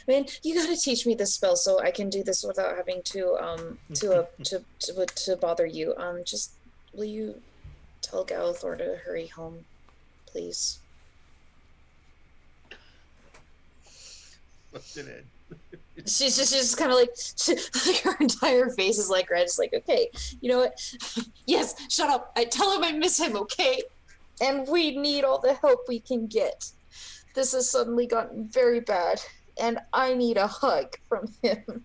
Man, you gotta teach me this spell so I can do this without having to bother you. Just will you tell Galithor to hurry home, please? What's it in? She's kind of like, her entire face is like red. It's like, okay, you know what? Yes, shut up. I tell him I miss him, okay? And we need all the help we can get. This has suddenly gotten very bad, and I need a hug from him.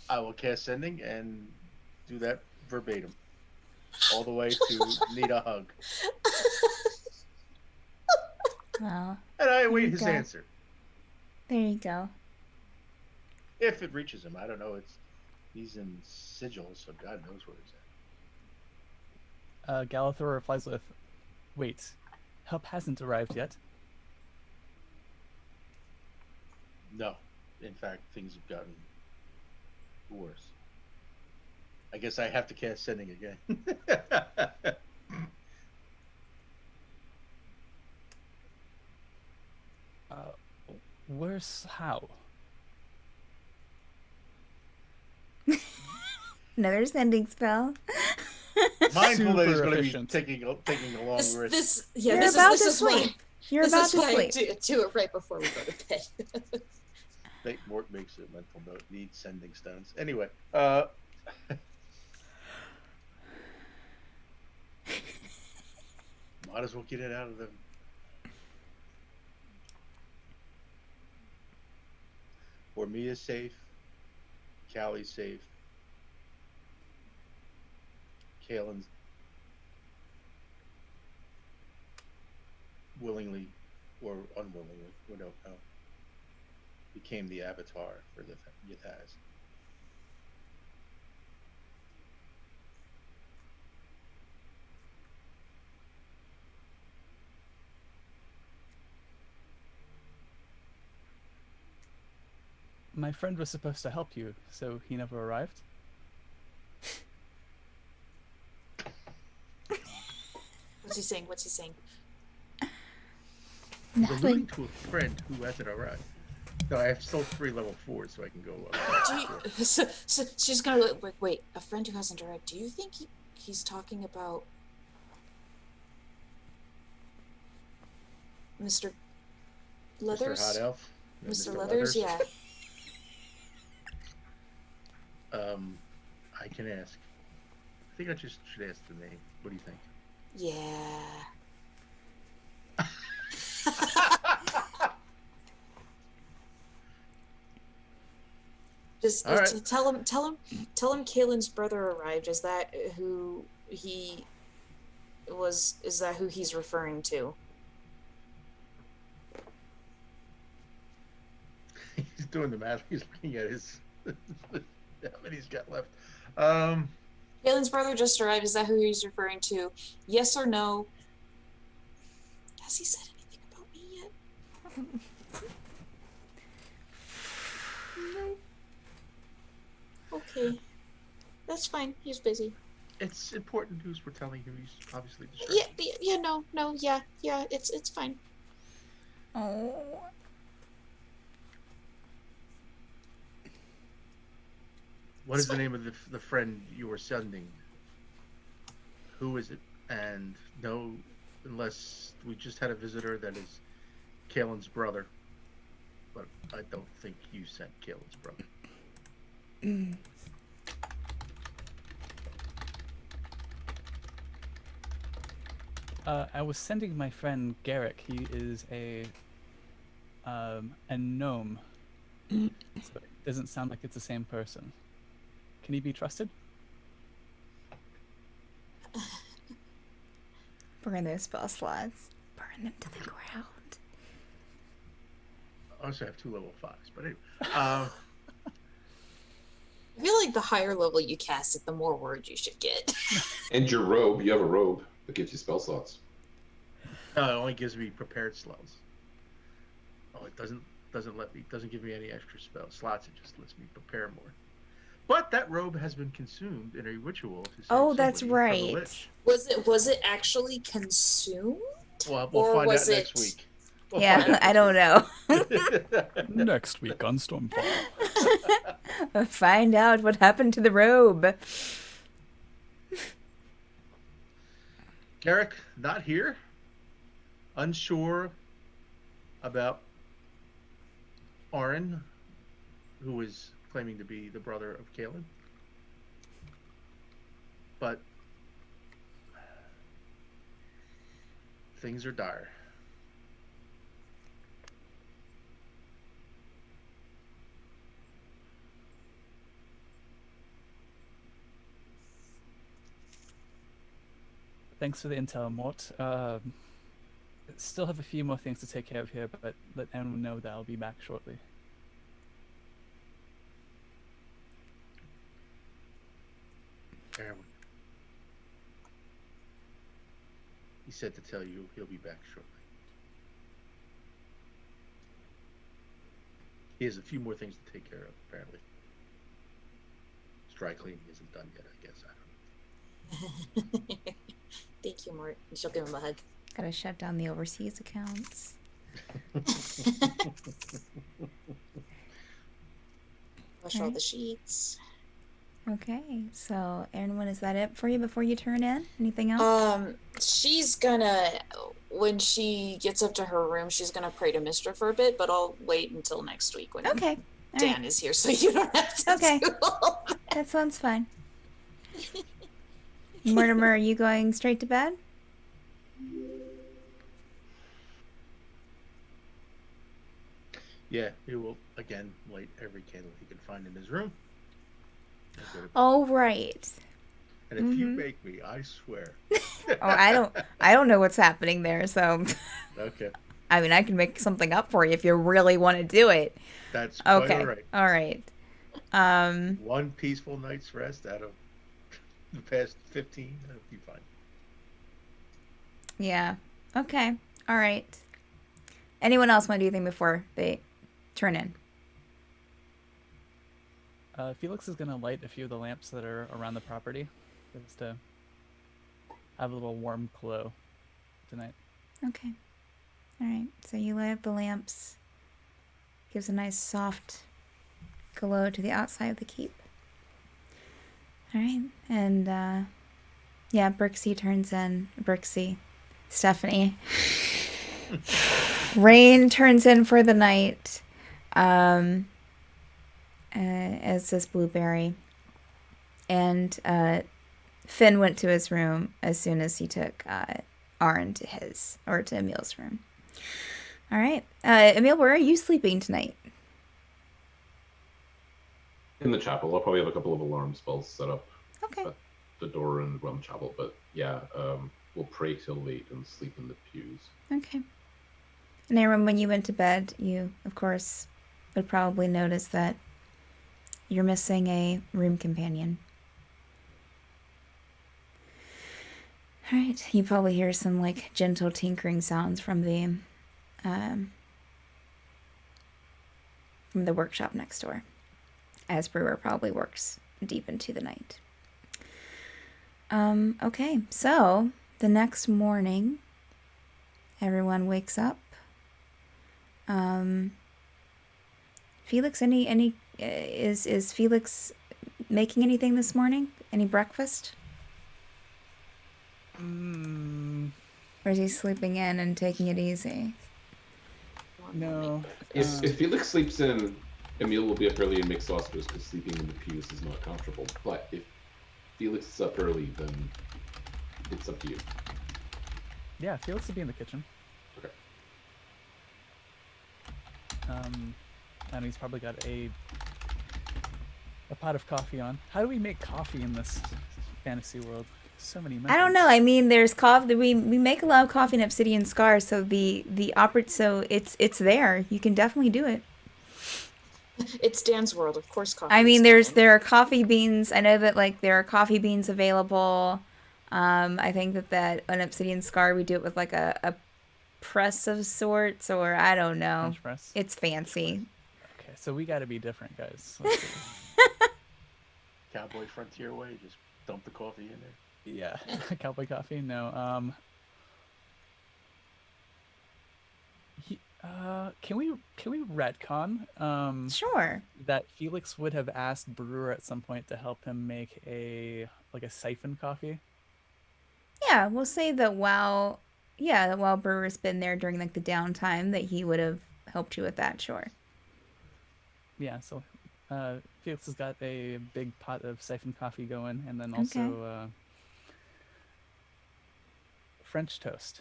I will cast sending and do that verbatim, all the way to need a hug, Well, and I There await you his go. answer there you go. if it reaches him. I don't know. He's in sigil, so God knows where he's at. Galithor replies with, "Wait, help hasn't arrived yet." No, in fact, things have gotten worse. I guess I have to cast sending again. Worse how? Another sending spell. Mindful that he's Super going to be efficient. taking a long risk. You're this about is to this is why sleep. You're this about is to why I sleep. do it right before we go to bed. Mort makes a mental note. Needs sending stones. Anyway, might as well get it out of them. Ormia's safe. Callie's safe. Caelynn's willingly or unwillingly, we don't know, became the avatar for the Ythaz. My friend was supposed to help you, so he never arrived. What's he saying? What's he saying? He's alluding Nothing. to a friend who hasn't arrived. No, I have still 3 level 4s, so I can go up. Do you, so she's gonna look like, wait, a friend who hasn't arrived. Do you think he's talking about Mr. Leathers? Mr. Hot Elf? No, Mr. Leathers, yeah. I can ask. I think I just should ask the name. What do you think? Yeah. Just All right. tell him Caelynn's brother arrived. Is that who he was? Is that who he's referring to? He's doing the math. He's looking at his how many he's got left. Caelynn's brother just arrived. Is that who he's referring to? Yes or no? Has he said anything about me yet? No. Okay. That's fine. He's busy. It's important news we're telling you. He's obviously distracted. Yeah, no, yeah, it's fine. Oh. What is the name of the friend you were sending? Who is it? And no, unless we just had a visitor that is Caelynn's brother. But I don't think you sent Caelynn's brother. I was sending my friend Garrick. He is a gnome. So it doesn't sound like it's the same person. Can he be trusted? Burn those spell slots. Burn them to the ground. Also, I have 2 level 5s, but anyway. I feel like the higher level you cast it, the more words you should get. And your robe, you have a robe that gives you spell slots. No, it only gives me prepared slots. Oh, it doesn't give me any extra spell slots. It just lets me prepare more. But that robe has been consumed in a ritual to save Oh, that's somebody from a right. lich. Was it actually consumed? Well, we'll Or find was out next it- week. We'll Yeah, find out I don't know. next week. Next week on Stormfall. Find out what happened to the robe. Garrick, not here. Unsure about Auryn, who is claiming to be the brother of Caelynn. But things are dire. Thanks for the intel, Mort. Still have a few more things to take care of here, but let everyone know that I'll be back shortly. Auryn. He said to tell you he'll be back shortly. He has a few more things to take care of, apparently. His dry cleaning isn't done yet, I guess. I don't know. Thank you, Mort. You shall give him a hug. Gotta shut down the overseas accounts. Wash all Alright. the sheets. Okay, so Auryn, is that it for you before you turn in? Anything else? She's gonna, when she gets up to her room, she's gonna pray to Mister for a bit, but I'll wait until next week when Okay. All Dan right. is here, so you don't have to Okay. do all that. That sounds fine. Mortimer, are you going straight to bed? Yeah, he will again light every candle he can find in his room. Oh, right. And if you Mhm. make me, I swear. Oh, I don't know what's happening there, so Okay, I mean, I can make something up for you if you really want to do it. that's quite Okay. all right. All right. One peaceful night's rest out of the past 15, that'll be fine. Yeah. Okay. All right. Anyone else want to do anything before they turn in? Felix is going to light a few of the lamps that are around the property just to have a little warm glow tonight. Okay. All right. So you light up the lamps. Gives a nice soft glow to the outside of the keep. All right. And yeah, Brixie turns in. Brixie. Stephanie. Rain turns in for the night. As this Blueberry. And Finn went to his room as soon as he took Auryn to Emil's room. All right. Emil, where are you sleeping tonight? In the chapel, I'll probably have a couple of alarm spells set up Okay. at the door and around the chapel. But yeah, we'll pray till late and sleep in the pews. Okay. And Aaron, when you went to bed, you, of course, would probably notice that you're missing a room companion. All right. You probably hear some, like, gentle tinkering sounds from the workshop next door, as Brewer probably works deep into the night. Okay. So, the next morning, everyone wakes up. Felix, is Felix making anything this morning? Any breakfast? Or is he sleeping in and taking it easy? No. If Felix sleeps in, Emil will be up early and make sausages because sleeping in the pews is not comfortable. But if Felix is up early, then it's up to you. Yeah, Felix will be in the kitchen. Okay. And he's probably got a pot of coffee on. How do we make coffee in this fantasy world? So many I don't know. methods. I mean, there's coffee. We make a lot of coffee in Obsidian Scar, so so it's there. You can definitely do it. It's Dan's world, of course. Coffee I mean, is happening. there are coffee beans. I know that like there are coffee beans available. I think that on Obsidian Scar we do it with like a press of sorts, or I don't know. French press. It's fancy. Okay, so we got to be different, guys. Let's see. Cowboy frontier way, just dump the coffee in there. Yeah, cowboy coffee. No. Can we retcon Sure. that Felix would have asked Brewer at some point to help him make a siphon coffee? Yeah, we'll say that while Brewer's been there during like the downtime, that he would have helped you with that. Sure. Yeah. So Felix has got a big pot of siphon coffee going, and then also French toast.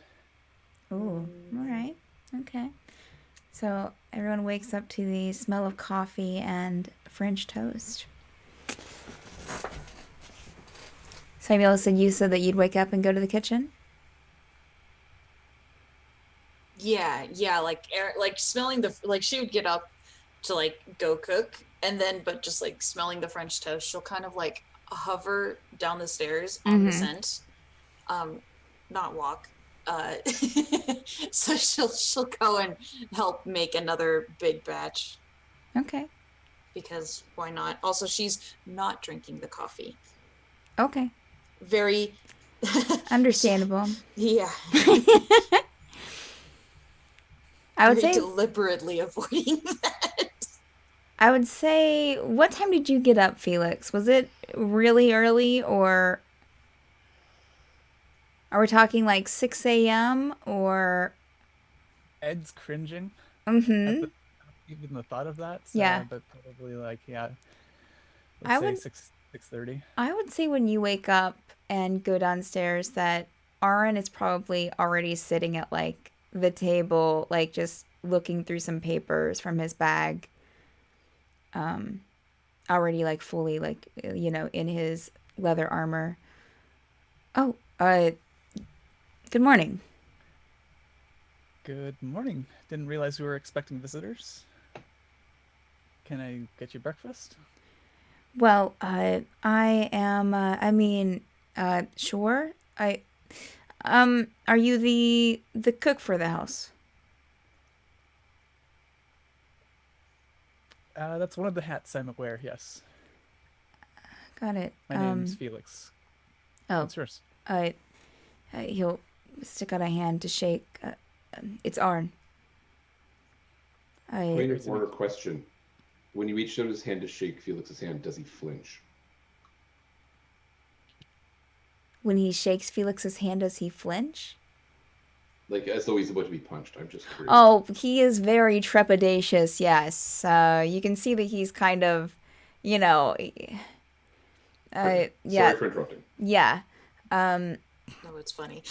Ooh. All right. Okay. So everyone wakes up to the smell of coffee and French toast. Samuel said you said that you'd wake up and go to the kitchen. Yeah, like smelling like she would get up to like go cook, and then but just like smelling the French toast, she'll kind of like hover down the stairs on the scent, not walk. So she'll go and help make another big batch Okay. because why not? Also, she's not drinking the coffee. Okay. Very Understandable. yeah. I would Very say deliberately avoiding that. I would say what time did you get up, Felix? Was it really early, or are we talking like 6 a.m. or Ed's cringing mm-hmm. at even the thought of that. So, Yeah. But probably like let's I say would 6:30. I would say when you wake up and go downstairs that Auryn is probably already sitting at like the table, like just looking through some papers from his bag. Already like fully like in his leather armor. Oh, good morning. Good morning. Didn't realize we were expecting visitors. Can I get you breakfast? Well, I am. Sure. Are you the cook for the house? That's one of the hats I'm aware. Yes. Got it. My name's Felix. Oh, What's yours? he'll stick out a hand to shake. It's Auryn. Point of order question. When he reached out his hand to shake Felix's hand, does he flinch? When he shakes Felix's hand, does he flinch? Like as though he's about to be punched. I'm just curious. Oh, he is very trepidatious. Yes. You can see that he's kind of, yeah. Sorry for interrupting. Yeah. No, it's funny.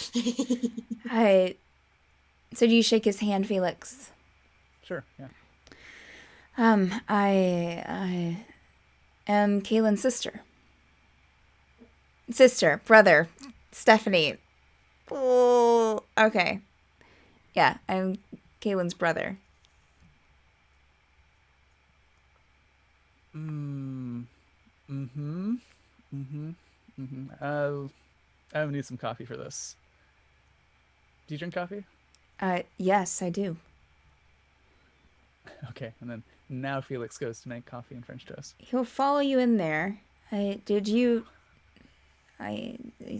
So do you shake his hand, Felix? Sure. Yeah. I am Caelynn's sister. Brother, Stephanie. Oh, okay. Yeah, I'm Caelynn's brother. I would need some coffee for this. Do you drink coffee? Yes, I do. Okay, and then now Felix goes to make coffee and French toast. He'll follow you in there. I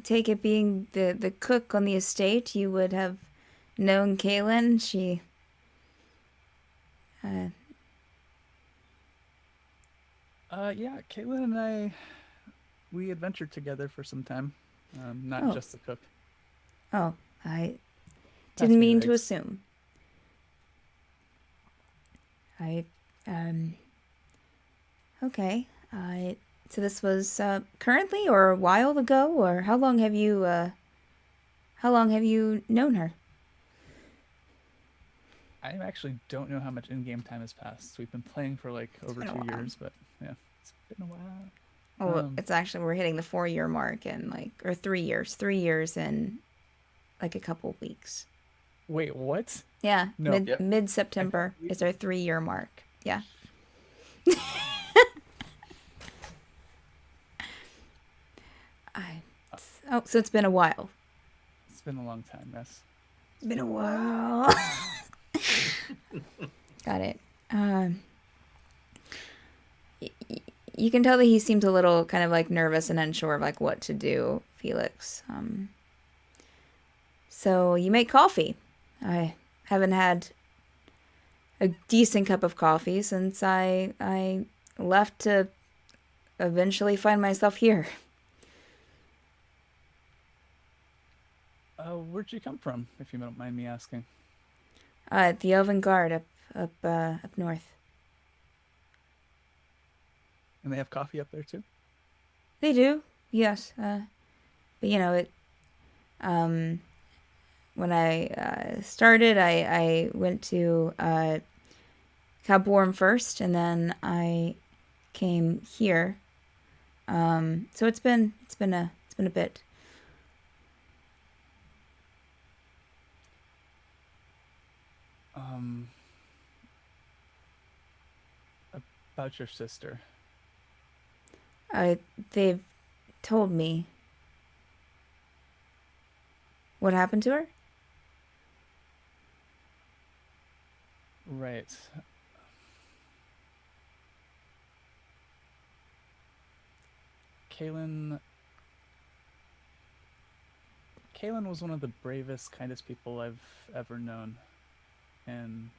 take it being the cook on the estate, you would have known Caelynn. She yeah, Caelynn and I, we adventured together for some time. Not just the cook. Oh, I Pass didn't me mean the to eggs. assume. Okay. So this was currently or a while ago, or how long have you known her? I actually don't know how much in-game time has passed. We've been playing for like over been a 2 while. years, but yeah, it's been a while. Oh, it's actually we're hitting the 4-year mark in or 3 years. 3 years in like a couple weeks. Wait, what? Yeah, No. Yep. mid September is our 3-year mark. Yeah. So it's been a while. It's been a long time, yes. It's been a while. Got it. You can tell that he seems a little kind of like nervous and unsure of like what to do, Felix. So you make coffee. I haven't had a decent cup of coffee since I left to eventually find myself here. Where'd you come from, if you don't mind me asking? The Elven Guard up north. And they have coffee up there too? They do, yes. But you know it. When I started, I went to Caborn first, and then I came here. So it's been a bit. About your sister. They've told me. What happened to her? Right. Caelynn was one of the bravest, kindest people I've ever known. And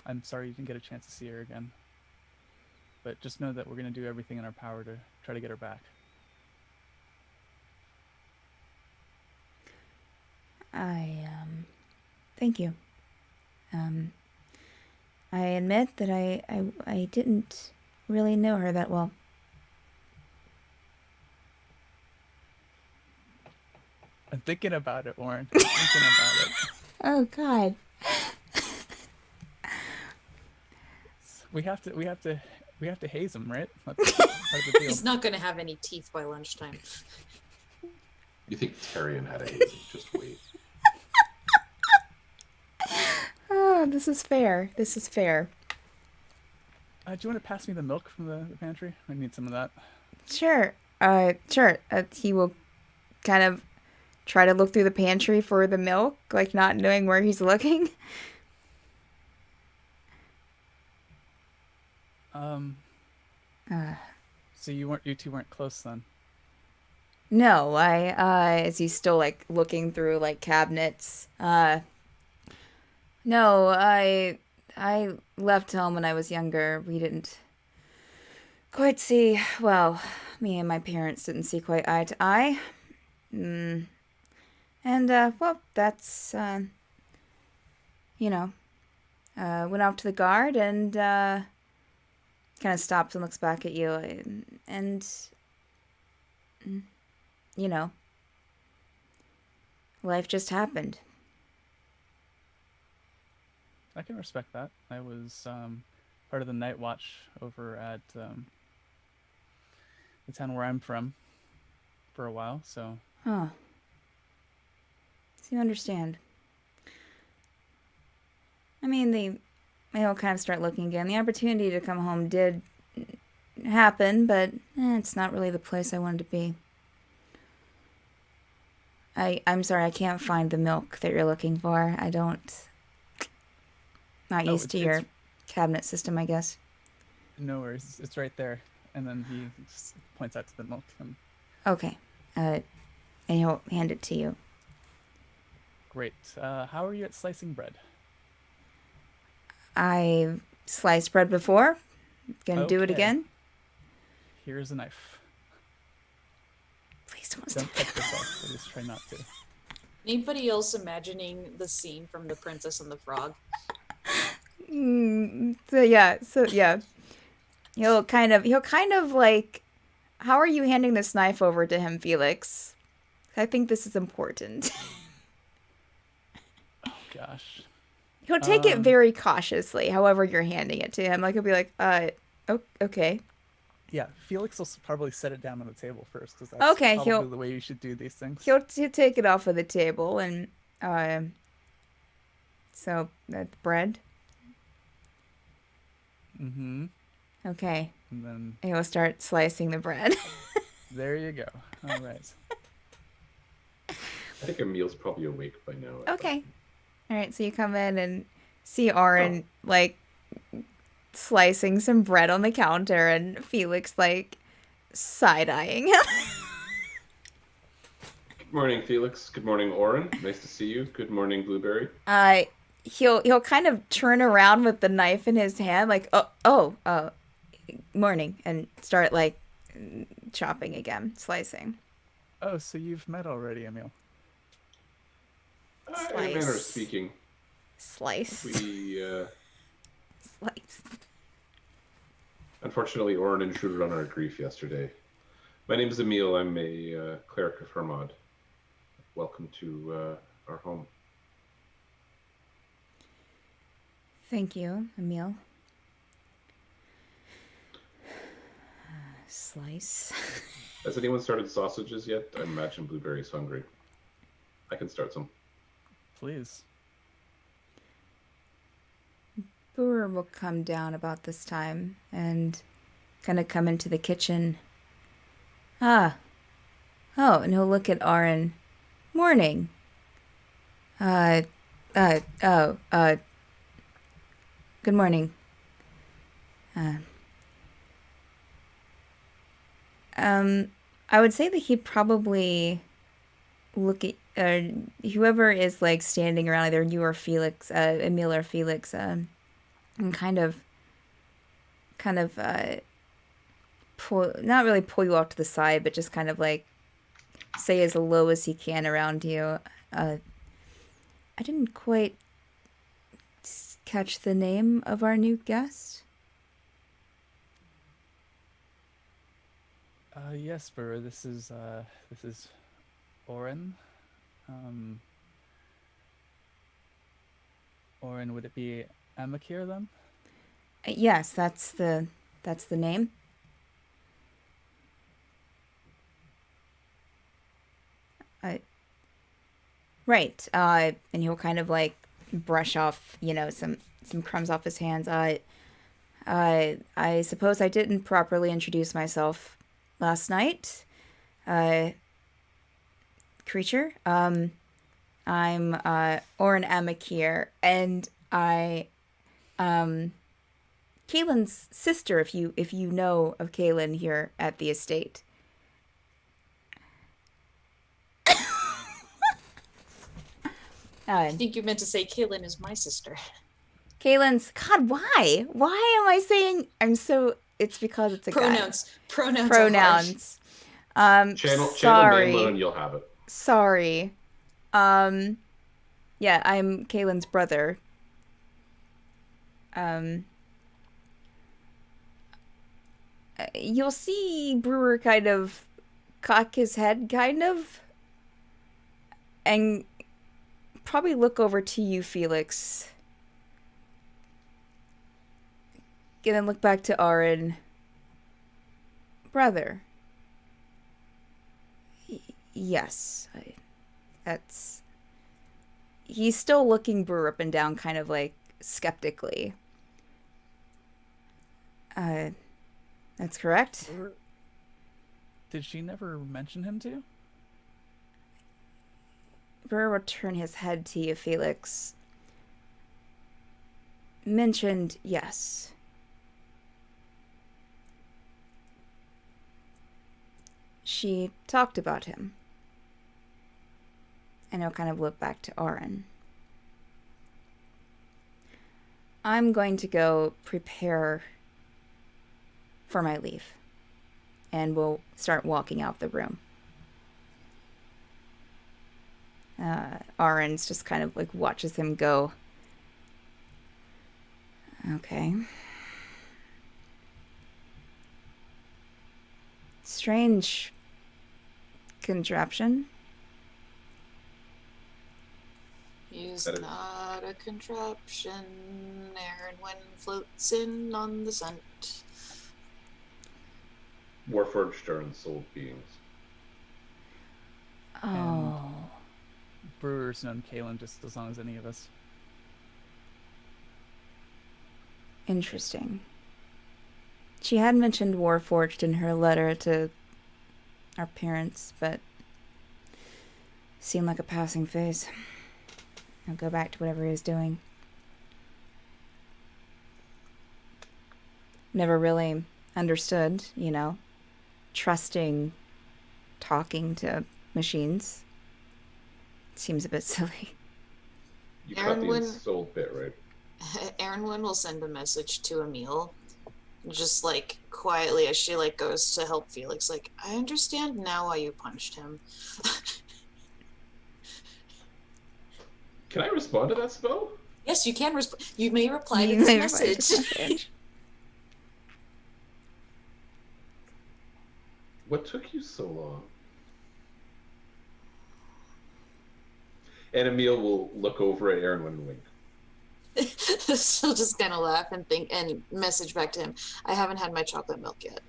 I'm sorry you didn't get a chance to see her again. But just know that we're going to do everything in our power to try to get her back. Thank you. I admit that I didn't really know her that well. I'm thinking about it, Auryn. Thinking about it. Oh God. We have to haze him, right? That's part of the deal. He's not going to have any teeth by lunchtime. You think Tyrion had a haze? Just wait. Oh, this is fair. This is fair. Do you want to pass me the milk from the pantry? I need some of that. Sure. Sure. He will kind of try to look through the pantry for the milk, like not knowing where he's looking. So you two weren't close then? No, as he's still like looking through like cabinets. No, I left home when I was younger. We didn't quite see, well, me and my parents didn't see quite eye to eye. And well, that's went off to the guard and kind of stops and looks back at you and life just happened. I can respect that. I was part of the night watch over at the town where I'm from for a while, so... Huh. So you understand. I mean, they all kind of start looking again. The opportunity to come home did happen, but it's not really the place I wanted to be. I'm sorry, I can't find the milk that you're looking for. I don't... Not Oh, used to your cabinet system, I guess. No worries. It's right there. And then he just points out to the milk. And Okay. And he'll hand it to you. great. How are you at slicing bread? I've sliced bread before. Gonna do it Okay. again. Here's a knife. Please don't Don't stop. cut yourself. At least try not to. Anybody else imagining the scene from The Princess and the Frog? So yeah. He'll kind of like, how are you handing this knife over to him, Felix? I think this is important. Oh, gosh. He'll take it very cautiously, however you're handing it to him. Like, he'll be like, Okay. Yeah, Felix will probably set it down on the table first, because that's Okay, probably the way you should do these things. He'll take it off of the table and so that's bread. Mm-hmm. Okay. And then And he'll start slicing the bread. there you go. All right. I think Emil's probably awake by now. Okay. All right, so you come in and see Auryn like slicing some bread on the counter and Felix like side-eyeing him. Good morning, Felix. Good morning, Auryn. Nice to see you. Good morning, Blueberry. He'll kind of turn around with the knife in his hand like morning and start like chopping again, slicing. Oh, so you've met already, Emil. In a manner of speaking. Slice. We, Slice. unfortunately, Auryn intruded on our grief yesterday. My name is Emil. I'm a cleric of Hermod. Welcome to our home. Thank you, Emil. Slice. Has anyone started sausages yet? I imagine Blueberry's hungry. I can start some. Please. Brewer will come down about this time and kind of come into the kitchen. Oh, and he'll look at Auryn. Morning. Good morning. I would say that he'd probably look at whoever is like standing around, either you or Felix, Emil or Felix, and kind of pull, not really pull you off to the side, but just kind of like say as low as he can around you. I didn't quite catch the name of our new guest. Yes, Burr. This is Auryn. Auryn, would it be Amakir then? Yes, that's the name. Right. And he'll kind of like brush off, some crumbs off his hands. I suppose I didn't properly introduce myself last night. Creature. I'm Auryn Amakir, and Caelynn's sister, if you know of Caelynn here at the estate. I think you meant to say Caelynn is my sister. Caelynn's, God, why? Why am I saying it's because it's a Pronouns. guy. Pronouns. Channel sorry. Manlin and you'll have it. Sorry. Yeah, I'm Caelynn's brother. You'll see Brewer kind of cock his head, and probably look over to you, Felix. And then look back to Auryn. Brother. Yes. He's still looking Brewer up and down, kind of like skeptically. That's correct. Did she never mention him to you? Brewer will turn his head to you, Felix. Mentioned, yes. She talked about him. And he'll kind of look back to Auryn. I'm going to go prepare for my leave. And we'll start walking out the room. Auryn's just kind of like watches him go. Okay. Strange contraption. He's not a contraption. Aaron Wynn floats in on the scent. Warforged are ensouled beings. Oh. Brewer's known Caelynn just as long as any of us. Interesting. She had mentioned Warforged in her letter to our parents, but seemed like a passing phase. I'll go back to whatever he was doing. Never really understood, trusting talking to machines. Seems a bit silly. You cut the Auryn, ensouled bit, right? Auryn will send a message to Emil, just like quietly as she like goes to help Felix. Like, I understand now why you punched him. Can I respond to that spell? Yes, you can. You may reply to You this may reply to message. this message. What took you so long? And Emil will look over at Auryn and wink. She'll just kind of laugh and think and message back to him. I haven't had my chocolate milk yet.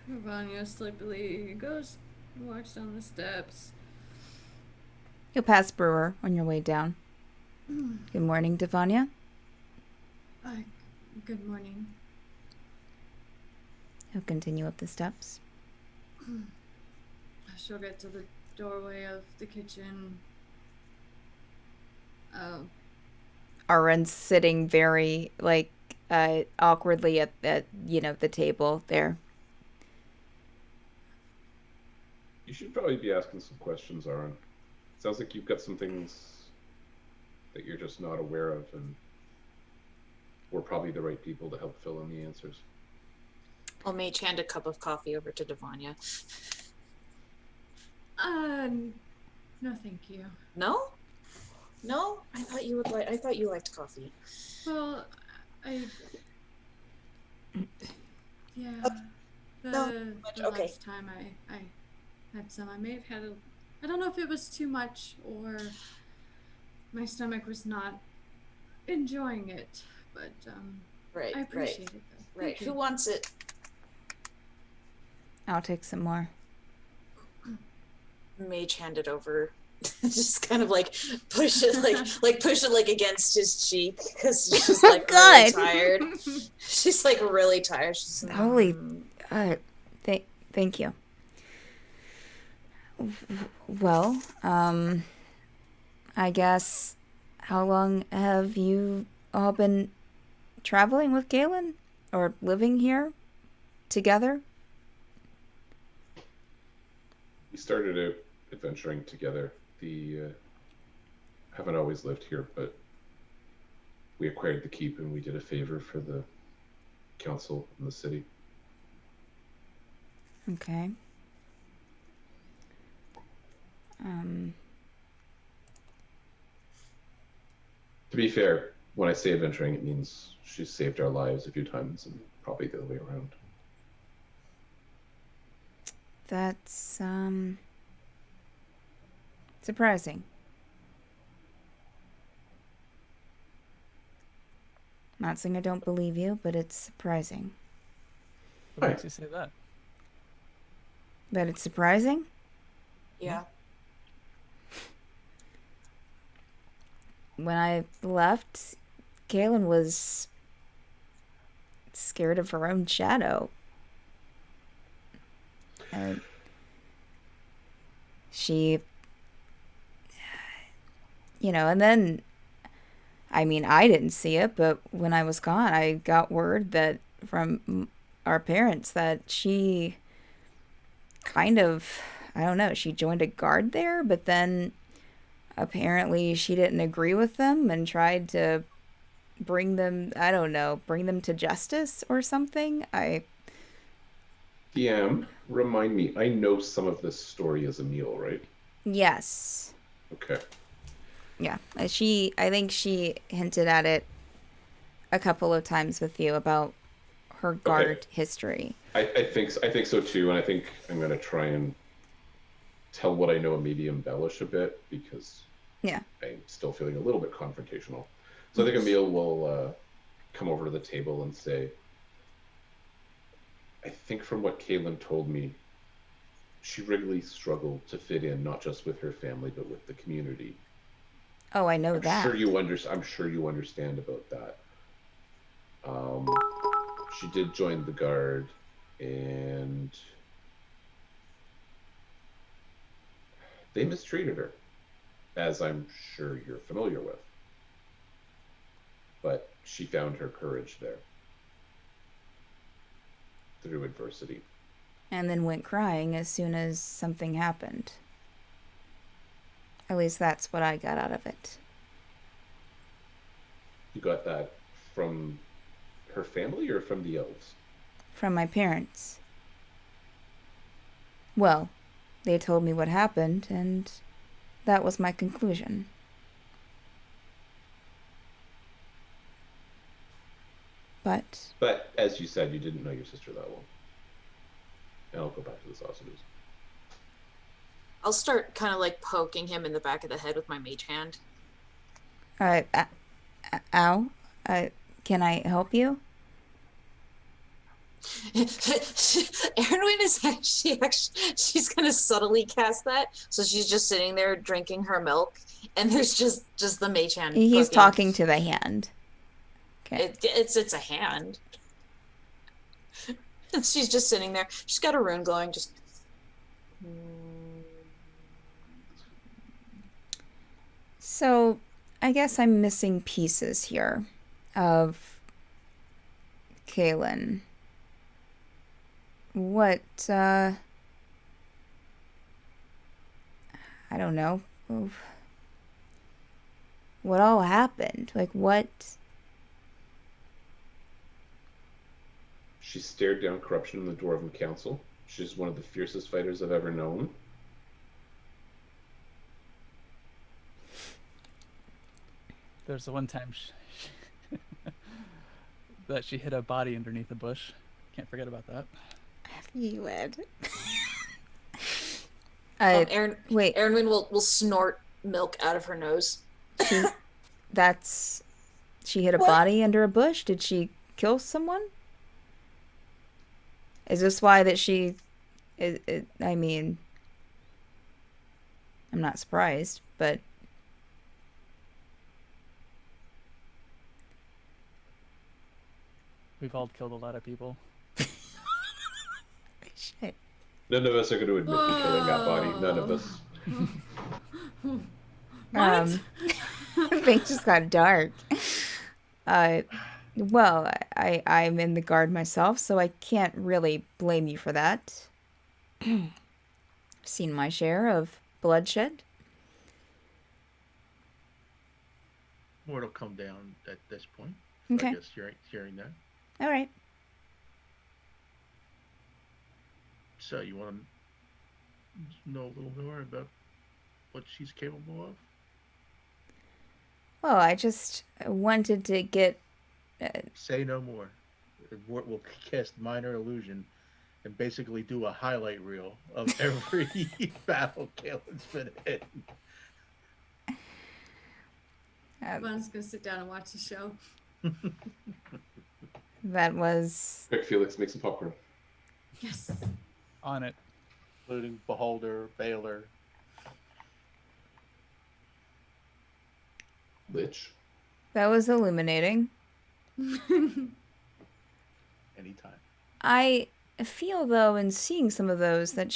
Vanya sleepily goes and walks down the steps. You'll pass Brewer on your way down. Good morning, Devanya. Good morning. He'll continue up the steps. She'll get to the doorway of the kitchen. Auryn's sitting very, awkwardly at the table there. You should probably be asking some questions, Auryn. Sounds like you've got some things that you're just not aware of, and we're probably the right people to help fill in the answers. I'll mage hand a cup of coffee over to Devanya. No, thank you. No? No? I thought you liked coffee. Well, yeah. The okay. last time I had some, I may have had I don't know if it was too much or my stomach was not enjoying it, but Right, I appreciate it though. Right. Thank you. Who wants it? I'll take some more. Mage hand it over. Just kind of like push it against his cheek because she's like really God. tired. She's like really tired. She's like, Holy, thank you. Well, I guess, how long have you all been traveling with Caelynn? Or living here together? We started out adventuring together. Haven't always lived here, but we acquired the keep and we did a favor for the council in the city. Okay. To be fair, when I say adventuring, it means she's saved our lives a few times and probably the other way around. That's, surprising. Not saying I don't believe you, but it's surprising. What makes you say that? That it's surprising? yeah. When I left, Caelynn was scared of her own shadow. She, and then, I mean, I didn't see it, but when I was gone, I got word that from our parents that she kind of, I don't know, she joined a guard there, but then apparently she didn't agree with them and tried to bring them to justice or something. DM, remind me, I know some of this story as Emil, right? Yes. Okay. Yeah. I think she hinted at it a couple of times with you about her guard history. I think so too, and I think I'm gonna try and tell what I know and maybe embellish a bit because Yeah. I'm still feeling a little bit confrontational. So I think Emil will come over to the table and say, I think from what Caelynn told me, she really struggled to fit in, not just with her family, but with the community. Oh, I know I'm that. sure I'm sure you understand about that. She did join the guard, and they mistreated her, as I'm sure you're familiar with. But she found her courage there through adversity. And then went crying as soon as something happened. At least that's what I got out of it. You got that from her family or from the elves? From my parents. Well, they told me what happened, and that was my conclusion. But But as you said, you didn't know your sister that well. And I'll go back to the sausages. I'll start kind of like poking him in the back of the head with my mage hand. ow, can I help you? Auryn is she's gonna subtly cast that, so she's just sitting there drinking her milk, and there's just the mage hand. He's poking. talking to the hand. Okay. It's a hand. And she's just sitting there. She's got a rune going. Just. So, I guess I'm missing pieces here of Caelynn. What, I don't know. What all happened? Like, what? She stared down corruption in the Dwarven Council. She's one of the fiercest fighters I've ever known. There's the one time that she hid a body underneath a bush. Can't forget about that. You would. Wait. Auryn will snort milk out of her nose. She hid a What? body under a bush? Did she kill someone? Is this why that she... I mean... I'm not surprised, but... We've all killed a lot of people. Shit. None of us are going to admit to killing that body. None of us. Things just got dark. Well, I'm in the guard myself, so I can't really blame you for that. Seen my share of bloodshed. More will come down at this point. Okay. I guess hearing that. All right. So you want to know a little more about what she's capable of? Well, I just wanted to get... Say no more. We'll cast minor illusion and basically do a highlight reel of every battle Caelynn's been in. Everyone's gonna sit down and watch the show. That was... Quick, Felix, make some popcorn. Yes. On it. Including Beholder, Baylor. Lich. That was illuminating. Anytime. I feel, though, in seeing some of those, that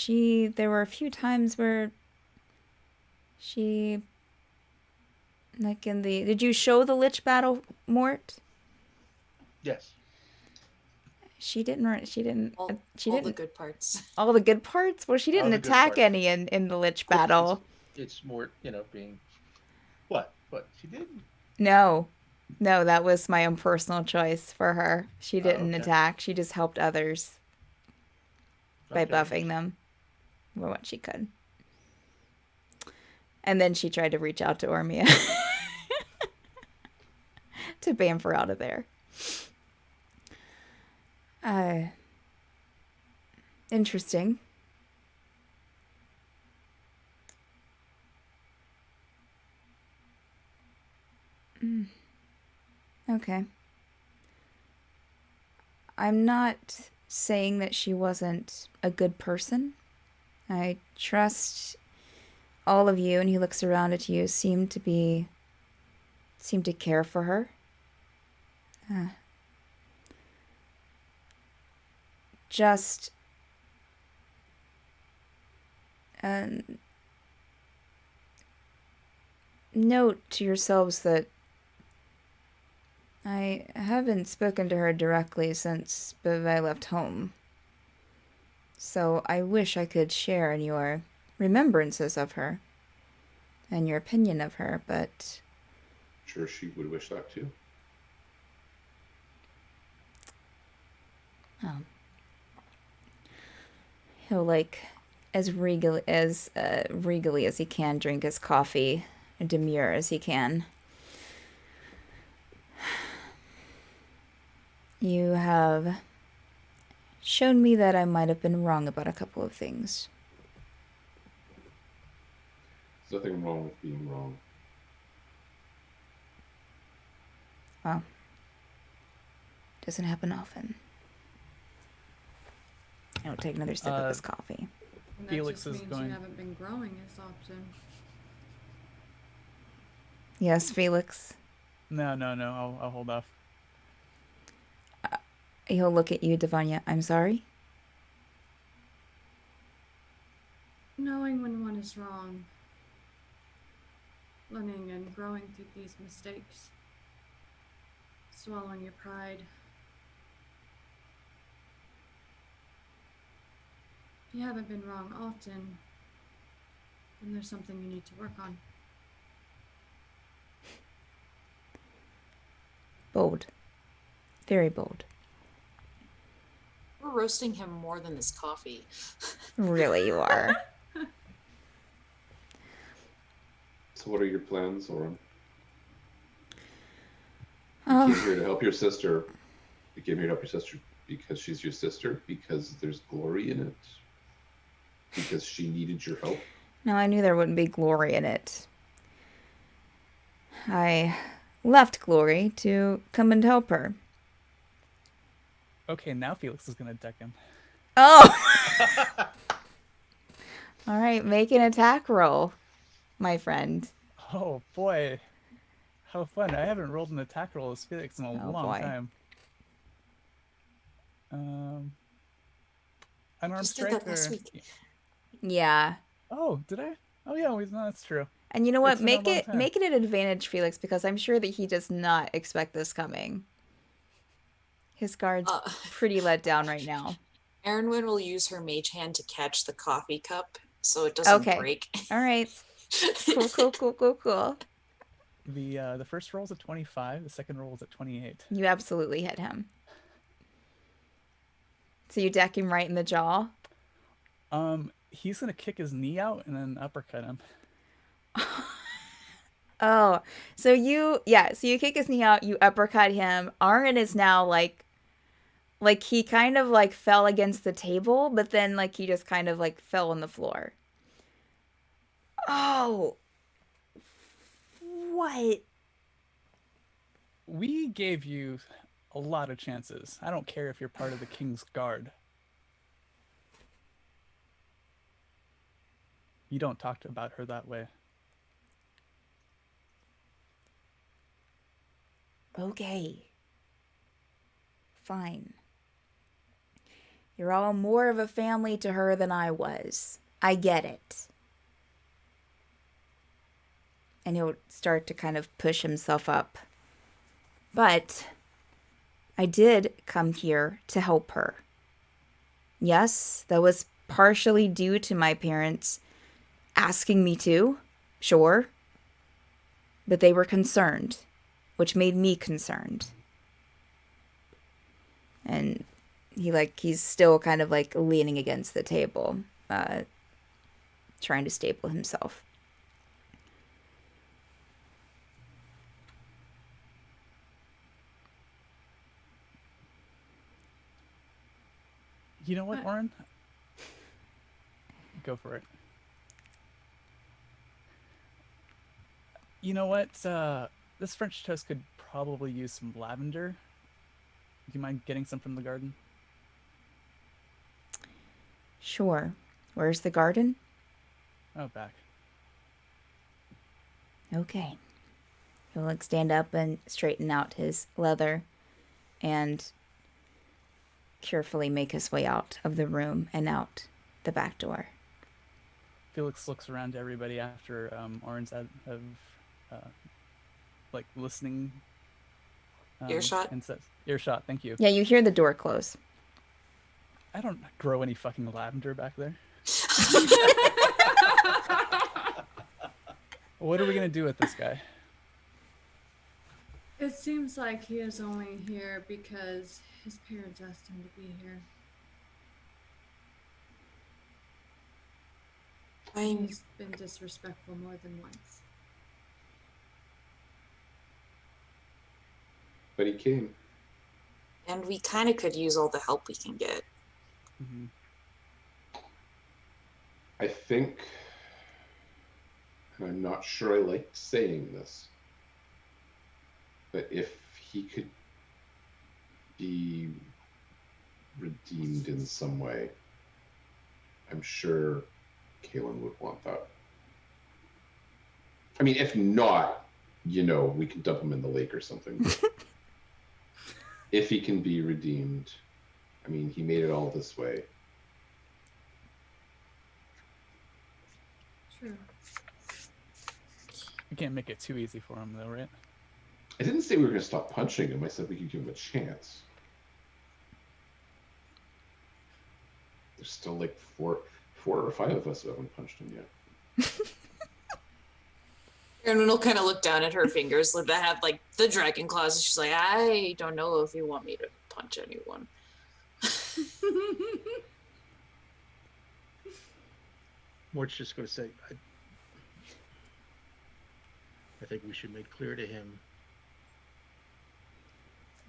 there were a few times where she, like in the, did you show the Lich battle, Mort? Yes. She didn't, All the good parts. all the good parts? Well, she didn't All the good attack parts. any in the Lich battle. It's more, being... What? She didn't? No, that was my own personal choice for her. She didn't okay. attack. She just helped others by Okay. buffing them for what she could. And then she tried to reach out to Ormia to bamf her out of there. Interesting. Okay. I'm not saying that she wasn't a good person. I trust all of you, and he looks around at you, seem to care for her. Just note to yourselves that I haven't spoken to her directly since I left home. So I wish I could share in your remembrances of her and your opinion of her, but Sure, she would wish that too. he'll as regally as he can drink his coffee, demure as he can. You have shown me that I might have been wrong about a couple of things. There's nothing wrong with being wrong. Well, doesn't happen often. I'll take another sip of his coffee. And that Felix just is means going- you haven't been growing as often. Yes, Felix. No, I'll hold off. He'll look at you, Devanya. I'm sorry? Knowing when one is wrong. Learning and growing through these mistakes. Swallowing your pride. If you haven't been wrong often, then there's something you need to work on. Bold. Very bold. We're roasting him more than this coffee. Really, you are. So what are your plans, Auryn? You Oh, came here to help your sister. You came here to help your sister because she's your sister? Because there's glory in it? Because she needed your help? no, I knew there wouldn't be glory in it. I left Glory to come and help her. Okay, now Felix is gonna deck him. Oh! All right, make an attack roll, my friend. Oh boy, how fun! I haven't rolled an attack roll as Felix in a Oh, long boy. time. Unarmed Just did strike that last or- week. Yeah. Oh, did I? Oh yeah, no, that's true. And you know what? It's been a long time. Make it an advantage, Felix, because I'm sure that he does not expect this coming. His guard's pretty let down right now. Auryn will use her mage hand to catch the coffee cup so it doesn't Okay. break. All right. Cool. The first roll is at 25. The second roll is at 28. You absolutely hit him. So you deck him right in the jaw. He's gonna kick his knee out and then uppercut him. Oh, so you kick his knee out, you uppercut him. Auryn is now like he kind of like fell against the table, but then like he just kind of like fell on the floor. Oh. What? We gave you a lot of chances. I don't care if you're part of the King's Guard. You don't talk about her that way. Okay. Fine. You're all more of a family to her than I was. I get it. And he'll start to kind of push himself up. But I did come here to help her. Yes, that was partially due to my parents asking me to, sure. But they were concerned, which made me concerned. And he's still kind of like leaning against the table, trying to stable himself. You know what, Auryn? Go for it. You know what? This French toast could probably use some lavender. Do you mind getting some from the garden? Sure. Where's the garden? Oh, back. Okay. He'll like stand up and straighten out his leather and carefully make his way out of the room and out the back door. Felix looks around to everybody after Auryn's out of like listening. Earshot? And says, "Earshot, thank you." Yeah, you hear the door close. I don't grow any fucking lavender back there. What are we gonna do with this guy? It seems like he is only here because his parents asked him to be here. He's been disrespectful more than once. But he came. And we kind of could use all the help we can get. Mm-hmm. I think, and I'm not sure I liked saying this, but if he could be redeemed in some way, I'm sure Caelynn would want that. I mean, if not, we can dump him in the lake or something. If he can be redeemed, I mean, he made it all this way. True. We can't make it too easy for him, though, right? I didn't say we were going to stop punching him. I said we could give him a chance. There's still like four or five of us who haven't punched him yet. Auryn will kind of look down at her fingers that have like the dragon claws, and she's like, I don't know if you want me to punch anyone. Mort's just going to say, I think we should make clear to him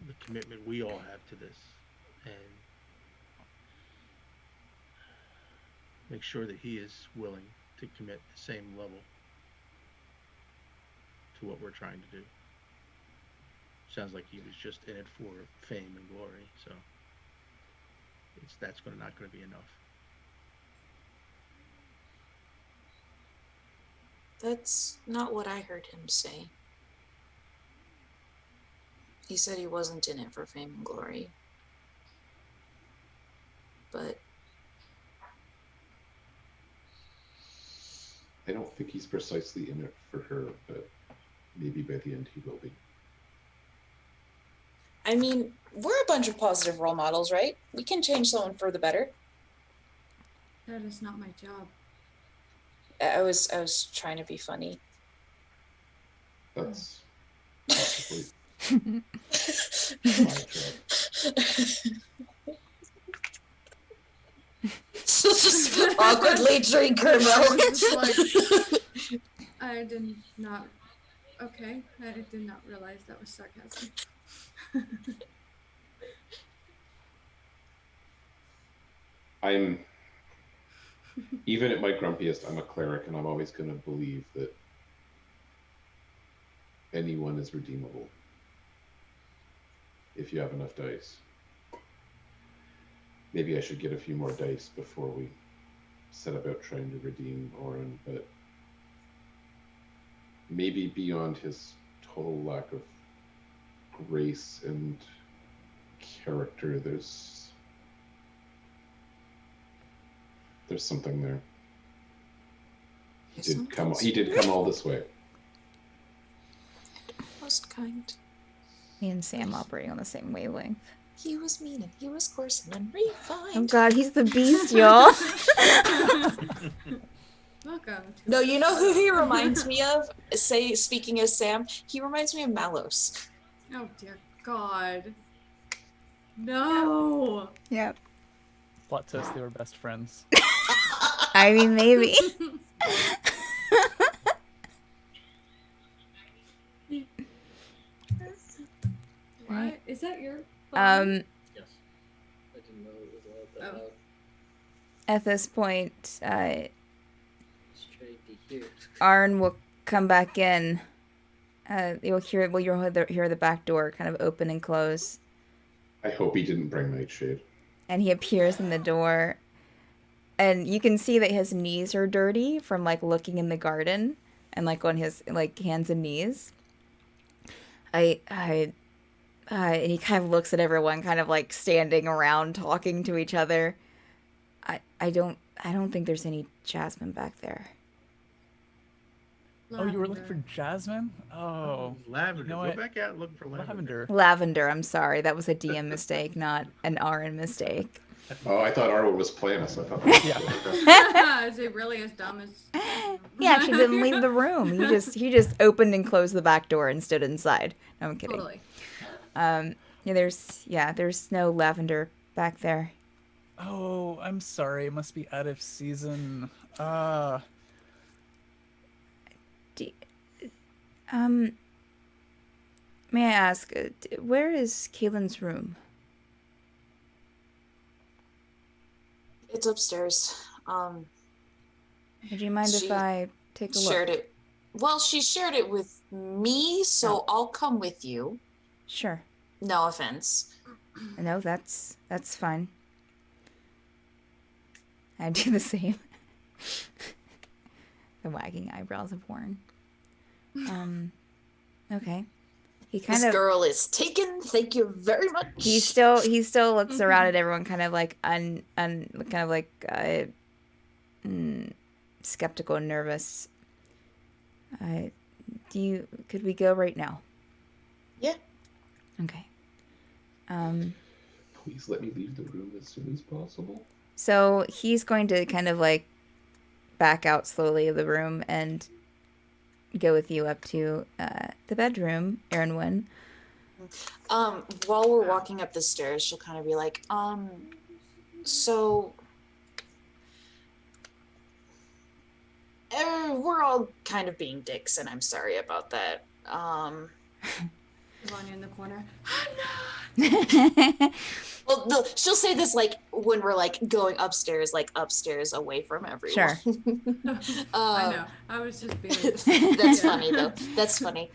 the commitment we all have to this, and make sure that he is willing to commit the same level to what we're trying to do. Sounds like he was just in it for fame and glory, so that's not going to be enough. That's not what I heard him say. He said he wasn't in it for fame and glory. But I don't think he's precisely in it for her, but maybe by the end he will be. I mean, we're a bunch of positive role models, right? We can change someone for the better. That is not my job. I was trying to be funny. That's possibly my job. So just awkwardly drink her milk. I did not. Okay, I did not realize that was sarcasm. I'm, even at my grumpiest, I'm a cleric, and I'm always going to believe that anyone is redeemable if you have enough dice. Maybe I should get a few more dice before we set about trying to redeem Aurryn, but maybe beyond his total lack of grace and character, there's something there. He did come all this way. Most kind. Me and Sam operating on the same wavelength. He was mean and he was coarse and refined. Oh god, he's the beast, y'all. Welcome to No, you know who he reminds me of? Speaking as Sam, he reminds me of Malos. Oh dear God. No. Yep. Plot twist, they were best friends. I mean, maybe. What? Is that your Um, Yes. I didn't know it was allowed that Oh. loud. at this point, Straight to here. Auryn will come back in You'll hear the back door kind of open and close, I hope he didn't bring Nightshade. and he appears in the door, and you can see that his knees are dirty from like looking in the garden and like on his like hands and knees. And he kind of looks at everyone, kind of like standing around talking to each other. I don't think there's any Jasmine back there. Oh, you were looking for Lavender. Jasmine? Oh, Lavender. You know Go what? back out looking for lavender. lavender. Lavender, I'm sorry. That was a DM mistake, not an Auryn mistake. Oh, I thought Arwen was playing us. I thought that Yeah. Is it really as dumb as? Yeah, she didn't leave the room. He just opened and closed the back door and stood inside. No, I'm kidding. Totally. There's no Lavender back there. Oh, I'm sorry. It must be out of season. May I ask, where is Caelynn's room? It's upstairs. Would you mind if She I take a look? Shared it. Well, she shared it with me, so I'll come with you. Sure. No offense. No, that's fine. I do the same. The wagging eyebrows of Warren. Okay. He kind This of girl is taken. Thank you very much. he still looks around at everyone, kind of like skeptical and nervous. Could we go right now? Yeah. Okay. Please let me leave the room as soon as possible. So he's going to kind of like back out slowly of the room and go with you up to the bedroom, Auryn. While we're walking up the stairs, she'll kind of be like, so we're all kind of being dicks, and I'm sorry about that. Vanya in the corner. Well, no, she'll say this like when we're like going upstairs, away from everyone. Sure. I know. I was just being. That's funny though. That's funny.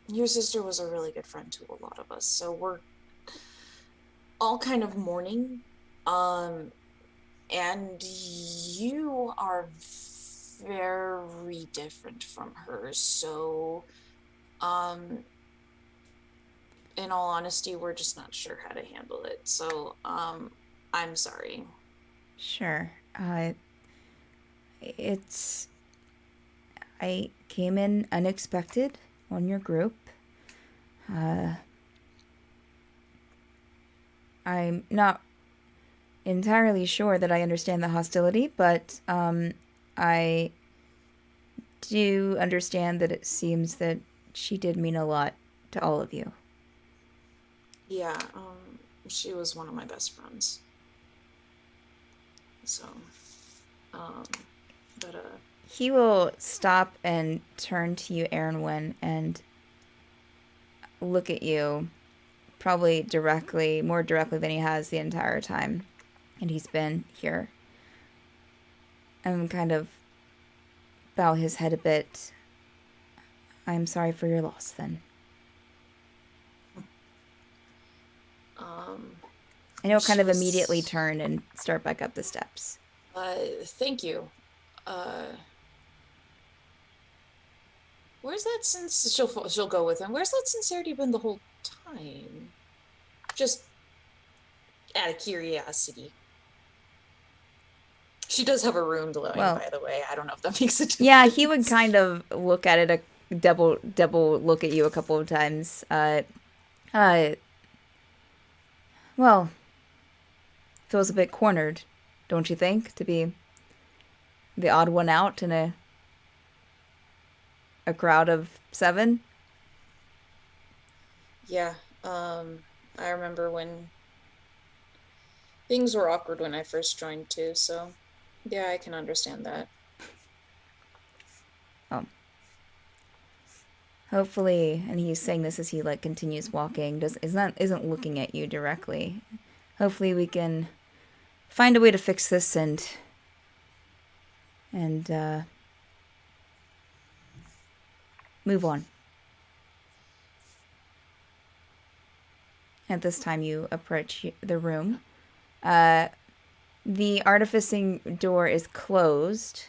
Your sister was a really good friend to a lot of us, so we're all kind of mourning. And you are very different from her, so in all honesty, we're just not sure how to handle it. So I'm sorry. Sure. I came in unexpected on your group. I'm not entirely sure that I understand the hostility, but I do understand that it seems that she did mean a lot to all of you. Yeah, she was one of my best friends. So, He will stop and turn to you, Auryn, and look at you probably more directly than he has the entire time. And he's been here. And kind of bow his head a bit. I'm sorry for your loss, then. And he'll kind of immediately turn and start back up the steps. Thank you. Where's that since she'll go with him? Where's that sincerity been the whole time? Just out of curiosity. She does have a room glowing, by the way. I don't know if that makes a difference. Yeah, he would kind of look at it, double look at you a couple of times. Well, feels a bit cornered, don't you think, to be the odd one out in a crowd of 7? Yeah, I remember when things were awkward when I first joined too, so yeah, I can understand that. Hopefully, and he's saying this as he like continues walking, isn't looking at you directly. Hopefully we can find a way to fix this and move on. At this time, you approach the room. The artificing door is closed,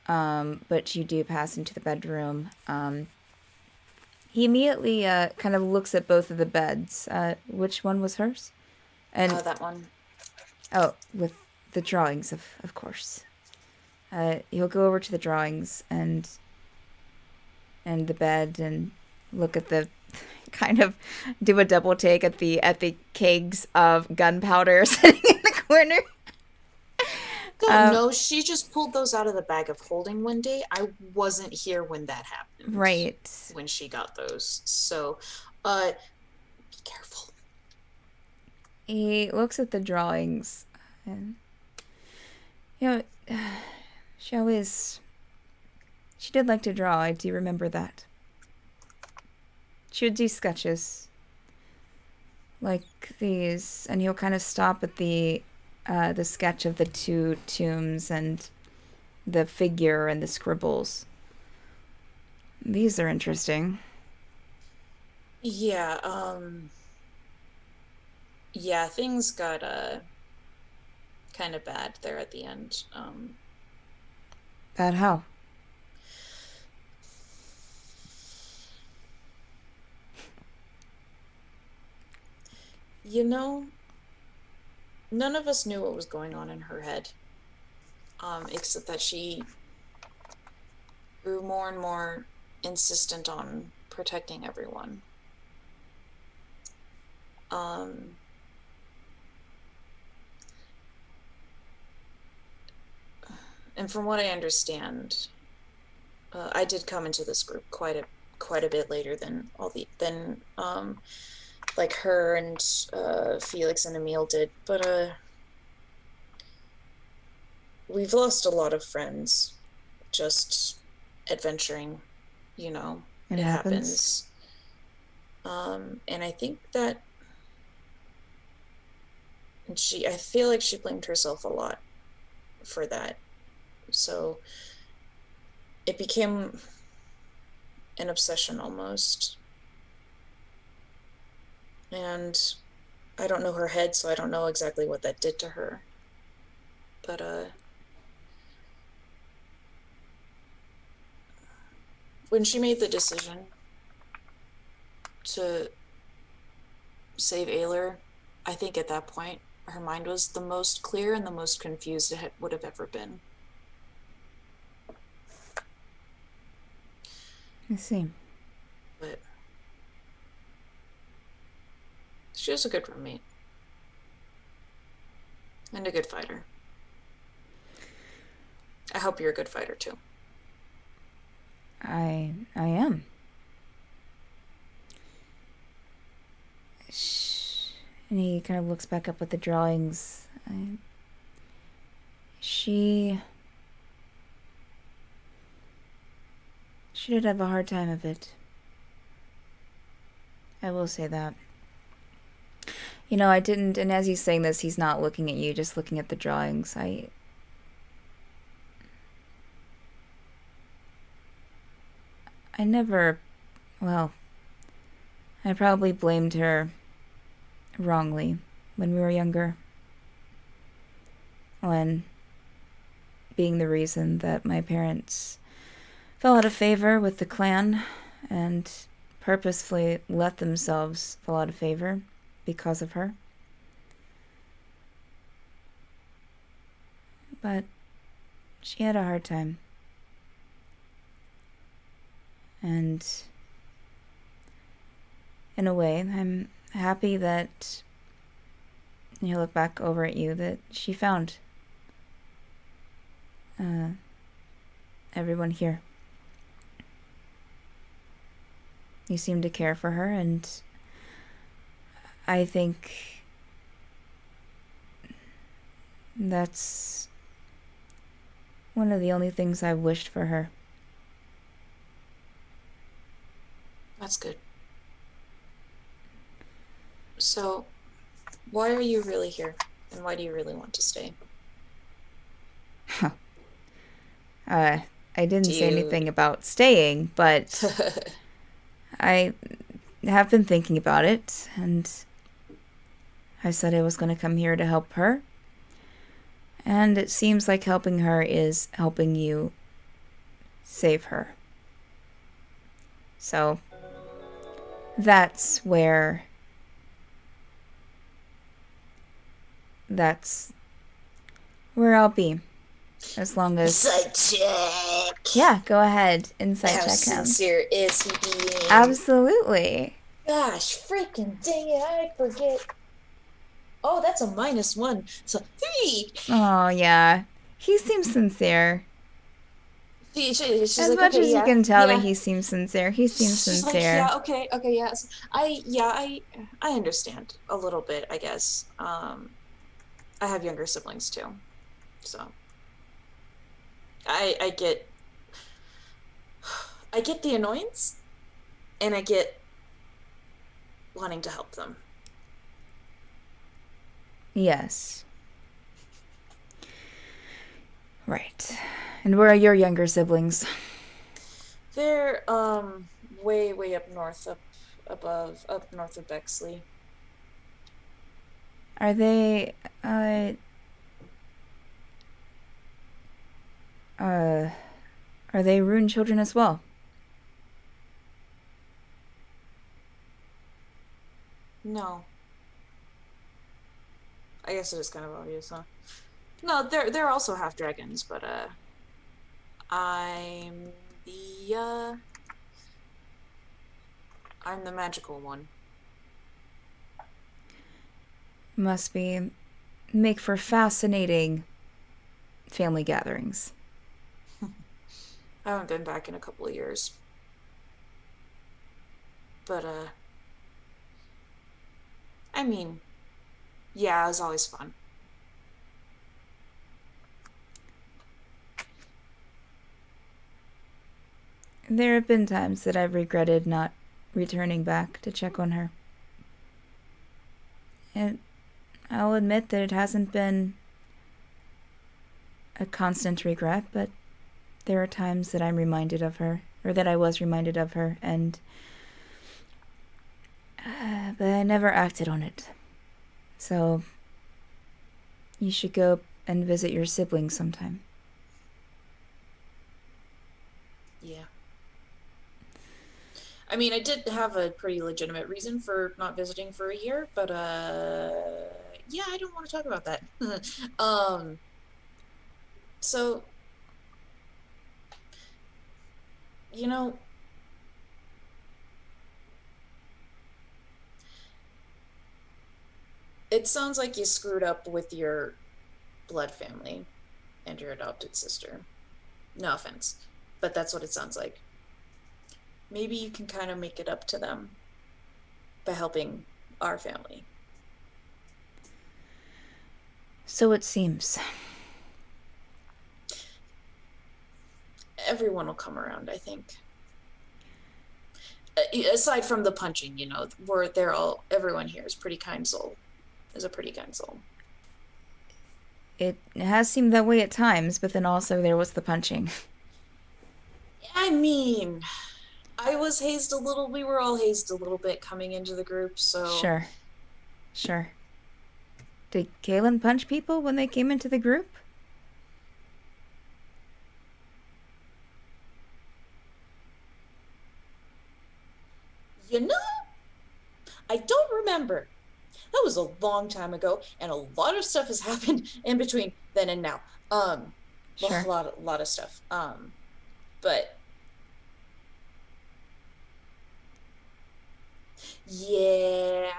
but you do pass into the bedroom. He immediately kind of looks at both of the beds. Which one was hers? And That one. oh, with the drawings, of course. He'll go over to the drawings and the bed and look at the kind of do a double take at the kegs of gunpowder sitting in the corner. God, no, she just pulled those out of the bag of holding one day. I wasn't here when that happened. Right. When she got those. So, be careful. He looks at the drawings and, she did like to draw. I do remember that. She would do sketches like these, and he'll kind of stop at the sketch of the two tombs and the figure and the scribbles. These are interesting. Yeah, yeah, things got kind of bad there at the end. Bad how? You know, none of us knew what was going on in her head, except that she grew more and more insistent on protecting everyone. And from what I understand, I did come into this group quite a bit later than like her and Felix and Emil did, but we've lost a lot of friends just adventuring, you know. It happens. And I think that I feel like she blamed herself a lot for that. So it became an obsession almost. And I don't know her head, so I don't know exactly what that did to her. But when she made the decision to save Aylor, I think at that point her mind was the most clear and the most confused it would have ever been. I see. But she was a good roommate. And a good fighter. I hope you're a good fighter too. I am. And he kind of looks back up at the drawings. She did have a hard time of it. I will say that. You know, I didn't, and as he's saying this, he's not looking at you, just looking at the drawings. I never, well, I probably blamed her wrongly when we were younger. When being the reason that my parents fell out of favor with the clan and purposefully let themselves fall out of favor because of her. But she had a hard time. And in a way, I'm happy that you look back over at you that she found everyone here. You seem to care for her, and I think that's one of the only things I've wished for her. That's good. So, why are you really here? And why do you really want to stay? I didn't say Dude. anything about staying, but I have been thinking about it, and I said I was going to come here to help her. And it seems like helping her is helping you save her. So that's where I'll be. As long as... Insight check. Yeah, go ahead. Insight How check him. sincere is he being? Absolutely. Gosh, freaking dang it, I forget. Oh, that's a -1. So 3. Oh, yeah. He seems sincere. She's As like, much okay, as you yeah, can tell yeah. that he seems sincere, he seems She's like, sincere. yeah, okay, yes. I understand a little bit, I guess. I have younger siblings too, so I get the annoyance, and I get wanting to help them. Yes. Right. And where are your younger siblings? They're way up north, up north of Bexley. Are they are they rune children as well? No. I guess it is kind of obvious, huh? No, they're also half dragons, but I'm the magical one. Must make for fascinating family gatherings. I haven't been back in a couple of years. But I mean, yeah, it was always fun. There have been times that I've regretted not returning back to check on her. And I'll admit that it hasn't been a constant regret, but there are times that I'm reminded of her, or that I was reminded of her, and but I never acted on it. So you should go and visit your siblings sometime. Yeah. I mean, I did have a pretty legitimate reason for not visiting for a year, but yeah, I don't want to talk about that. So, you know, it sounds like you screwed up with your blood family and your adopted sister. No offense, but that's what it sounds like. Maybe you can kind of make it up to them by helping our family. So it seems. Everyone will come around, I think. Aside from the punching, you know, everyone here is pretty kind soul. Is a pretty kind soul. It has seemed that way at times, but then also there was the punching. I mean, I was hazed a little. We were all hazed a little bit coming into the group, so. Sure. Did Caelynn punch people when they came into the group? You know, I don't remember. That was a long time ago, and a lot of stuff has happened in between then and now. Sure. A lot of stuff. But yeah,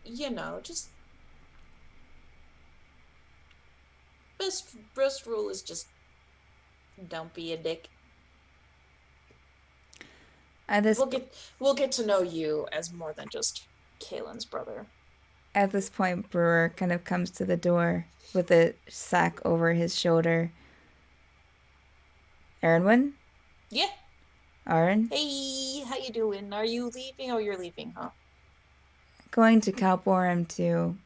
you know, just best rule is just don't be a dick. We'll get to know you as more than just Caelynn's brother. At this point, Brewer kind of comes to the door with a sack over his shoulder. Auryn? Yeah. Auryn? Hey, how you doing? Are you leaving? Oh, you're leaving, huh? Going to Calborum to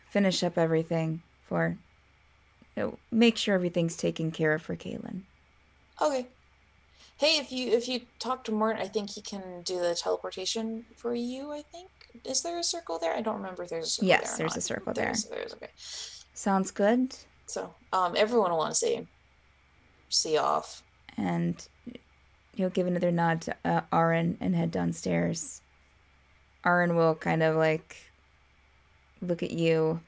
finish up everything for, make sure everything's taken care of for Caelynn. Okay. Hey, if you talk to Mort, I think he can do the teleportation for you, I think. Is there a circle there? I don't remember if there's a circle there Yes, or there's not. a circle there. There's okay. Sounds good. So, everyone will want to see off. And he'll give another nod to Auryn and head downstairs. Auryn will kind of like look at you.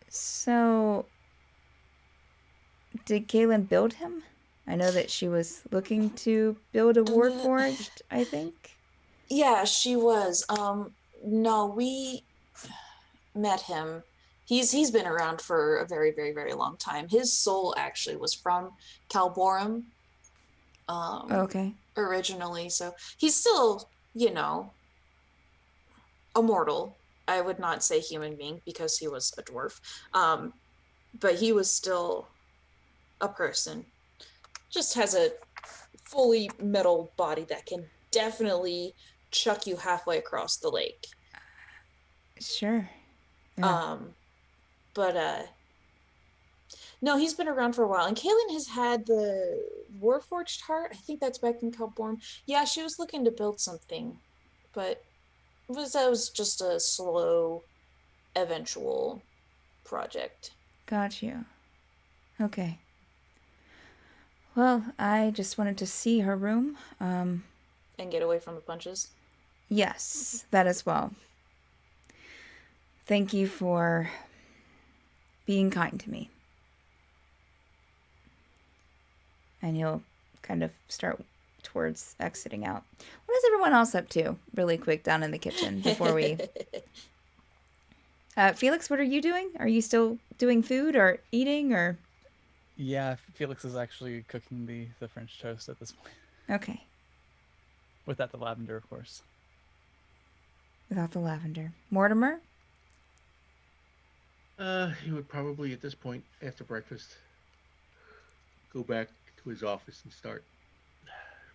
So, did Caelynn build him? I know that she was looking to build a Warforged, I think. Yeah, she was. No, we met him. He's been around for a very, very, very long time. His soul actually was from Calborum, Okay. originally, so he's still, a mortal. I would not say human being because he was a dwarf. But he was still a person. Just has a fully metal body that can definitely chuck you halfway across the lake. Sure. Yeah. No, he's been around for a while. And Caelynn has had the Warforged heart. I think that's back in Calborn. Yeah, she was looking to build something, but that was just a slow, eventual project. Got you. Okay. Well, I just wanted to see her room. And get away from the punches. Yes, that as well. Thank you for being kind to me. And he'll kind of start towards exiting out. What is everyone else up to, really quick, down in the kitchen before we... Felix, what are you doing? Are you still doing food or eating or... Yeah, Felix is actually cooking the French toast at this point. Okay. Without the lavender, of course. Without the lavender. Mortimer? He would probably, at this point, after breakfast, go back to his office and start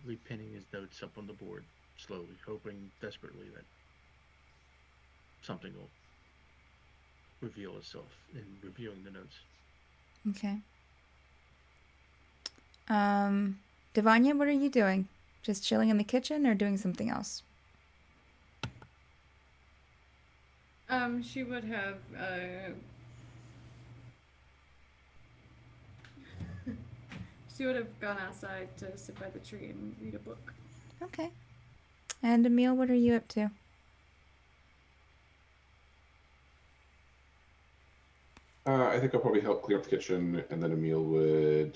repinning his notes up on the board slowly, hoping desperately that something will reveal itself in reviewing the notes. Okay. Devanya, what are you doing? Just chilling in the kitchen or doing something else? She would have, she would have gone outside to sit by the tree and read a book. Okay. And Emil, what are you up to? I think I'll probably help clear up the kitchen, and then Emil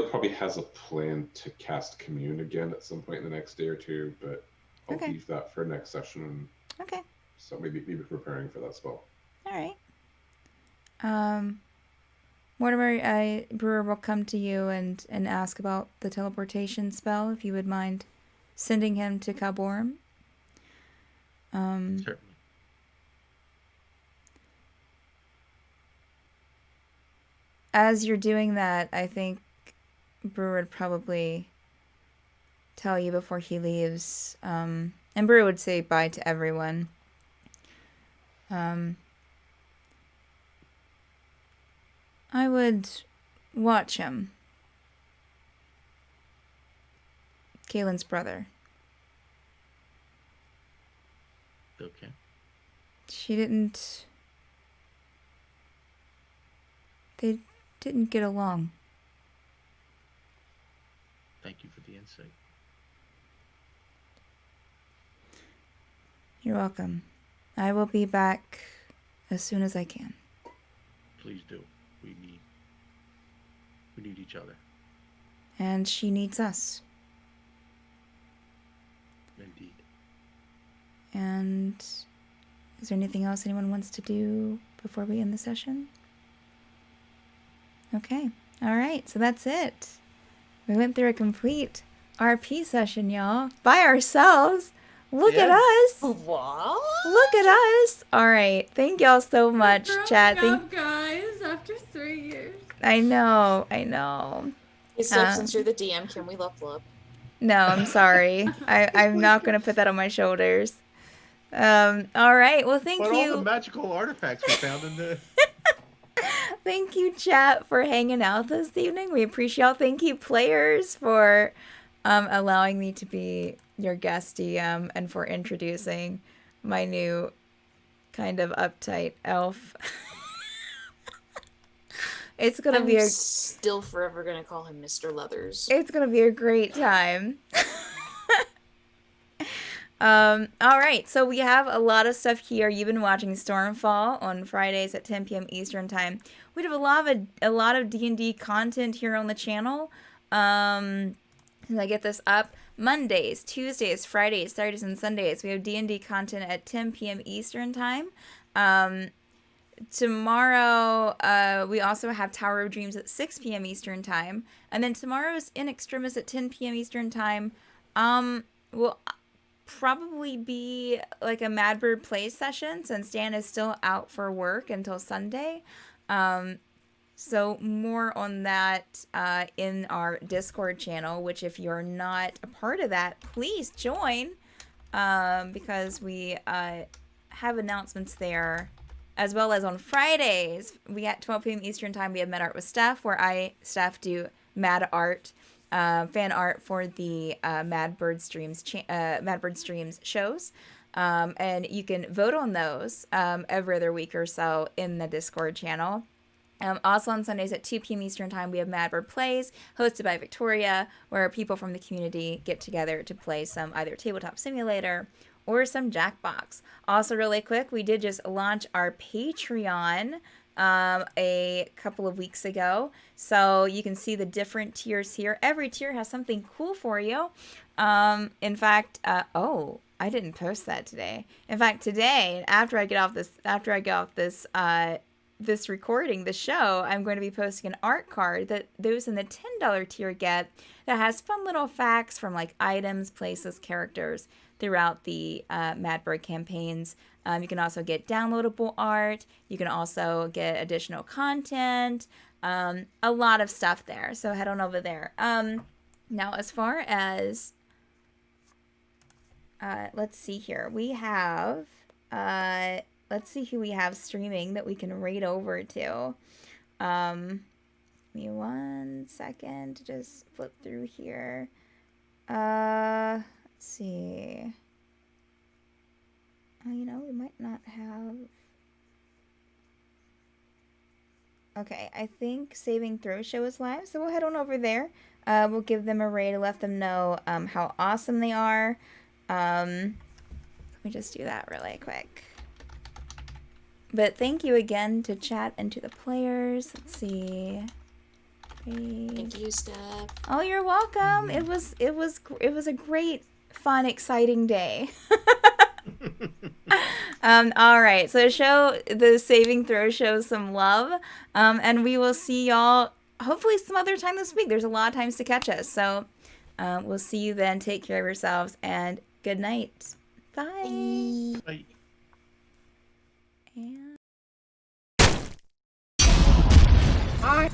probably has a plan to cast Commune again at some point in the next day or two, but I'll Okay. leave that for next session. Okay. So maybe preparing for that spell. All right. Mortimer, Brewer will come to you and ask about the teleportation spell, if you would mind sending him to Calborum. Certainly. As you're doing that, I think Brewer would probably tell you before he leaves. And Brewer would say bye to everyone. I would watch him. Caelynn's brother. Okay. They didn't get along. Thank you for the insight. You're welcome. I will be back as soon as I can. Please do. We need each other. And she needs us. Indeed. And is there anything else anyone wants to do before we end the session? Okay. All right. So that's it. We went through a complete RP session, y'all, by ourselves. Look at us. What? Look at us. All right. Thank y'all so much, chat. Up, guys, after 3 years. I know. Except since you're the DM, can we love? No, I'm sorry. I'm not going to put that on my shoulders. All right. Well, thank But all you. the magical artifacts we found in the. Thank you, chat, for hanging out this evening. We appreciate y'all. Thank you, players, for allowing me to be your guest DM and for introducing my new kind of uptight elf. It's gonna be I'm a still forever gonna call him Mr. Leathers. it's gonna be a great time. All right, so we have a lot of stuff here. You've been watching Stormfall on Fridays at 10 p.m. Eastern time. We have a lot of D&D content here on the channel. As I get this up, Mondays, Tuesdays, Fridays, Saturdays, and Sundays, we have D&D content at 10 p.m. Eastern time. Tomorrow, we also have Tower of Dreams at 6 p.m. Eastern time, and then tomorrow is In Extremis at 10 p.m. Eastern time. We'll probably be like a Madbird play session since Dan is still out for work until Sunday. So more on that in our Discord channel, which if you're not a part of that, please join because we have announcements there. As well as on Fridays, we at 12 p.m. Eastern time, we have Mad Art with Steph, where Steph, do Mad Art, fan art for the Madbird Streams shows. And you can vote on those every other week or so in the Discord channel. Also on Sundays at 2 p.m. Eastern time, we have Madbird Plays, hosted by Victoria, where people from the community get together to play some either tabletop simulator or some Jackbox. Also, really quick, we did just launch our Patreon a couple of weeks ago. So you can see the different tiers here. Every tier has something cool for you. In fact, I didn't post that today. In fact, today, after I get off this this recording, the show, I'm going to be posting an art card that those in the $10 tier get that has fun little facts from like items, places, characters throughout the Madbird campaigns. You can also get downloadable art. You can also get additional content. A lot of stuff there. So head on over there. Now, as far as let's see here, we have let's see who we have streaming that we can raid over to. Give me 1 second to just flip through here. Let's see. You know, we might not have. Okay, I think Saving Throw Show is live, so we'll head on over there. We'll give them a raid, let them know how awesome they are. Let me just do that really quick. But thank you again to chat and to the players. Let's see. Thank you, Steph. Oh, you're welcome. It was a great, fun, exciting day. All right, so show the Saving Throw show some love, and we will see y'all hopefully some other time this week. There's a lot of times to catch us, so we'll see you then. Take care of yourselves, and good night. Bye. Bye. And... Hi.